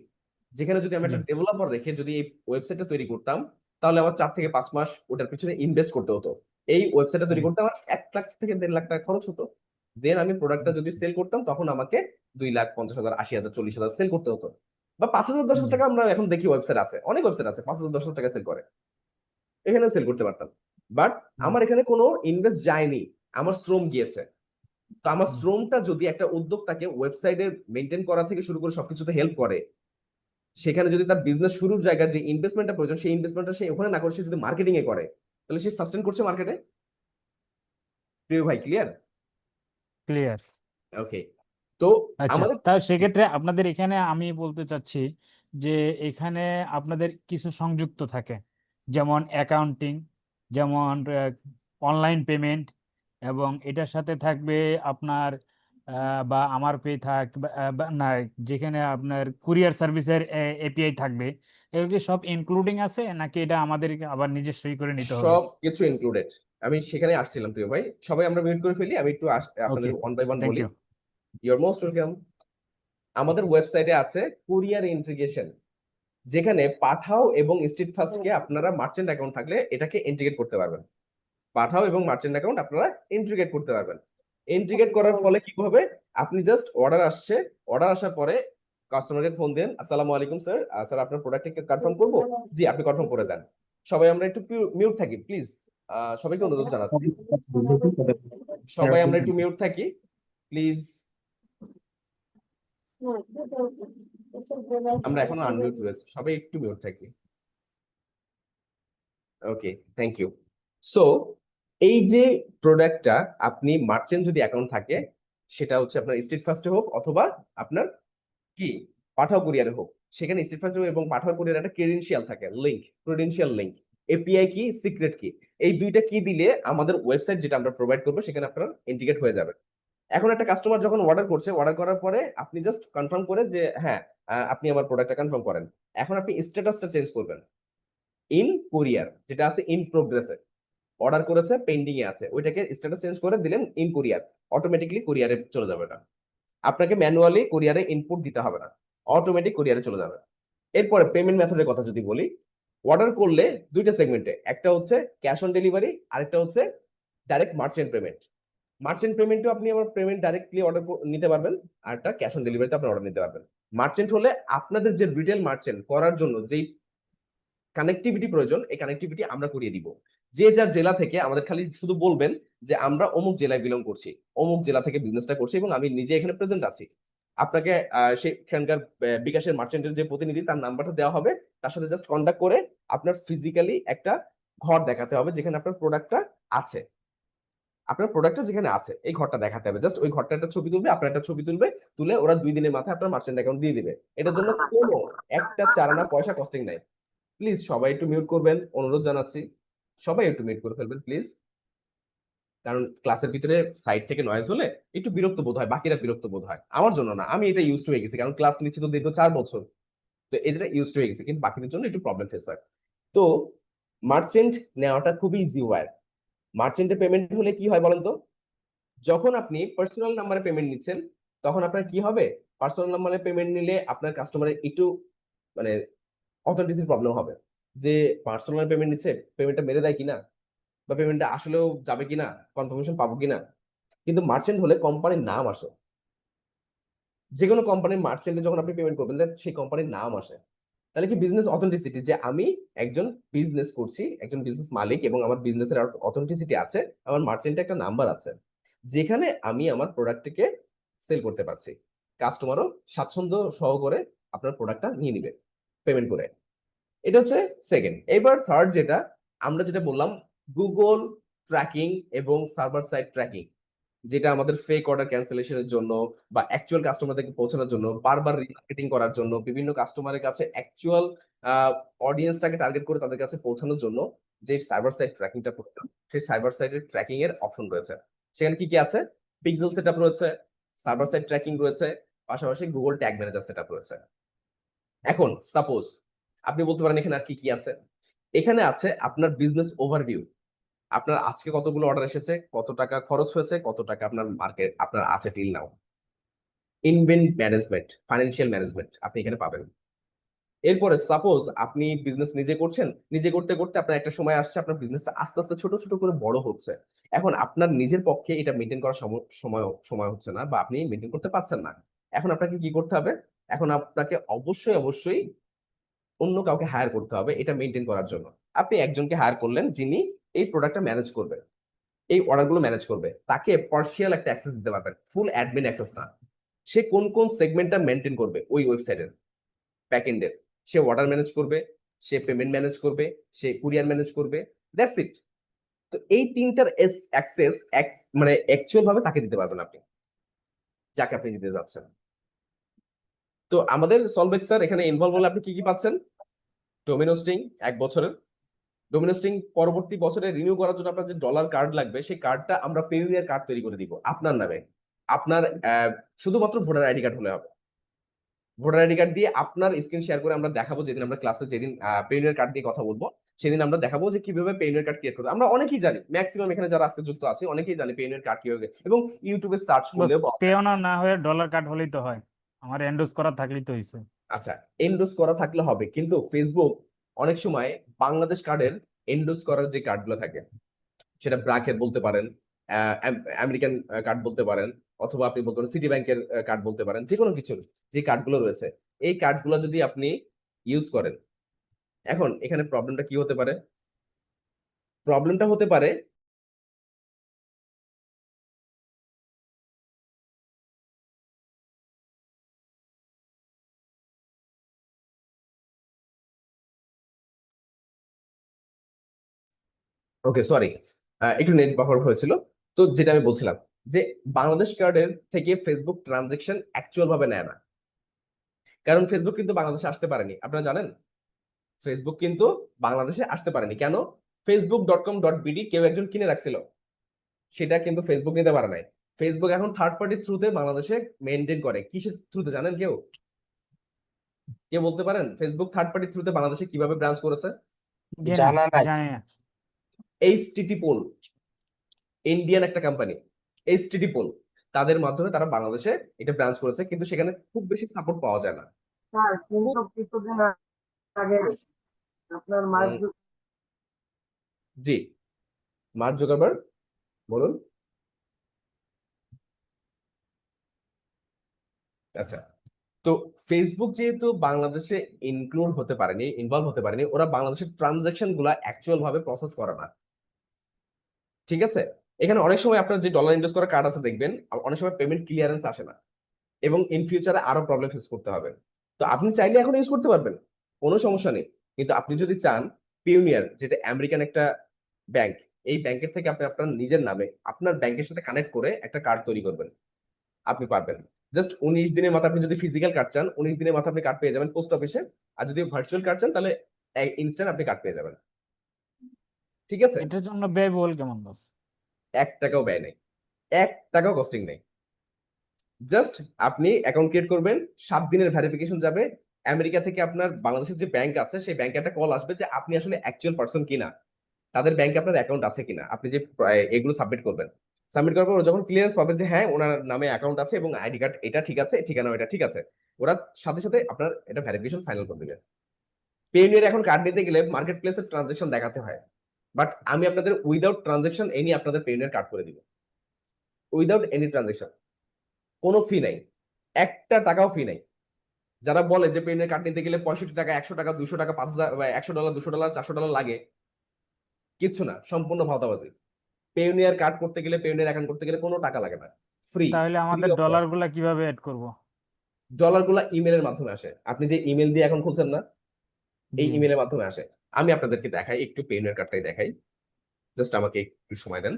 [SPEAKER 1] যেখানে যদি আমি
[SPEAKER 8] জি।
[SPEAKER 1] একটা ডেভেলপার রেখে যদি এই ওয়েবসাইটটা তৈরি করতাম, তাহলে আমার 4 থেকে 5 মাস ওটার পিছনে ইনভেস্ট করতে হতো। এই ওয়েবসাইটটা তৈরি
[SPEAKER 8] হুম,
[SPEAKER 1] করতে আমার 1 লাখ থেকে 1.5 লাখ টাকা খরচ হতো। দেন আমি প্রোডাক্টটা যদি
[SPEAKER 8] আচ্ছা,
[SPEAKER 1] সেল করতাম, তখন আমাকে 2,50,000, 80,000, 40,000 সেল করতে হতো। বা 5,000, 10,000
[SPEAKER 8] জি।
[SPEAKER 1] টাকা আমরা এখন দেখি ওয়েবসাইট আছে, অনেক ওয়েবসাইট আছে 5,000, 10,000 টাকা সেল করে, এখানেও সেল করতে পারতাম। বাট
[SPEAKER 8] হুম,
[SPEAKER 1] আমার এখানে কোনো ইনভেস্ট যায়নি, আমার শ্রম গিয়েছে। তো আমার
[SPEAKER 8] হুম,
[SPEAKER 1] শ্রমটা যদি একটা উদ্যোক্তাকে ওয়েবসাইটে মেনটেন করা থেকে শুরু করে সবকিছুতে হেল্প করে, সেখানে যদি তার বিজনেস শুরুর জায়গায় যে ইনভেস্টমেন্টটা প্রয়োজন, সেই ইনভেস্টমেন্টটা সে ওখানে না করে সে যদি মার্কেটিং এ করে, তাহলে সে সাস্টেন করছে মার্কেটে। প্রিয় ভাই, ক্লিয়ার?
[SPEAKER 8] ক্লিয়ার।
[SPEAKER 1] ওকে। তো
[SPEAKER 8] আচ্ছা,
[SPEAKER 1] আমাদের
[SPEAKER 8] তা সেক্ষেত্রে আপনাদের এখানে আমি বলতে চাচ্ছি যে এখানে আপনাদের কিছু সংযুক্ত থাকে, যেমন অ্যাকাউন্টিং, যেমন অনলাইন পেমেন্ট, এবং এটার সাথে থাকবে আপনার বা আমার পে থাক না, যেখানে আপনার কুরিয়ার সার্ভিসের এপিআই থাকবে। এগুলো কি সব ইনক্লুডিং আছে, নাকি এটা আমাদের আবার নিজস্বই করে নিতে হবে?
[SPEAKER 1] সব কিছু ইনক্লুডেড। আমি সেখানে আসছিলাম প্রিয় ভাই, সবাই আমরা মিউট করে ফেলি, আমি একটু আপনাদের
[SPEAKER 8] ওকে,
[SPEAKER 1] ওয়ান বাই ওয়ান
[SPEAKER 8] থ্যাংক
[SPEAKER 1] বলি।
[SPEAKER 8] ইউ।
[SPEAKER 1] Your most welcome. আমাদের ওয়েবসাইটে আছে কুরিয়ার ইন্টিগ্রেশন, যেখানে পাঠাও এবং স্ট্রিট ফাস্টকে আপনারা মার্চেন্ট অ্যাকাউন্ট থাকলে এটাকে ইন্টিগ্রেট করতে পারবেন। পাঠাও এবং মার্চেন্ট অ্যাকাউন্ট আপনারা ইন্টিগ্রেট করতে পারবেন। ইন্টিগ্রেট করার ফলে কি হবে? আপনি জাস্ট অর্ডার আসছে, অর্ডার আসার পরে কাস্টমারকে ফোন দেন, আসসালামু আলাইকুম স্যার, স্যার আপনার প্রোডাক্টকে কনফার্ম করবো। জি, আপনি কনফার্ম করে দেন। সবাই আমরা একটু মিউট থাকি প্লিজ, সবাইকে অনুরোধ জানাচ্ছি, সবাই আমরা একটু মিউট থাকি প্লিজ। আমরা এখনো আনমিউট রয়েছে, সবাই একটু মিউট থাকি। ওকে, থ্যাংক ইউ। সো এই যে প্রোডাক্টটা, আপনি মার্চেন্ট যদি অ্যাকাউন্ট থাকে, সেটা হচ্ছে আপনার স্ট্রিট ফাস্টে হোক অথবা আপনার কি পাঠাও কুরিয়ারে হোক, সেখানে স্ট্রিট ফাস্ট এবং পাঠাও কুরিয়ার একটা ক্রেডেনশিয়াল থাকে, লিংক, ক্রেডেনশিয়াল লিংক, এপিআই কি, সিক্রেট কি, এই দুইটা কি দিলে আমাদের ওয়েবসাইট যেটা আমরা প্রোভাইড করবো সেখানে আপনার ইন্টিগ্রেট হয়ে যাবে। এখন একটা কাস্টমার যখন অর্ডার করছে, অর্ডার করার পরে আপনি জাস্ট কনফার্ম করে যে হ্যাঁ, আপনি আমার প্রোডাক্টটা কনফার্ম করেন। এখন আপনি স্ট্যাটাসটা চেঞ্জ করবেন, ইন কুরিয়ার যেটা আছে ইন প্রোগ্রেসে, অর্ডার করেছে পেন্ডিং এ আছে, ওইটাকে স্ট্যাটাস চেঞ্জ করে দিলেন ইন কুরিয়ার, অটোমেটিকলি কুরিয়ারে চলে যাবে না। আপনাকে ম্যানুয়ালি কুরিয়ারে ইনপুট দিতে হবে না, অটোমেটিক কুরিয়ারে চলে যাবে। এরপরে পেমেন্ট মেথডের কথা যদি বলি, অর্ডার করলে দুইটা সেগমেন্টে, একটা হচ্ছে ক্যাশ অন ডেলিভারি, আরেকটা হচ্ছে ডাইরেক্ট মার্চেন্ট পেমেন্ট। মার্চেন্ট পেমেন্টও আপনি আমার পেমেন্ট ডাইরেক্টলি অর্ডার নিতে পারবেন, আর একটা ক্যাশ অন ডেলিভারিতে আপনি অর্ডার নিতে পারবেন। মার্চেন্ট হলে আপনাদের যে রিটেল মার্চেন্ট করার জন্য যেই কানেক্টিভিটি প্রয়োজন, এই কানেক্টিভিটি আমরা করিয়ে দিব। যে যার জেলা থেকে আমাদের খালি শুধু বলবেন যে আমরা অমুক জেলায় বিলং করছি, অমুক জেলা থেকে বিজনেসটা করছি এবং আমি নিজে এখানে প্রেজেন্ট আছি। আপনাকে সেখানকার বিকাশের মার্চেন্টের যে প্রতিনিধি, তার নাম্বারটা দেওয়া হবে, তার সাথে জাস্ট কন্ট্যাক্ট করে আপনার ফিজিক্যালি একটা ঘর দেখাতে হবে যেখানে আপনার প্রোডাক্টটা আছে। আপনার প্রোডাক্টটা যেখানে আছে এই ঘরটা দেখাতে হবে, জাস্ট ওই ঘরটা একটা ছবি তুলবে, আপনার একটা ছবি তুলবে, তুলে ওরা 2 দিনের মাথায় আপনার মার্চেন্ট অ্যাকাউন্ট দিয়ে দিবে। এটার জন্য কোনো একটা চারানা পয়সা কস্টিং নাই। প্লিজ সবাই একটু মিউট করবেন, অনুরোধ জানাচ্ছি, সবাই একটু মিউট করে ফেলবেন প্লিজ। কারণ ক্লাসের ভিতরে সাইড থেকে নয়েজ হলে একটু বিরক্ত বোধ হয়, বাকিরা বিরক্ত বোধ হয়। আমার জন্য না, আমি এটা ইউজ হয়ে গেছি, কারণ ক্লাস নিচ্ছি তো দীর্ঘ 4 বছর, তো এটা ইউজ হয়ে গেছে, কিন্তু বাকিদের জন্য একটু প্রবলেম ফেস হয়। তো মার্চেন্ট নেওয়াটা খুবই ইজি ওয়্যার। মার্চেন্টে পেমেন্ট হলে কি হয় বলেন তো? যখন আপনি পার্সোনাল নাম্বারে পেমেন্ট নিচ্ছেন, তখন আপনার কি হবে? পার্সোনাল নাম্বারে পেমেন্ট নিলে আপনার কাস্টমারের একটু মানে অথেন্টিসিটি প্রবলেম হবে, যে পার্সোনাল পেমেন্ট নিচ্ছে, পেমেন্টটা মেরে দেয় কিনা, বা পেমেন্টটা আসলেও যাবে কিনা, কনফার্মেশন পাবো কিনা। কিন্তু মার্চেন্ট হলে কোম্পানির নাম আসে, যে কোনো কোম্পানির মার্চেন্টে যখন আপনি পেমেন্ট করবেন সেই কোম্পানির নাম আসে। তাহলে কি বিজনেস অথেন্টিসিটি, যে আমি একজন বিজনেস করছি, একজন বিজনেস মালিক, এবং আমার বিজনেসের অথেন্টিসিটি আছে, আমার মার্চেন্টে একটা নাম্বার আছে, যেখানে আমি আমার প্রোডাক্টটিকে সেল করতে পারছি। কাস্টমারও স্বাচ্ছন্দ্য সহকারে আপনার প্রোডাক্টটা নিয়ে নিবে পেমেন্ট করে। এটা হচ্ছে সেকেন্ড। এবার থার্ড, যেটা আমরা যেটা বললাম, গুগল ট্র্যাকিং এবং সার্ভার সাইড ট্র্যাকিং, যেটা আমাদের ফেক অর্ডার ক্যান্সেলেশনের জন্য বা অ্যাকচুয়াল কাস্টমারদেরকে পৌঁছানোর জন্য, বারবার রিমার্কেটিং করার জন্য, বিভিন্ন কাস্টমারের কাছে অ্যাকচুয়াল অডিয়েন্সটাকে টার্গেট করে তাদের কাছে পৌঁছানোর জন্য যে সার্ভার সাইড ট্র্যাকিংটা করতাম, সেই সার্ভার সাইডের ট্র্যাকিং এর অপশন রয়েছে। সেখানে কি কি আছে? পিক্সেল সেটআপ রয়েছে, সার্ভার সাইড ট্র্যাকিং রয়েছে, পাশাপাশি গুগল ট্যাগ ম্যানেজার সেটআপ রয়েছে। এখন সাপোজ আপনি বলতে পারেন এখানে আর কি কি আছে। এখানে আছে আপনার বিজনেস ওভারভিউ, আপনার আজকে কতগুলো অর্ডার এসেছে, কত টাকা খরচ হয়েছে, কত টাকা আপনার মার্কেট আপনার আছে till now. Invent management, financial management আপনি এখানে পাবেন। এরপরে সাপোজ আপনি বিজনেস নিজে করছেন, নিজে করতে করতে আপনার একটা সময় আসছে, আপনার বিজনেসটা আস্তে আস্তে ছোট ছোট করে বড় হচ্ছে। এখন আপনার নিজের পক্ষে এটা মেনটেন করার সময় সময় হচ্ছে না, বা আপনি মেনটেন করতে পারছেন না। এখন আপনাকে কি করতে হবে? এখন আপনাকে অবশ্যই অবশ্যই অন্য কাউকে হায়ার করতে হবে এটা মেনটেন করার জন্য। আপনি একজনকে হায়ার করলেন, যিনি এই প্রোডাক্টটা ম্যানেজ করবে, এই অর্ডারগুলো ম্যানেজ করবে। তাকে পার্শিয়াল একটা অ্যাক্সেস দিতে পারবেন, ফুল অ্যাডমিন অ্যাক্সেস না। সে কোন কোন সেগমেন্টটা মেনটেন করবে ওই ওয়েবসাইটের ব্যাকএন্ডের, সে অর্ডার ম্যানেজ করবে, সে পেমেন্ট ম্যানেজ করবে, সে কুরিয়ার ম্যানেজ করবে, দ্যাটস ইট। তো এই তিনটার অ্যাক্সেস মানে অ্যাকচুয়াল ভাবে তাকে দিতে পারবেন আপনি, যাকে আপনি দিতে যাচ্ছেন। তো আমাদের সলভেক্স স্যার এখানে ইনভলভ হলে আপনি কি কি পাচ্ছেন? ডোমেন হোস্টিং 1 বছরের। ডোমেন হোস্টিং পরবর্তী বছরে রিনিউ করার জন্য আপনার যে ডলার কার্ড লাগবে, সেই কার্ডটা আমরা পেইউনিয়ার কার্ড তৈরি করে দিব আপনার নামে। আপনার শুধুমাত্র ভোটার আইডি কার্ড হলে হবে। ভোটার আইডি কার্ড দিয়ে আপনার স্ক্রিন শেয়ার করে আমরা দেখাবো, যেদিন আমরা ক্লাসে যেদিন পেইউনিয়ার কার্ড নিয়ে কথা বলবো, সেদিন আমরা দেখাবো যে কিভাবে পেইউনিয়ার কার্ড ক্রিয়েট করতে। আমরা অনেকেই জানি, ম্যাক্সিমাম এখানে যারা আজকে যুক্ত আছে অনেকেই জানি পেইউনিয়ার কার্ড কিভাবে, এবং ইউটিউবে সার্চ
[SPEAKER 8] বস
[SPEAKER 1] করলে
[SPEAKER 8] পেওনা না হয়ে ডলার কার্ড হলেই তো হয়, আমার এন্ডোজ করা থাকলেই তো হয়েছে।
[SPEAKER 1] আচ্ছা, এন্ডোজ করা থাকলে হবে, কিন্তু ফেসবুক অনেক সময় বাংলাদেশ কার্ডের এন্ডোজ করার যে কার্ডগুলো থাকে, সেটা ব্র্যাকের বলতে পারেন, আমেরিকান কার্ড বলতে পারেন, অথবা আপনি বলতে পারেন সিটি ব্যাংকের কার্ড বলতে পারেন, যে কোনো কিছুর যে কার্ডগুলো রয়েছে, এই কার্ডগুলো যদি আপনি ইউজ করেন, এখন এখানে প্রবলেমটা কি হতে পারে? প্রবলেমটা হতে পারে ওকে সরি, একটু নেট বাফার হয়েছিল। তো যেটা আমি বলছিলাম, যে বাংলাদেশ কার্ডের থেকে ফেসবুক ট্রানজেকশন অ্যাকচুয়াল ভাবে নেয় না, কারণ ফেসবুক কিন্তু বাংলাদেশে আসতে পারেনি, আপনারা জানেন। ফেসবুক কিন্তু বাংলাদেশে আসতে পারেনি কেন? facebook.com.bd কেউ একজন কিনে রাখছিল, সেটা কিন্তু ফেসবুক নিতে পারে নাই। ফেসবুক এখন থার্ড পার্টির থ্রুতে বাংলাদেশে মেনটেন করে, কিসের থ্রুতে জানেন কেউ? কেউ বলতে পারেন ফেসবুক থার্ড পার্টির থ্রুতে বাংলাদেশে কিভাবে ব্রাঞ্চ করেছে?
[SPEAKER 8] জানা জানি না।
[SPEAKER 1] এইচটিটি পোল, ইন্ডিয়ান একটা কোম্পানি, এইচটিটি পোল, তাদের মাধ্যমে তারা বাংলাদেশে এটা ব্রাঞ্চ করেছে, কিন্তু সেখানে খুব বেশি সাপোর্ট পাওয়া যায় না।
[SPEAKER 3] স্যার কিন্তু কিছুদিন আগে আপনার মার্ক
[SPEAKER 1] জি, মার্ক জুকারবার্গ বলুন। আচ্ছা, তো ফেসবুক যেহেতু বাংলাদেশে ইনক্লুড হতে পারেনি, ইনভলভ হতে পারেনি, ওরা বাংলাদেশের ট্রানজাকশন গুলা অ্যাকচুয়াল ভাবে প্রসেস করে না। ঠিক আছে, এখানে অনেক সময় আপনার যে ডলার ইনভেস্ট করা কার্ড আছে দেখবেন, অনেক সময় পেমেন্ট ক্লিয়ারেন্স আসে না, এবং ইন ফিউচারে আরো প্রবলেম ফেস করতে হবে। তো আপনি চাইলে এখন ইউজ করতে পারবেন, কোনো সমস্যা নেই। কিন্তু আপনি যদি চান, পিওনিয়ার যেটা আমেরিকান একটা ব্যাংক, এই ব্যাংকের থেকে আপনি আপনার নিজের নামে আপনার ব্যাংকের সাথে কানেক্ট করে একটা কার্ড তৈরি করবেন, আপনি পারবেন। জাস্ট 19 দিনের মাথায় আপনি যদি ফিজিক্যাল কার্ড চান, 19 দিনের মাথায় আপনি কার্ড পেয়ে যাবেন পোস্ট অফিসে। আর যদি ভার্চুয়াল কার্ড চান, তাহলে ইনস্ট্যান্ট আপনি কার্ড পেয়ে যাবেন। ঠিক আছে,
[SPEAKER 8] এটার জন্য ব্যয়বহুল কেমন বস?
[SPEAKER 1] 1 টাকাও ব্যয় নেই, 1 টাকাও কস্টিং নেই। জাস্ট আপনি অ্যাকাউন্ট ক্রিয়েট করবেন, 7 দিনের ভেরিফিকেশন যাবে। আমেরিকা থেকে আপনার বাংলাদেশের যে ব্যাংক আছে সেই ব্যাংকে একটা কল আসবে যে আপনি আসলে অ্যাকচুয়াল পার্সন কিনা, তাদের ব্যাংকে আপনার অ্যাকাউন্ট আছে কিনা। আপনি যে এগুলো সাবমিট করবেন, সাবমিট করার পর ওরা যখন ক্লিয়ারেন্স পাবেন যে হ্যাঁ ওনার নামে অ্যাকাউন্ট আছে এবং আইডি কার্ড এটা ঠিক আছে, ঠিকানা এটা ঠিক আছে, ওরা সাথে সাথে আপনার এটা ভেরিফিকেশন ফাইনাল করে দেবে। পেইনিয়ার এখন কার্ড নিতে গেলে মার্কেট প্লেসের ট্রানজাকশন দেখাতে হয়, বাট আমি আপনাদের উইদাউট ট্রানজাকশন এনি আপনাদের পেইনিয়ার কার্ড করে দিব, উইদাউট এনি ট্রানজাকশন, কোনো ফি নাই, 1 টাকাও ফি নাই। যারা বলে যে পেইনিয়ার কার্ড নিতে গেলে 65 টাকা, 100 টাকা, 200 টাকা, 5000, $100, $200, $400 লাগে, কিচ্ছু না, সম্পূর্ণ ভাওতাবাজি। পেইনিয়ার কার্ড করতে গেলে, পেইনিয়ার অ্যাকাউন্ট করতে গেলে কোনো টাকা লাগে না, ফ্রি,
[SPEAKER 8] তাহলে
[SPEAKER 1] ফ্রি
[SPEAKER 8] আমাদের
[SPEAKER 1] অফ
[SPEAKER 8] ডলার
[SPEAKER 1] কস্ট।
[SPEAKER 8] গুলা কিভাবে এড করব?
[SPEAKER 1] ডলারগুলো ইমেলের মাধ্যমে আসে, আপনি যে ইমেল দিয়ে এখন খুলছেন না, এই
[SPEAKER 8] জি
[SPEAKER 1] ইমেলের মাধ্যমে আসে। আমি আপনাদেরকে দেখাই, একটু পেইনিয়ার কার্ডটাই দেখাই, জাস্ট আমাকে একটু সময় দেন।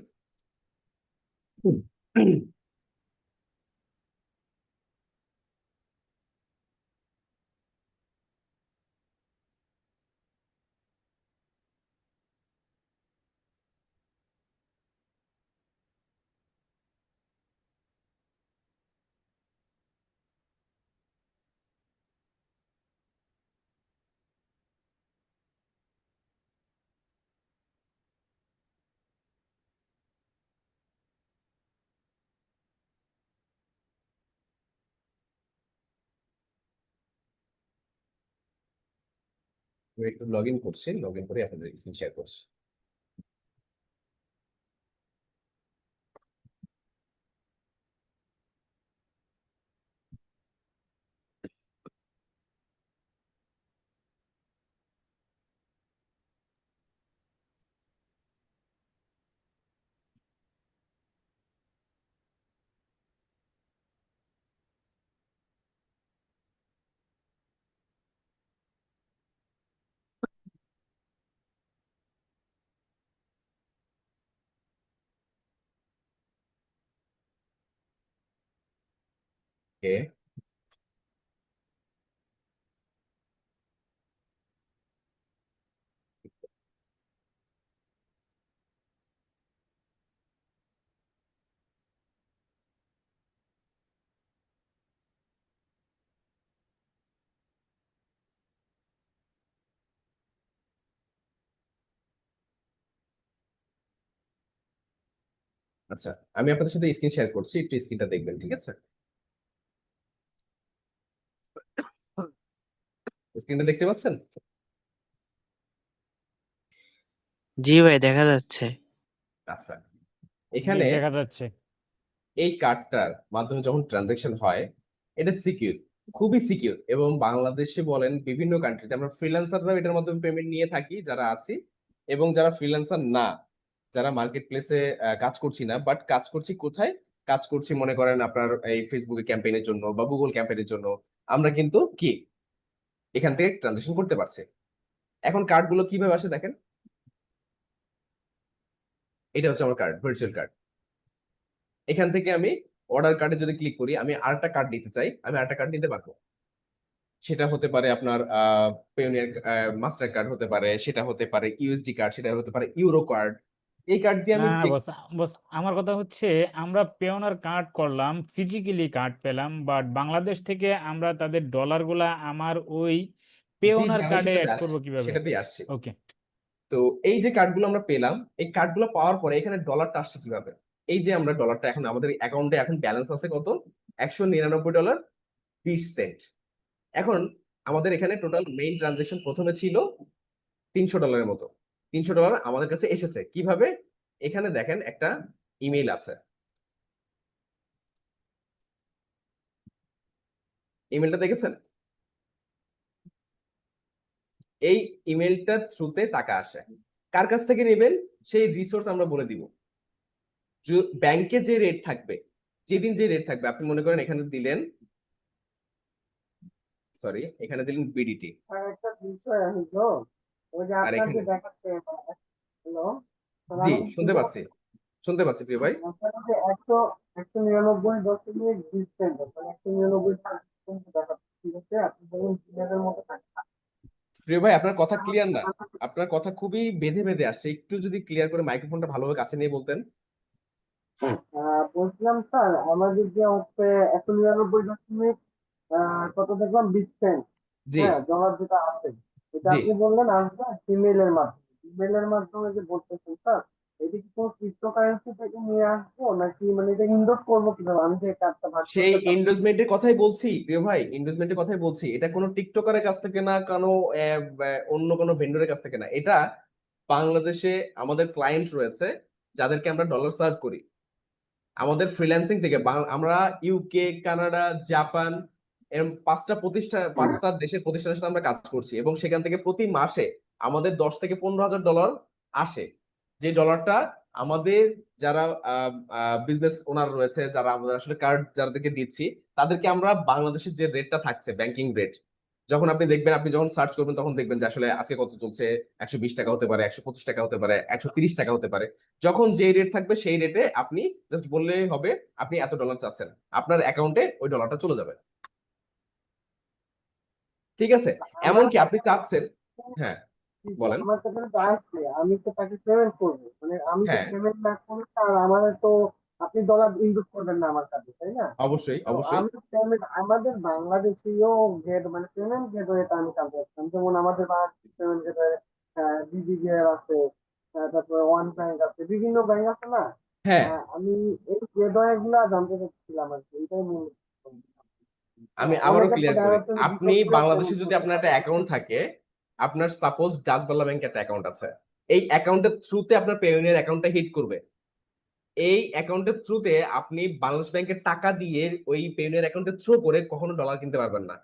[SPEAKER 1] আমি একটু লগ ইন করছি, লগ ইন করে আপনাদের স্ক্রিন শেয়ার করছি। ওকে, আচ্ছা, আমি আপনাদের সাথে স্ক্রিন শেয়ার করছি, একটু স্ক্রিনটা দেখবেন, ঠিক আছে? স্ক্রিনটা দেখতে পাচ্ছেন?
[SPEAKER 9] জি ভাই দেখা যাচ্ছে।
[SPEAKER 1] আচ্ছা,
[SPEAKER 8] জি
[SPEAKER 1] এখানে
[SPEAKER 8] দেখা যাচ্ছে।
[SPEAKER 1] এই কার্ডটার মাধ্যমে যখন ট্রানজাকশন হয়, এটা সিকিউর, খুবই সিকিউর। এবং বাংলাদেশে বলেন বিভিন্ন কান্ট্রিতে আমরা ফ্রিল্যান্সাররাও এটার মাধ্যমে পেমেন্ট নিয়ে থাকি যারা আছি, এবং যারা ফ্রিল্যান্সার না, যারা মার্কেট প্লেসে কাজ করছি না, বাট কাজ করছি কোথায়, কাজ করছি মনে করেন আপনার এই ফেসবুকে ক্যাম্পেইনের জন্য বা গুগল ক্যাম্পেইনের জন্য, আমরা কিন্তু কি এখান থেকে ট্রানজাকশন করতে পারছি। এখন কার্ডগুলো কিভাবে আসে দেখেন, এটা হচ্ছে আমার কার্ড, ভার্চুয়াল কার্ড। এখান থেকে আমি অর্ডার কার্ডে যদি ক্লিক করি, আমি আরেকটা কার্ড নিতে চাই, আমি আরেকটা কার্ড নিতে পারবো। সেটা হতে পারে আপনার পেওনিয়ার মাস্টার কার্ড হতে পারে, সেটা হতে পারে ইউএসডি কার্ড, সেটা হতে পারে ইউরো কার্ড। এই কার্ড দিয়ে
[SPEAKER 8] না
[SPEAKER 1] আমি
[SPEAKER 8] না
[SPEAKER 1] যে
[SPEAKER 8] বস, বস আমার কথা হচ্ছে আমরা পেওনার কার্ড করলাম, ফিজিক্যালি কার্ড পেলাম, বাট বাংলাদেশ থেকে আমরা তাদের ডলার গুলা আমার ওই
[SPEAKER 1] জি জি
[SPEAKER 8] পেওনার
[SPEAKER 1] আমি
[SPEAKER 8] কার্ডে
[SPEAKER 1] সেটাতে
[SPEAKER 8] অ্যাড
[SPEAKER 1] আসছি,
[SPEAKER 8] করব কিভাবে?
[SPEAKER 1] সেটাতেই আসছি।
[SPEAKER 8] ওকে।
[SPEAKER 1] তো এই যে কার্ডগুলো আমরা পেলাম, এই কার্ডগুলো পাওয়ার পরে এখানে ডলারটা আসছে কিভাবে? এই যে আমরা ডলারটা এখন আমাদের অ্যাকাউন্টে এখন ব্যালেন্স আছে কত, $199.20। এখন আমাদের এখানে টোটাল মেইন ট্রানজেকশন প্রথমে ছিল $300 মতো। $300 আমাদের কাছে এসেছে কিভাবে? এখানে দেখেন একটা ইমেইল আছে, ইমেলটা দেখেছেন? এই ইমেলটার থ্রুতে টাকা আসে। কার কাছ থেকে নেবেন সেই রিসোর্স আমরা বলে দিব। ব্যাংকে যে রেট থাকবে, যেদিন যে রেট থাকবে, আপনি মনে করেন এখানে দিলেন, সরি এখানে দিলেন বিডিটি,
[SPEAKER 3] আর একটা বিষয় আছে তো, ওই যে
[SPEAKER 1] আর
[SPEAKER 3] আপনার যে
[SPEAKER 1] এখানে
[SPEAKER 3] দেখাচ্ছে, হ্যালো,
[SPEAKER 1] জি শুনতে পাচ্ছি, শুনতে পাচ্ছি প্রিয় ভাই।
[SPEAKER 3] আপনার যে 199.10 ডিসটেন্স, মানে 199 দেখাচ্ছে, ঠিক আছে? আপনি ধরুন জিমেলের মতো থাকে।
[SPEAKER 1] প্রিয় ভাই আপনার কথা ক্লিয়ার না, আপনার কথা খুবই বেঁধে বেঁধে আসছে, একটু যদি ক্লিয়ার করে মাইক্রোফোনটা ভালোভাবে কাছে নিয়ে বলতেন।
[SPEAKER 3] বলছিলাম স্যার আমাদের যে হচ্ছে 199 কত দেখলাম 20 সেন্ট,
[SPEAKER 1] জি
[SPEAKER 3] হ্যাঁ ডলার যেটা আছে, এটা
[SPEAKER 1] জি
[SPEAKER 3] আপনি বললেন আসবে ইমেলের মাধ্যমে। ইমেলের মাধ্যমে যে বলতেছেন স্যার, এটা কি কোনো ক্রিপ্টোকারেন্সি থেকে নিয়ে আসবো নাকি মানে এটা ইনভেস্ট করবো কিভাবে? আমি যে কার্ডটা ভাগ
[SPEAKER 1] সেই
[SPEAKER 3] করতে চাচ্ছি।
[SPEAKER 1] এন্ডোজমেন্টের কথাই বলছি প্রিয় ভাই, এন্ডোজমেন্টের কথাই বলছি। এটা কোনো টিকটকারের কাছ থেকে না, কোনো অন্য কোনো ভেন্ডরের কাছ থেকে না। এটা বাংলাদেশে আমাদের ক্লায়েন্ট রয়েছে যাদেরকে আমরা ডলার সার্ভ করি আমাদের ফ্রিল্যান্সিং থেকে। আমরা ইউকে, কানাডা, জাপান এরকম 5টা দেশের প্রতিষ্ঠানের সাথে আমরা কাজ করছি, এবং সেখান থেকে প্রতি মাসে আমাদের 10 থেকে 15 হাজার ডলার আসে। যে ডলারটা আমাদের যারা বিজনেস ওনার রয়েছে, যারা আমাদের আসলে কার্ড যাদেরকে দিচ্ছি, তাদেরকে আমরা বাংলাদেশের যে রেটটা থাকছে ব্যাংকিং রেট, যখন আপনি দেখবেন, আপনি যখন সার্চ করবেন তখন দেখবেন যে আসলে আজকে কত চলছে। 120 টাকা হতে পারে, 125 টাকা হতে পারে, 130 টাকা হতে পারে। যখন যে রেট থাকবে সেই রেটে আপনি জাস্ট বললেই হবে আপনি এত ডলার চাচ্ছেন, আপনার অ্যাকাউন্টে ওই ডলারটা চলে যাবে। ঠিক আছে?
[SPEAKER 3] আমার
[SPEAKER 1] এমনকি আপনি চাচ্ছেন, হ্যাঁ
[SPEAKER 3] জি, জি,
[SPEAKER 1] বলেন।
[SPEAKER 3] আমার কাছে তো আসছে, আমি তো তাকে পেমেন্ট করবো, মানে আমি তো
[SPEAKER 1] হ্যাঁ
[SPEAKER 3] পেমেন্ট না করলে আর আমার তো আপনি ডলার ইনভেস্ট করবেন না আমার কাছে, তাই না?
[SPEAKER 1] অবশ্যই
[SPEAKER 3] তো
[SPEAKER 1] অবশ্যই।
[SPEAKER 3] আমি পেমেন্ট আমাদের বাংলাদেশীয় গেট মানে পেমেন্ট গেটওয়েটা আমি জানতে চাচ্ছিলাম, যেমন আমাদের বাংলাদেশ পেমেন্ট গেটওয়ে বিডিবিআর আছে, তারপরে ওয়ান ব্যাংক আছে, বিভিন্ন ব্যাংক আছে না?
[SPEAKER 1] হ্যাঁ
[SPEAKER 3] আমি এই গেটওয়ে গুলা জানতে চাচ্ছিলাম আর কি, এটাই মূল।
[SPEAKER 1] আমি আবারও
[SPEAKER 3] অনেকে তো
[SPEAKER 1] ক্লিয়ার
[SPEAKER 3] দেখা
[SPEAKER 1] করি।
[SPEAKER 3] যাচ্ছে যে
[SPEAKER 1] আপনি
[SPEAKER 3] বিকাশ করে
[SPEAKER 1] বাংলাদেশে
[SPEAKER 3] পেমেন্ট
[SPEAKER 1] যদি
[SPEAKER 3] করতে
[SPEAKER 1] আপনার
[SPEAKER 3] পারে।
[SPEAKER 1] একটা অ্যাকাউন্ট থাকে, আপনার সাপোজ ডাচবাংলা ব্যাংকে একটা অ্যাকাউন্ট আছে, এই অ্যাকাউন্টের থ্রুতে আপনার পেওনিয়ার অ্যাকাউন্টটা হিট করবে। এই অ্যাকাউন্টের থ্রুতে আপনি বাংলাদেশ ব্যাংকের টাকা দিয়ে ওই পেওনিয়ার অ্যাকাউন্টের থ্রু করে কখনো ডলার কিনতে পারবেন না।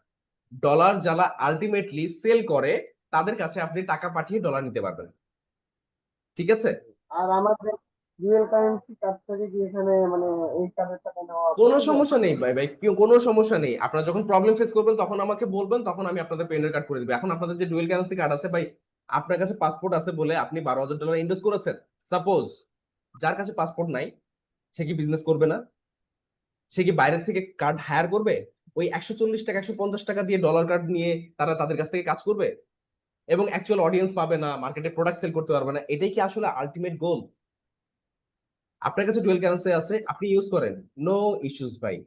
[SPEAKER 1] ডলার যারা আলটিমেটলি সেল করে তাদের কাছে আপনি টাকা পাঠিয়ে ডলার নিতে পারবেন। ঠিক আছে?
[SPEAKER 3] আর আমাদের ডুয়েল কারেন্সি কার্ড থেকে কি এখানে মানে এই কার্ডের টাকা নেওয়া
[SPEAKER 1] কোনো
[SPEAKER 3] পসিবল?
[SPEAKER 1] সমস্যা নেই ভাই, কোনো সমস্যা নেই। আপনারা যখন প্রবলেম ফেস করবেন তখন আমাকে বলবেন, তখন আমি আপনাদের পেনের কার্ড করে দিবো। এখন আপনাদের যে ডুয়েল কারেন্সি কার্ড আছে ভাই, আপনার কাছে পাসপোর্ট আছে বলে আপনি 12,000 ডলার ইনভেস্ট করেছেন। সাপোজ যার কাছে পাসপোর্ট নাই, সে কি বিজনেস করবে না? সে কি বাইরের থেকে কার্ড হায়ার করবে? ওই 140 টাকা 150 টাকা দিয়ে ডলার কার্ড নিয়ে তারা তাদের কাছ থেকে কাজ করবে এবং অ্যাকচুয়াল অডিয়েন্স পাবে না, মার্কেটে প্রোডাক্ট সেল করতে পারবে না? এটাই কি আসলে আলটিমেট গোল? আপনার কাছে ডুয়েল কারেন্সি আছে, আপনি ইউজ করেন, নো ইস্যুস ভাই।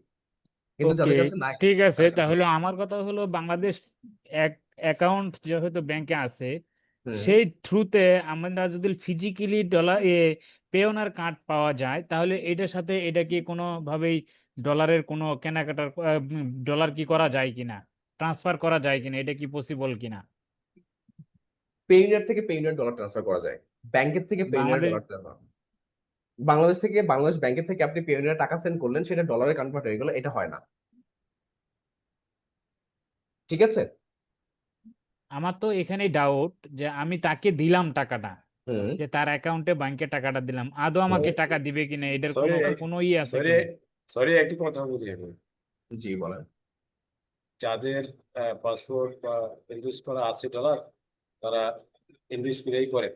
[SPEAKER 1] কিন্তু
[SPEAKER 8] ওকে,
[SPEAKER 1] যাদের কাছে নাই
[SPEAKER 8] ঠিক আছে।
[SPEAKER 1] তারা কেন
[SPEAKER 8] তাহলে
[SPEAKER 1] করবে?
[SPEAKER 8] আমার কথা হলো বাংলাদেশ অ্যাকাউন্ট যেহেতু ব্যাংকে আছে,
[SPEAKER 1] হুম।
[SPEAKER 8] সেই থ্রুতে আমরা যদি ফিজিক্যালি ডলার পেওনার কার্ড পাওয়া যায়, তাহলে এটার সাথে এটা কি কোনোভাবেই ডলারের কোনো কেনাকাটার ডলার কি করা যায় কিনা, ট্রান্সফার করা যায় কিনা, এটা কি পসিবল কিনা?
[SPEAKER 1] পেইনিয়ার থেকে পেইনিয়ার ডলার ট্রান্সফার করা যায়, ব্যাংকের থেকে পেইনিয়ার
[SPEAKER 8] বাংলাদেশ
[SPEAKER 1] ডলার ট্রান্সফার। বাংলাদেশ থেকে বাংলাদেশ ব্যাংকের থেকে আপনি পেইনিয়ার টাকা সেন্ড করলেন, সেটা ডলারে কনভার্ট হয়ে গেল, এটা হয় না। ঠিক আছে?
[SPEAKER 8] আমার তো এখানে ডাউট যে আমি তাকে দিলাম টাকাটা,
[SPEAKER 1] হুম।
[SPEAKER 8] যে তার অ্যাকাউন্টে ব্যাংকে টাকাটা দিলাম, আদৌ আমাকে টাকা দিবে কিনা, এটার
[SPEAKER 4] সরি
[SPEAKER 8] কোনো আছে
[SPEAKER 4] সরি
[SPEAKER 8] কিনা?
[SPEAKER 4] সরি একটি কথা বলি আমি।
[SPEAKER 1] জি বলেন।
[SPEAKER 4] যাদের পাসপোর্ট বা ইনভেস্ট করা $80 তারা ইনভেস্ট করেই করে,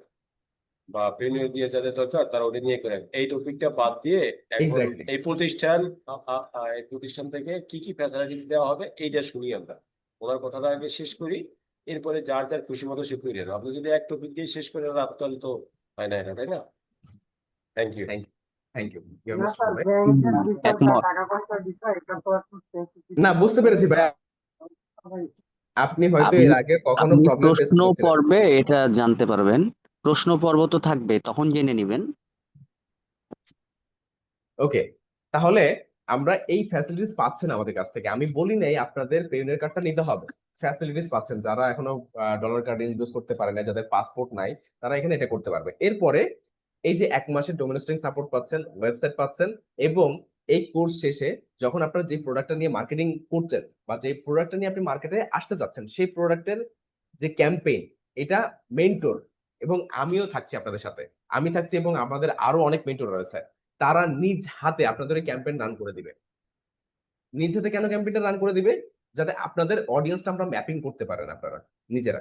[SPEAKER 4] বা প্রিমিয়াম দিয়ে যাদের দরকার তারা ওটা নিয়ে করেন। এই টপিকটা বাদ দিয়ে এখন
[SPEAKER 1] এক্স্যাক্টলি।
[SPEAKER 4] এই প্রতিষ্ঠান থেকে কি কি ফ্যাসিলিটিস দেওয়া হবে এইটা শুনি আমরা। ওনার কথাটা আগে শেষ করি, এরপরে যার যার খুশি মতো সে করে নেন। আপনি যদি এক টপিক দিয়ে শেষ করে রাত, তাহলে তো হয় না এটা, তাই না? Thank you.
[SPEAKER 1] Thank you, thank you. You
[SPEAKER 3] না
[SPEAKER 1] মোস্ট
[SPEAKER 3] স্যার,
[SPEAKER 1] ওয়েলকাম।
[SPEAKER 3] ব্যাংকের বিষয়টা,
[SPEAKER 7] একমত।
[SPEAKER 3] টাকা পয়সার বিষয়, এটা তো একটু সেন্সিটিভ
[SPEAKER 1] না,
[SPEAKER 3] বিষয়,
[SPEAKER 1] বুঝতে
[SPEAKER 3] মানে
[SPEAKER 1] পেরেছি ভাই।
[SPEAKER 3] সবাই।
[SPEAKER 1] আপনি হয়তো
[SPEAKER 7] আপনি
[SPEAKER 1] এর আগে কখনো
[SPEAKER 7] আপনি
[SPEAKER 1] প্রবলেম ফেস
[SPEAKER 7] প্রশ্ন
[SPEAKER 1] করেছিলেন।
[SPEAKER 7] পর্বে এটা জানতে পারবেন, প্রশ্ন পর্ব তো থাকবে, তখন জেনে নিবেন।
[SPEAKER 1] ওকে, তাহলে আমরা এই ফ্যাসিলিটিস পাচ্ছেন আমাদের কাছ থেকে। আমি বলি নাই আপনাদের পেইনের কার্ডটা নিতে হবে, ফ্যাসিলিটিস পাচ্ছেন। যারা এখনো ডলার কার্ড ইউজ করতে পারে না, যাদের পাসপোর্ট নাই, তারা এখানে এটা করতে পারবে। এরপরে এই যে 1 মাসের ডোমেস্টিক সাপোর্ট পাচ্ছেন, ওয়েবসাইট পাচ্ছেন, এবং এই কোর্স শেষে যখন আপনারা যে প্রোডাক্টটা নিয়ে মার্কেটিং করছেন বা যে প্রোডাক্টটা নিয়ে আপনি মার্কেটে আসতে যাচ্ছেন, সেই প্রোডাক্টের যে ক্যাম্পেইন, এটা মেন্টর, এবং আমিও থাকছি আপনাদের সাথে। আমি থাকছি এবং আমাদের আরো অনেক মেন্টর রয়েছে, তারা নিজ হাতে আপনাদের ওই ক্যাম্পেইন রান করে দিবে। নিজ হাতে কেন ক্যাম্পেইনটা রান করে দিবে? যাতে আপনাদের অডিয়েন্সটা আমরা ম্যাপিং করতে পারেন আপনারা নিজেরা।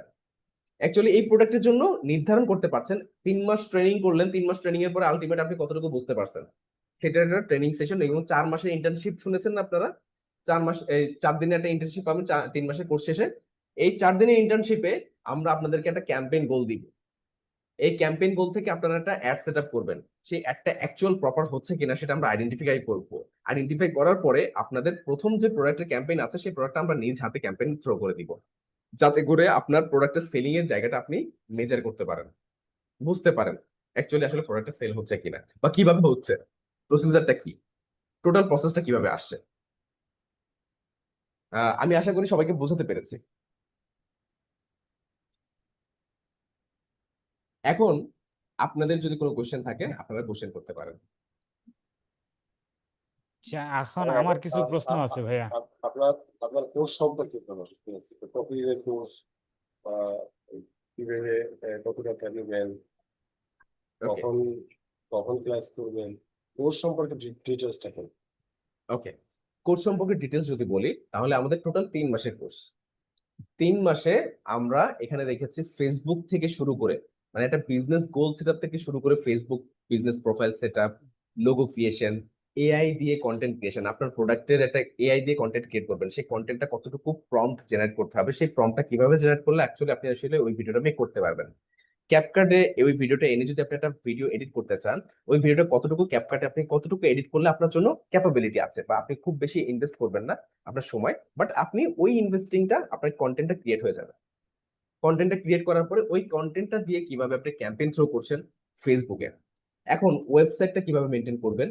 [SPEAKER 1] অ্যাকচুয়ালি এই প্রোডাক্টের জন্য নির্ধারণ করতে পারছেন, 3 মাস ট্রেনিং করলেন, 3 মাস ট্রেনিং এর পরে আলটিমেট আপনি কতটুকু বুঝতে পারছেন, সেটা একটা ট্রেনিং সেশন। এবং 4 মাসের ইন্টার্নশিপ শুনেছেন না আপনারা? 4 মাস, এই 4 দিনের একটা ইন্টার্নশিপ পাবেন 3 মাসের কোর্স শেষে। এই 4 দিনের ইন্টার্নশিপে আমরা আপনাদেরকে একটা ক্যাম্পেইন গোল দিব। এই ক্যাম্পেইন গোল থেকে আপনারা একটা অ্যাড সেট আপ করবেন। সেই অ্যাডটা অ্যাকচুয়াল প্রপার হচ্ছে কিনা সেটা আমরা আইডেন্টিফাই করবো। আইডেন্টিফাই করার পরে আপনাদের প্রথম যে প্রোডাক্টের ক্যাম্পেইন আছে সেই প্রোডাক্টটা আমরা নিজ হাতে ক্যাম্পেইন থ্রো করে দিব, যাতে করে আপনার প্রোডাক্টের সেলিং এর জায়গাটা আপনি মেজার করতে পারেন, বুঝতে পারেন অ্যাকচুয়ালি আসলে প্রোডাক্টটা সেল হচ্ছে কিনা বা কিভাবে হচ্ছে, প্রসিজারটা কি, টোটাল প্রসেসটা কিভাবে আসছে। আমি আশা করি সবাইকে বোঝাতে পেরেছি। এখন আপনাদের যদি কোনো কোশ্চেন থাকে আপনারা কোশ্চেন করতে পারেন।
[SPEAKER 8] আচ্ছা, এখন আমার কিছু প্রশ্ন আছে ভাইয়া।
[SPEAKER 4] আপনার আপনার কোর্স সম্পর্কে কপির কোর্স বা কিভাবে কতটা নেবেন,
[SPEAKER 1] ওকে
[SPEAKER 4] কখন কখন ক্লাস করবেন, কোর্স সম্পর্কে ডিটেলসটা কি?
[SPEAKER 1] ওকে, কোর্স সম্পর্কে ডিটেলস যদি বলি তাহলে আমাদের টোটাল 3 মাসের কোর্স। 3 মাসে আমরা এখানে রেখেছি ফেসবুক থেকে শুরু করে, মানে একটা বিজনেস গোল সেটআপ থেকে শুরু করে Facebook business profile setup, logo creation, AI দিয়ে কন্টেন্ট ক্রিয়েশন। আপনার প্রোডাক্টের একটা এআই দিয়ে কন্টেন্ট ক্রিয়েট করবেন, সেই কন্টেন্টটা কতটুকু প্রম্পট জেনারেট করতে হবে, সেই প্রম্পটটা কিভাবে জেনারেট করলে অ্যাকচুয়ালি আপনি আসলে ওই ভিডিওটা মেক করতে পারবেন। ক্যাপকাটে ওই ভিডিওটা এনে যদি আপনি একটা ভিডিও এডিট করতে চান, ওই ভিডিওটা কতটুকু ক্যাপকাটে আপনি কতটুকু এডিট করলে আপনার জন্য ক্যাপাবিলিটি আছে, বা আপনি খুব বেশি ইনভেস্ট করবেন না আপনার সময়, বাট আপনি ওই ইনভেস্টিংটা আপনার কন্টেন্টটা ক্রিয়েট হয়ে যাবে। কন্টেন্টটা ক্রিয়েট করার পরে ওই কন্টেন্টটা দিয়ে কিভাবে আপনি ক্যাম্পেইন থ্রো করছেন ফেসবুকে। এখন ওয়েবসাইটটা কিভাবে মেনটেন করবেন,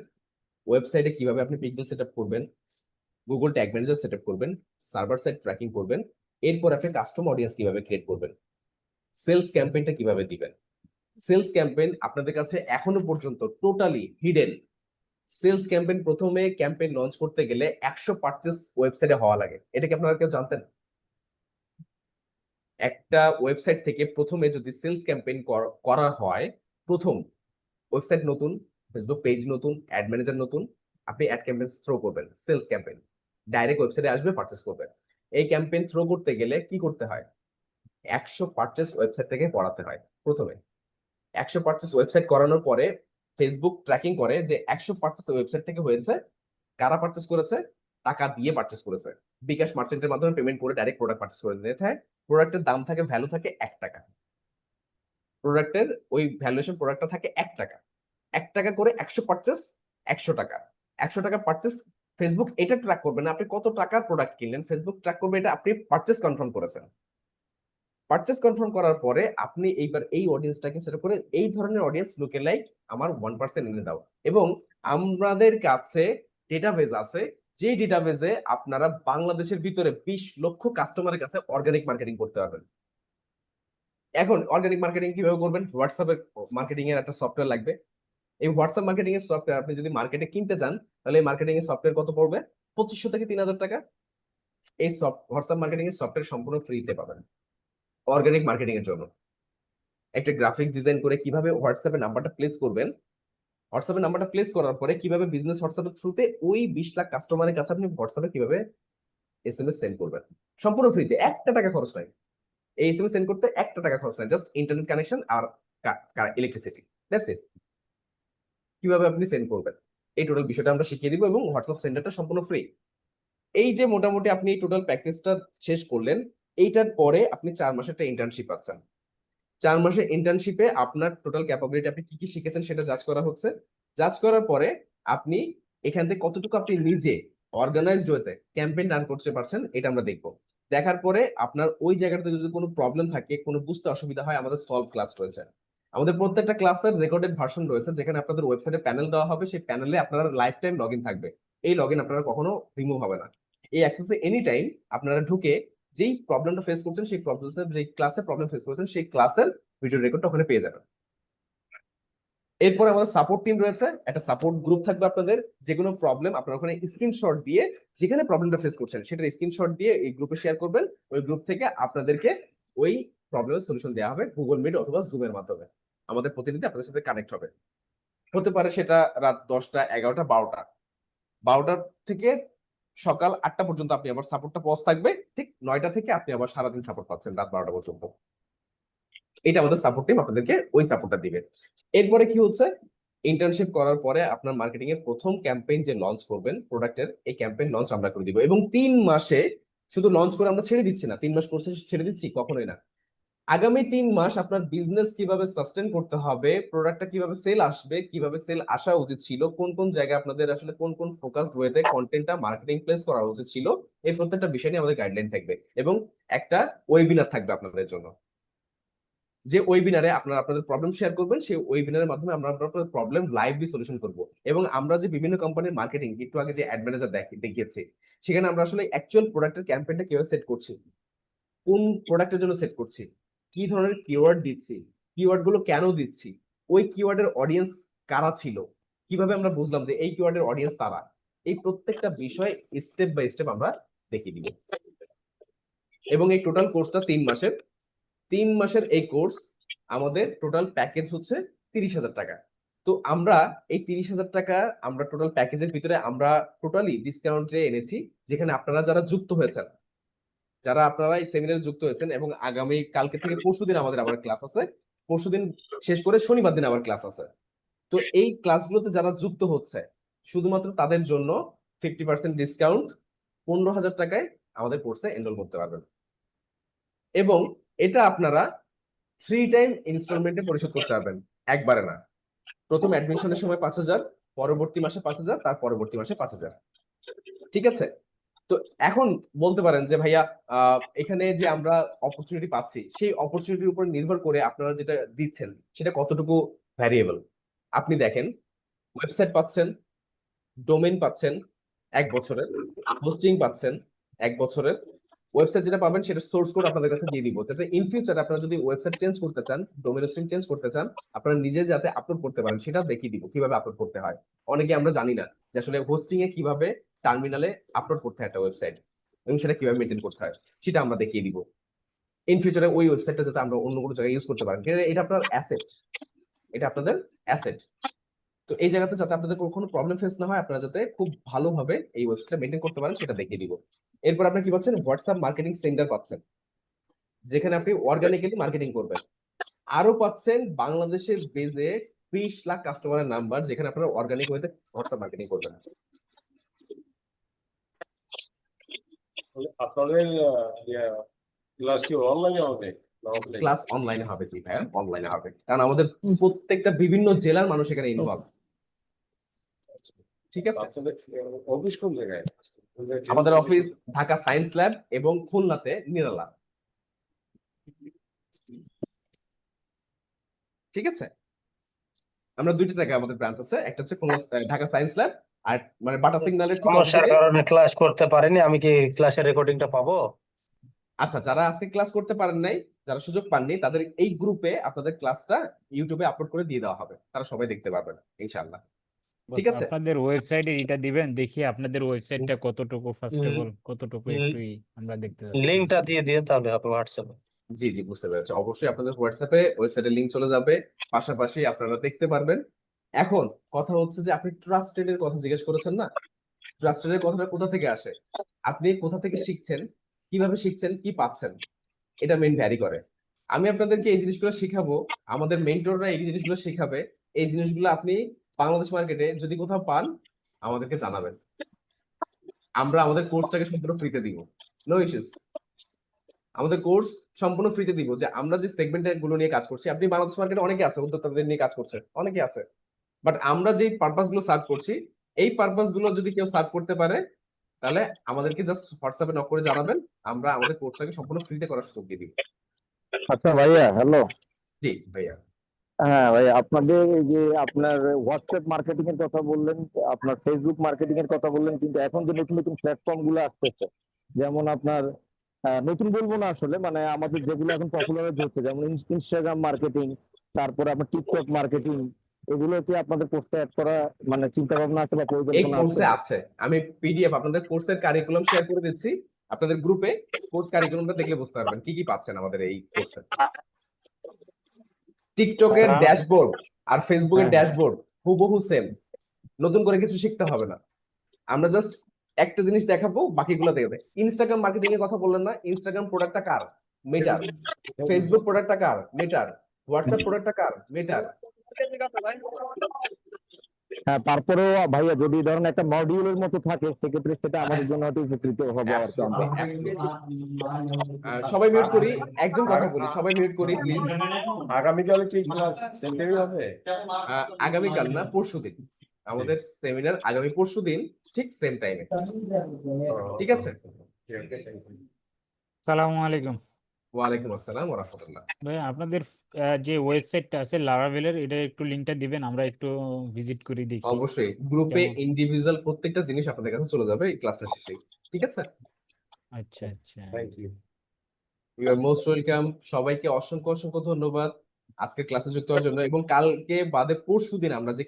[SPEAKER 1] ওয়েবসাইটে কিভাবে আপনি পিক্সেল সেটআপ করবেন, গুগল ট্যাগ ম্যানেজার সেটআপ করবেন, সার্ভার সাইড ট্র্যাকিং করবেন, এরপর আপনি কাস্টম অডিয়েন্স কিভাবে ক্রিয়েট করবেন, সেলস ক্যাম্পেইনটা কিভাবে দিবেন। সেলস ক্যাম্পেইন আপনাদের কাছে এখনো পর্যন্ত টোটালি হিডেন। সেলস ক্যাম্পেইন প্রথমে ক্যাম্পেইন লঞ্চ করতে গেলে 100 পারচেস ওয়েবসাইটে হওয়া লাগে, এটা কি আপনারা কেউ জানতেন? একটা ওয়েবসাইট থেকে প্রথমে যদি সেলস ক্যাম্পেইন করা হয়, প্রথম ওয়েবসাইট নতুন, ফেসবুক পেজ নতুন, অ্যাড ম্যানেজার নতুন, আপনি অ্যাড ক্যাম্পেইন থ্রো করবেন, সেলস ক্যাম্পেইন ডাইরেক্ট ওয়েবসাইটে আসবে, পারচেস করবেন। এই ক্যাম্পেইন থ্রো করতে গেলে কি করতে হয়? 100 পারচেস ওয়েবসাইট থেকে পড়াতে হয় প্রথমে। 100 পারচেস ওয়েবসাইট করানোর পরে ফেসবুক ট্র্যাকিং করে যে 100 পারচেস ওয়েবসাইট থেকে হয়েছে, কারা পারচেস করেছে, টাকা দিয়ে পারচেস করেছে, বিকাশ মার্চেন্টের মাধ্যমে পেমেন্ট করে ডাইরেক্ট প্রোডাক্ট পারচেস করে নিতে হয়। প্রোডাক্টের দাম থাকে, ভ্যালু থাকে 1 টাকা, প্রোডাক্টের ওই ভ্যালুয়েশন প্রোডাক্টটা থাকে 1 টাকা। 1 টাকা করে 100 পারচেস, 100 টাকা। 100 টাকা পারচেস, ফেসবুক এটা ট্র্যাক করবে না আপনি কত টাকার প্রোডাক্ট কিনলেন, ফেসবুক ট্র্যাক করবে এটা আপনি পারচেস কনফার্ম করেছেন। পারচেস কনফার্ম করার পরে আপনি এইবার এই অডিয়েন্সটাকে সেট করে এই ধরনের অডিয়েন্স লুকে লাইক আমার 1% এনে দাও। এবং আমাদের কাছে ডেটাবেজ আছে, যে ডেটাবেজে আপনারা বাংলাদেশের ভিতরে 20 লক্ষ কাস্টমারের কাছে অর্গানিক মার্কেটিং করতে পারবেন। এখন অর্গানিক মার্কেটিং কিভাবে করবেন? হোয়াটসঅ্যাপে মার্কেটিং এর একটা সফটওয়্যার লাগবে। এই হোয়াটসঅ্যাপ মার্কেটিং এর সফটওয়্যার আপনি যদি মার্কেটে কিনতে চান তাহলে এই মার্কেটিং এর সফটওয়্যার কত পড়বে? 2500 থেকে 3000 টাকা। এই হোয়াটসঅ্যাপ মার্কেটিং এর সফটওয়্যার সম্পূর্ণ ফ্রিতে পাবেন অর্গানিক মার্কেটিং এর জন্য। একটা গ্রাফিক্স ডিজাইন করে কিভাবে হোয়াটসঅ্যাপে নাম্বারটা প্লেস করবেন, হোয়াটসঅ্যাপে নাম্বারটা প্লেস করার পরে কিভাবে বিজনেস হোয়াটসঅ্যাপের থ্রুতে ওই 20 লাখ কাস্টমারের কাছে আপনি হোয়াটসঅ্যাপে কিভাবে এসএমএস সেন্ড করবেন, সম্পূর্ণ ফ্রিতে, 1 টাকা খরচ নাই। এই এসএমএস সেন্ড করতে 1 টাকা খরচ নাই, জাস্ট ইন্টারনেট কানেকশন আর ইলেকট্রিসিটি, দ্যাটস ইট। কিভাবে আপনি সেন্ড করবেন এই টোটাল বিষয়টা আমরা শিখিয়ে দিব, এবং হোয়াটসঅ্যাপ সেন্টারটা সম্পূর্ণ ফ্রি। এই যে মোটামুটি আপনি এই টোটাল প্যাকেজটা শেষ করলেন, এইটার পরে আপনি 4 মাসের একটা ইন্টার্নশিপ পাচ্ছেন। 4 মাসের ইন্টার্নশিপে আপনার টোটাল ক্যাপাবিলিটি, আপনি কি কি শিখেছেন সেটা জাজ করা হচ্ছে। জাজ করার পরে আপনি এখান থেকে কতটুকু আপনি নিজে অর্গানাইজড ওয়েতে ক্যাম্পেইন রান করতে পারছেন এটা আমরা দেখব। দেখার পরে আপনার ওই জায়গাটাতে যদি কোনো প্রবলেম থাকে, কোনো বুঝতে অসুবিধা হয়, আমাদের সলভ ক্লাস রয়েছে। আমাদের প্রত্যেকটা ক্লাসের রেকর্ডেড ভার্সন রয়েছে, যেখানে আপনাদের ওয়েবসাইটে প্যানেল দেওয়া হবে, সেই প্যানেলে আপনারা লাইফ টাইম লগ ইন থাকবে। এই লগ ইন আপনারা কখনো রিমুভ হবে না। এই অ্যাক্সেসে এনি টাইম আপনারা ঢুকে যেই প্রবলেমটা ফেস করছেন, সেই প্রবলেমের যে ক্লাসে প্রবলেম ফেস করছেন সেই ক্লাসের ভিডিও রেকর্ডটা ওখানে পেয়ে যাবেন। এরপর আমাদের সাপোর্ট টিম রয়েছে, একটা সাপোর্ট গ্রুপ থাকবে আপনাদের। যে কোনো প্রবলেম আপনারা ওখানে স্ক্রিনশট দিয়ে, যেখানে প্রবলেমটা ফেস করছেন সেটা স্ক্রিনশট দিয়ে এই গ্রুপে শেয়ার করবেন। ওই গ্রুপ থেকে আপনাদেরকে ওই প্রবলেমের সলিউশন দেওয়া হবে গুগল মিট অথবা জুমের মাধ্যমে। আমাদের প্রতিনিধি আপনাদের সাথে কানেক্ট হবে, হতে পারে সেটা রাত 10টা, 11টা, 12টা। 12টার থেকে সকাল 8টা পর্যন্ত আপনি আবার সাপোর্টটা পজ থাকবে, ঠিক 9টা থেকে আপনি আবার সারাদিন সাপোর্ট পাচ্ছেন রাত 12টা পর্যন্ত। এটা আমাদের সাপোর্ট টিম আপনাদেরকে ওই সাপোর্টটা দিবে। এরপরে কি হচ্ছে, ইন্টার্নশিপ করার পরে আপনার মার্কেটিং এর প্রথম ক্যাম্পেইন যে লঞ্চ করবেন প্রোডাক্টের, এই ক্যাম্পেইন লঞ্চ আমরা করে দিব। এবং 3 মাসে শুধু লঞ্চ করে আমরা ছেড়ে দিচ্ছি না, 3 মাস কোর্সে ছেড়ে দিচ্ছি কখনোই না। আগামী 3 মাস আপনার বিজনেস কিভাবে সাস্টেন করতে হবে, প্রোডাক্টটা কিভাবে সেল আসবে, কিভাবে সেল আসা উচিত ছিল, কোন কোন জায়গায় আপনাদের আসলে কোন কোন ফোকাসড ওয়েতে কন্টেন্টটা মার্কেটিং প্লেস করা উচিত ছিল, এই প্রত্যেকটা বিষয় নিয়ে আমাদের গাইডলাইন থাকবে এবং একটা ওয়েবিনার থাকবে আপনাদের জন্য। যে ওয়েবিনারে আপনারা আপনাদের প্রবলেম শেয়ার করবেন, সেই ওয়েবিনারের মাধ্যমে আমরা আপনাদের প্রবলেম লাইভলি সলিউশন করব। এবং আমরা যে বিভিন্ন কোম্পানির মার্কেটিং একটু আগে যে অ্যাড ম্যানেজার দেখিয়েছি, সেখানে আমরা আসলে অ্যাকচুয়াল প্রোডাক্টের ক্যাম্পেইনটা কিভাবে সেট করছি, কোন প্রোডাক্টের জন্য সেট করছি, কি ধরনের কিওয়ার্ড দিচ্ছি, কিওয়ার্ড গুলো কেন দিচ্ছি, ওই কিওয়ার্ডের অডিয়েন্স কারা ছিল, কিভাবে আমরা বুঝলাম যে এই কিওয়ার্ডের অডিয়েন্স তারা, এই প্রত্যেকটা বিষয় স্টেপ বাই স্টেপ আমরা দেখিয়ে দিব। এবং এই টোটাল কোর্সটা 3 মাসের। 3 মাসের এই কোর্স আমাদের টোটাল প্যাকেজ হচ্ছে 30,000 টাকা। তো আমরা এই 30,000 টাকা আমরা টোটাল প্যাকেজের ভিতরে আমরা টোটালি ডিসকাউন্টে এনেছি, যেখানে আপনারা যারা যুক্ত হয়েছেন, যারা আপনারা এই সেমিনারে যুক্ত হয়েছেন এবং আগামী কালকে থেকে পরশুদিন আমাদের আবার ক্লাস আছে, পরশুদিন শেষ করে শনিবার দিন আবার ক্লাস আছে। তো এই ক্লাসগুলোতে যারা যুক্ত হচ্ছে শুধুমাত্র তাদের জন্য 50% ডিসকাউন্ট, 15,000 টাকায় আমাদের কোর্সে এনরোল করতে পারবেন। এবং এটা আপনারা 3 টাইম ইনস্টলমেন্টে পরিশোধ করতে পারবেন, একবারে না। প্রথম অ্যাডমিশনের সময় 5,000, পরবর্তী মাসে 5,000, তার পরবর্তী মাসে 5,000। ঠিক আছে? তো এখন বলতে পারেন যে ভাইয়া এখানে যে আমরা অপরচুনিটি পাচ্ছি, সেই অপরচুনিটির উপর নির্ভর করে আপনারা যেটা দিচ্ছেন সেটা কতটুকু ভ্যারিয়েবল। আপনি দেখেন, ওয়েবসাইট পাচ্ছেন, ডোমেইন পাচ্ছেন 1 বছরের, হোস্টিং পাচ্ছেন 1 বছরের। ওয়েবসাইট যেটা পাবেন সেটা সোর্স কোড আপনাদের কাছে দিয়ে দিব, যাতে ইন ফিউচার আপনারা যদি ওয়েবসাইট চেঞ্জ করতে চান, ডোমেইন হোস্টিং চেঞ্জ করতে চান, আপনারা নিজে যাতে আপলোড করতে পারেন সেটা দেখিয়ে দিব কিভাবে আপলোড করতে হয়। অনেকে আমরা জানি না যে আসলে হোস্টিং এ কিভাবে টার্মিনালে আপলোড করতে হয় একটা ওয়েবসাইট এবং সেটা কিভাবে মেনটেন করতে হয় সেটা আমরা দেখিয়ে দিব। ইন ফিউচারে ওই ওয়েবসাইটটা যাতে আমরা অন্য কোনো জায়গায় ইউজ করতে পারেন, এটা আপনার অ্যাসেট, এটা আপনাদের অ্যাসেট। তো এই জায়গাতে যাতে আপনাদের কোনো প্রবলেম ফেস না হয়, আপনারা যাতে খুব ভালোভাবে এই ওয়েবসাইটটা মেনটেন করতে পারেন সেটা দেখিয়ে দিব। এরপর আপনি কি পাচ্ছেন, হোয়াটসঅ্যাপ মার্কেটিং সেন্টার পাচ্ছেন, যেখানে আপনি অর্গানিক্যালি মার্কেটিং করবেন। আরো পাচ্ছেন বাংলাদেশের বেজে 20 লাখ কাস্টমারের নাম্বার, যেখানে আপনারা অর্গানিক ওয়েতে হোয়াটসঅ্যাপ মার্কেটিং করবেন।
[SPEAKER 4] আপনাদের ক্লাস কি অনলাইনে হবে না অফলাইন?
[SPEAKER 1] ক্লাস অনলাইনে হবে, জি ভাইয়া, অনলাইনে হবে, কারণ আমাদের প্রত্যেকটা বিভিন্ন জেলার মানুষ এখানে ইনভলভ। ঠিক আছে?
[SPEAKER 4] আপনাদের অফিস কোন জায়গায়?
[SPEAKER 1] আমাদের অফিস ঢাকা সায়েন্স ল্যাব এবং খুলনাতে নিরালা। ঠিক আছে? আমরা 2টা জায়গায় আমাদের ব্রাঞ্চ আছে, একটা হচ্ছে খুলনা ঢাকা সায়েন্স ল্যাব, আর মানে বাটা সিগন্যালের ঠিক
[SPEAKER 6] সমস্যার
[SPEAKER 1] opposite-এ।
[SPEAKER 6] কারণে ক্লাস করতে পারিনি, আমি কি ক্লাসের রেকর্ডিংটা পাবো?
[SPEAKER 1] আচ্ছা, যারা আজকে ক্লাস করতে পারেন নাই, যারা সুযোগ পাননি, তাদের এই গ্রুপে আপনাদের ক্লাসটা ইউটিউবে আপলোড করে দিয়ে দেওয়া হবে, তারা সবাই দেখতে পারবেন ইনশাআল্লাহ। ঠিক আছে?
[SPEAKER 8] আপনাদের ওয়েবসাইটে এটা দিবেন, দেখি আপনাদের ওয়েবসাইটটা কতটুকু ফাস্টেবল, কতটুকু একটু আমরা দেখতে চাচ্ছি।
[SPEAKER 6] লিংকটা দিয়ে দিন তাহলে হবে হোয়াটসঅ্যাপে।
[SPEAKER 1] জি জি, বুঝতে পেরেছি। অবশ্যই আপনাদের হোয়াটসঅ্যাপে ওয়েবসাইটের লিংক চলে যাবে, পাশাপাশি আপনারা দেখতে পারবেন। এখন কথা হচ্ছে যে আপনি ট্রাস্টেড এর কথা জিজ্ঞেস করেছেন না, ট্রাস্টেড এর কথাটা কোথা থেকে আসে, আপনি কোথা থেকে শিখছেন, কিভাবে শিখছেন, কি পাচ্ছেন, এটা মেইন ভ্যারি করে। আমি আপনাদেরকে এই জিনিসগুলো শিখাবো, আমাদের মেন্টররা এই জিনিসগুলো শিখাবে। এই জিনিসগুলো আপনি বাংলাদেশ মার্কেটে যদি কোথাও পান আমাদেরকে জানাবেন, আমরা আমাদের কোর্সটাকে সম্পূর্ণ ফ্রিতে দিব, নো ইস্যুস। আমাদের কোর্স সম্পূর্ণ ফ্রিতে দিব, যে আমরা যে সেগমেন্ট গুলো নিয়ে কাজ করছি, আপনি বাংলাদেশ মার্কেটে অনেকে আছে উদ্যোক্তাদের নিয়ে কাজ করছে, অনেকে আছে, বাট আমরা যে পারপাস গুলো সার্ভ করছি, এই পারপাস গুলো যদি কেউ সার্ভ করতে পারে, তাহলে আমাদেরকে জাস্ট হোয়াটসঅ্যাপে নক করে জানাবেন, আমরা আমাদের কোর্সটাকে সম্পূর্ণ ফ্রিতে করার সুযোগ দিয়ে দিব।
[SPEAKER 10] আচ্ছা ভাইয়া, হ্যালো।
[SPEAKER 1] জি ভাইয়া।
[SPEAKER 10] হ্যাঁ ভাই, আপনাদের এই যে আপনার হোয়াটসঅ্যাপ মার্কেটিং এর কথা বললেন, আপনার ফেসবুক মার্কেটিং এর কথা বললেন, কিন্তু এখন যে নতুন নতুন প্ল্যাটফর্ম গুলো আসতেছে, যেমন আপনার নতুন বলবো না আসলে, মানে আমাদের যেগুলো এখন পপুলারাইজ হচ্ছে, যেমন ইনস্টাগ্রাম মার্কেটিং, তারপরে আপনার টিকটক মার্কেটিং, এগুলো কি আপনাদের কোর্সে অ্যাড করা মানে চিন্তা ভাবনা আছে বা
[SPEAKER 1] এই
[SPEAKER 10] পরিকল্পনা
[SPEAKER 1] কোর্সে
[SPEAKER 10] আছে?
[SPEAKER 1] আছে, আমি পিডিএফ আপনাদের কোর্সের কারিকুলাম শেয়ার করে দিচ্ছি আপনাদের গ্রুপে। কোর্স কারিকুলামটা দেখলে বুঝতে পারবেন কি কি পাচ্ছেন আমাদের এই কোর্সে। টিকটকের ড্যাশবোর্ড আর ফেসবুকের ড্যাশবোর্ড হুবহু সেম, নতুন করে কিছু শিখতে হবে না। আমরা জাস্ট একটা জিনিস দেখাবো, বাকিগুলো দেখবে। ইনস্টাগ্রাম মার্কেটিং এর কথা বললেন না, ইনস্টাগ্রাম প্রোডাক্টটা কার, মেটার। ফেসবুক প্রোডাক্টটা কার, মেটার। হোয়াটসঅ্যাপ প্রোডাক্টটা কার, মেটার।
[SPEAKER 10] হ্যাঁ, তারপরেও ভাইয়া যদি ধরেন একটা মডিউলের মতো থাকে সেক্ষেত্রে সেটা আমাদের জন্য হয়তো উপকৃত হবে আর কি আমরা।
[SPEAKER 1] সবাই মিউট করি, একজন কথা বলি, সবাই মিউট করি প্লিজ।
[SPEAKER 4] আগামীকাল কি ক্লাস সেম টাইমে হবে?
[SPEAKER 1] আগামীকাল না, পরশুদিন আমাদের সেমিনার, আগামী পরশুদিন ঠিক সেম টাইমে, ঠিক আছে?
[SPEAKER 8] সালামু আলাইকুম
[SPEAKER 1] ওয়ালাইকুম আসসালাম ওয়া রাহমাতুল্লাহ।
[SPEAKER 8] ভাই, আপনাদের যে ওয়েবসাইটটা আছে লারাভেলের, এটা একটু লিংকটা দিবেন, আমরা একটু ভিজিট করি দেখি
[SPEAKER 1] অবশ্যই গ্রুপে
[SPEAKER 8] কেমন।
[SPEAKER 1] ইন্ডিভিজুয়াল প্রত্যেকটা জিনিস আপনাদের কাছে চলে যাবে এই ক্লাসটা শেষে, ঠিক আছে?
[SPEAKER 8] আচ্ছা আচ্ছা।
[SPEAKER 4] Thank you.
[SPEAKER 1] You are most welcome. সবাইকে অসংখ্য অসংখ্য ধন্যবাদ আজকে ক্লাসে যুক্ত হওয়ার জন্য, এবং কালকে বাদে পরশুদিন আমরা যে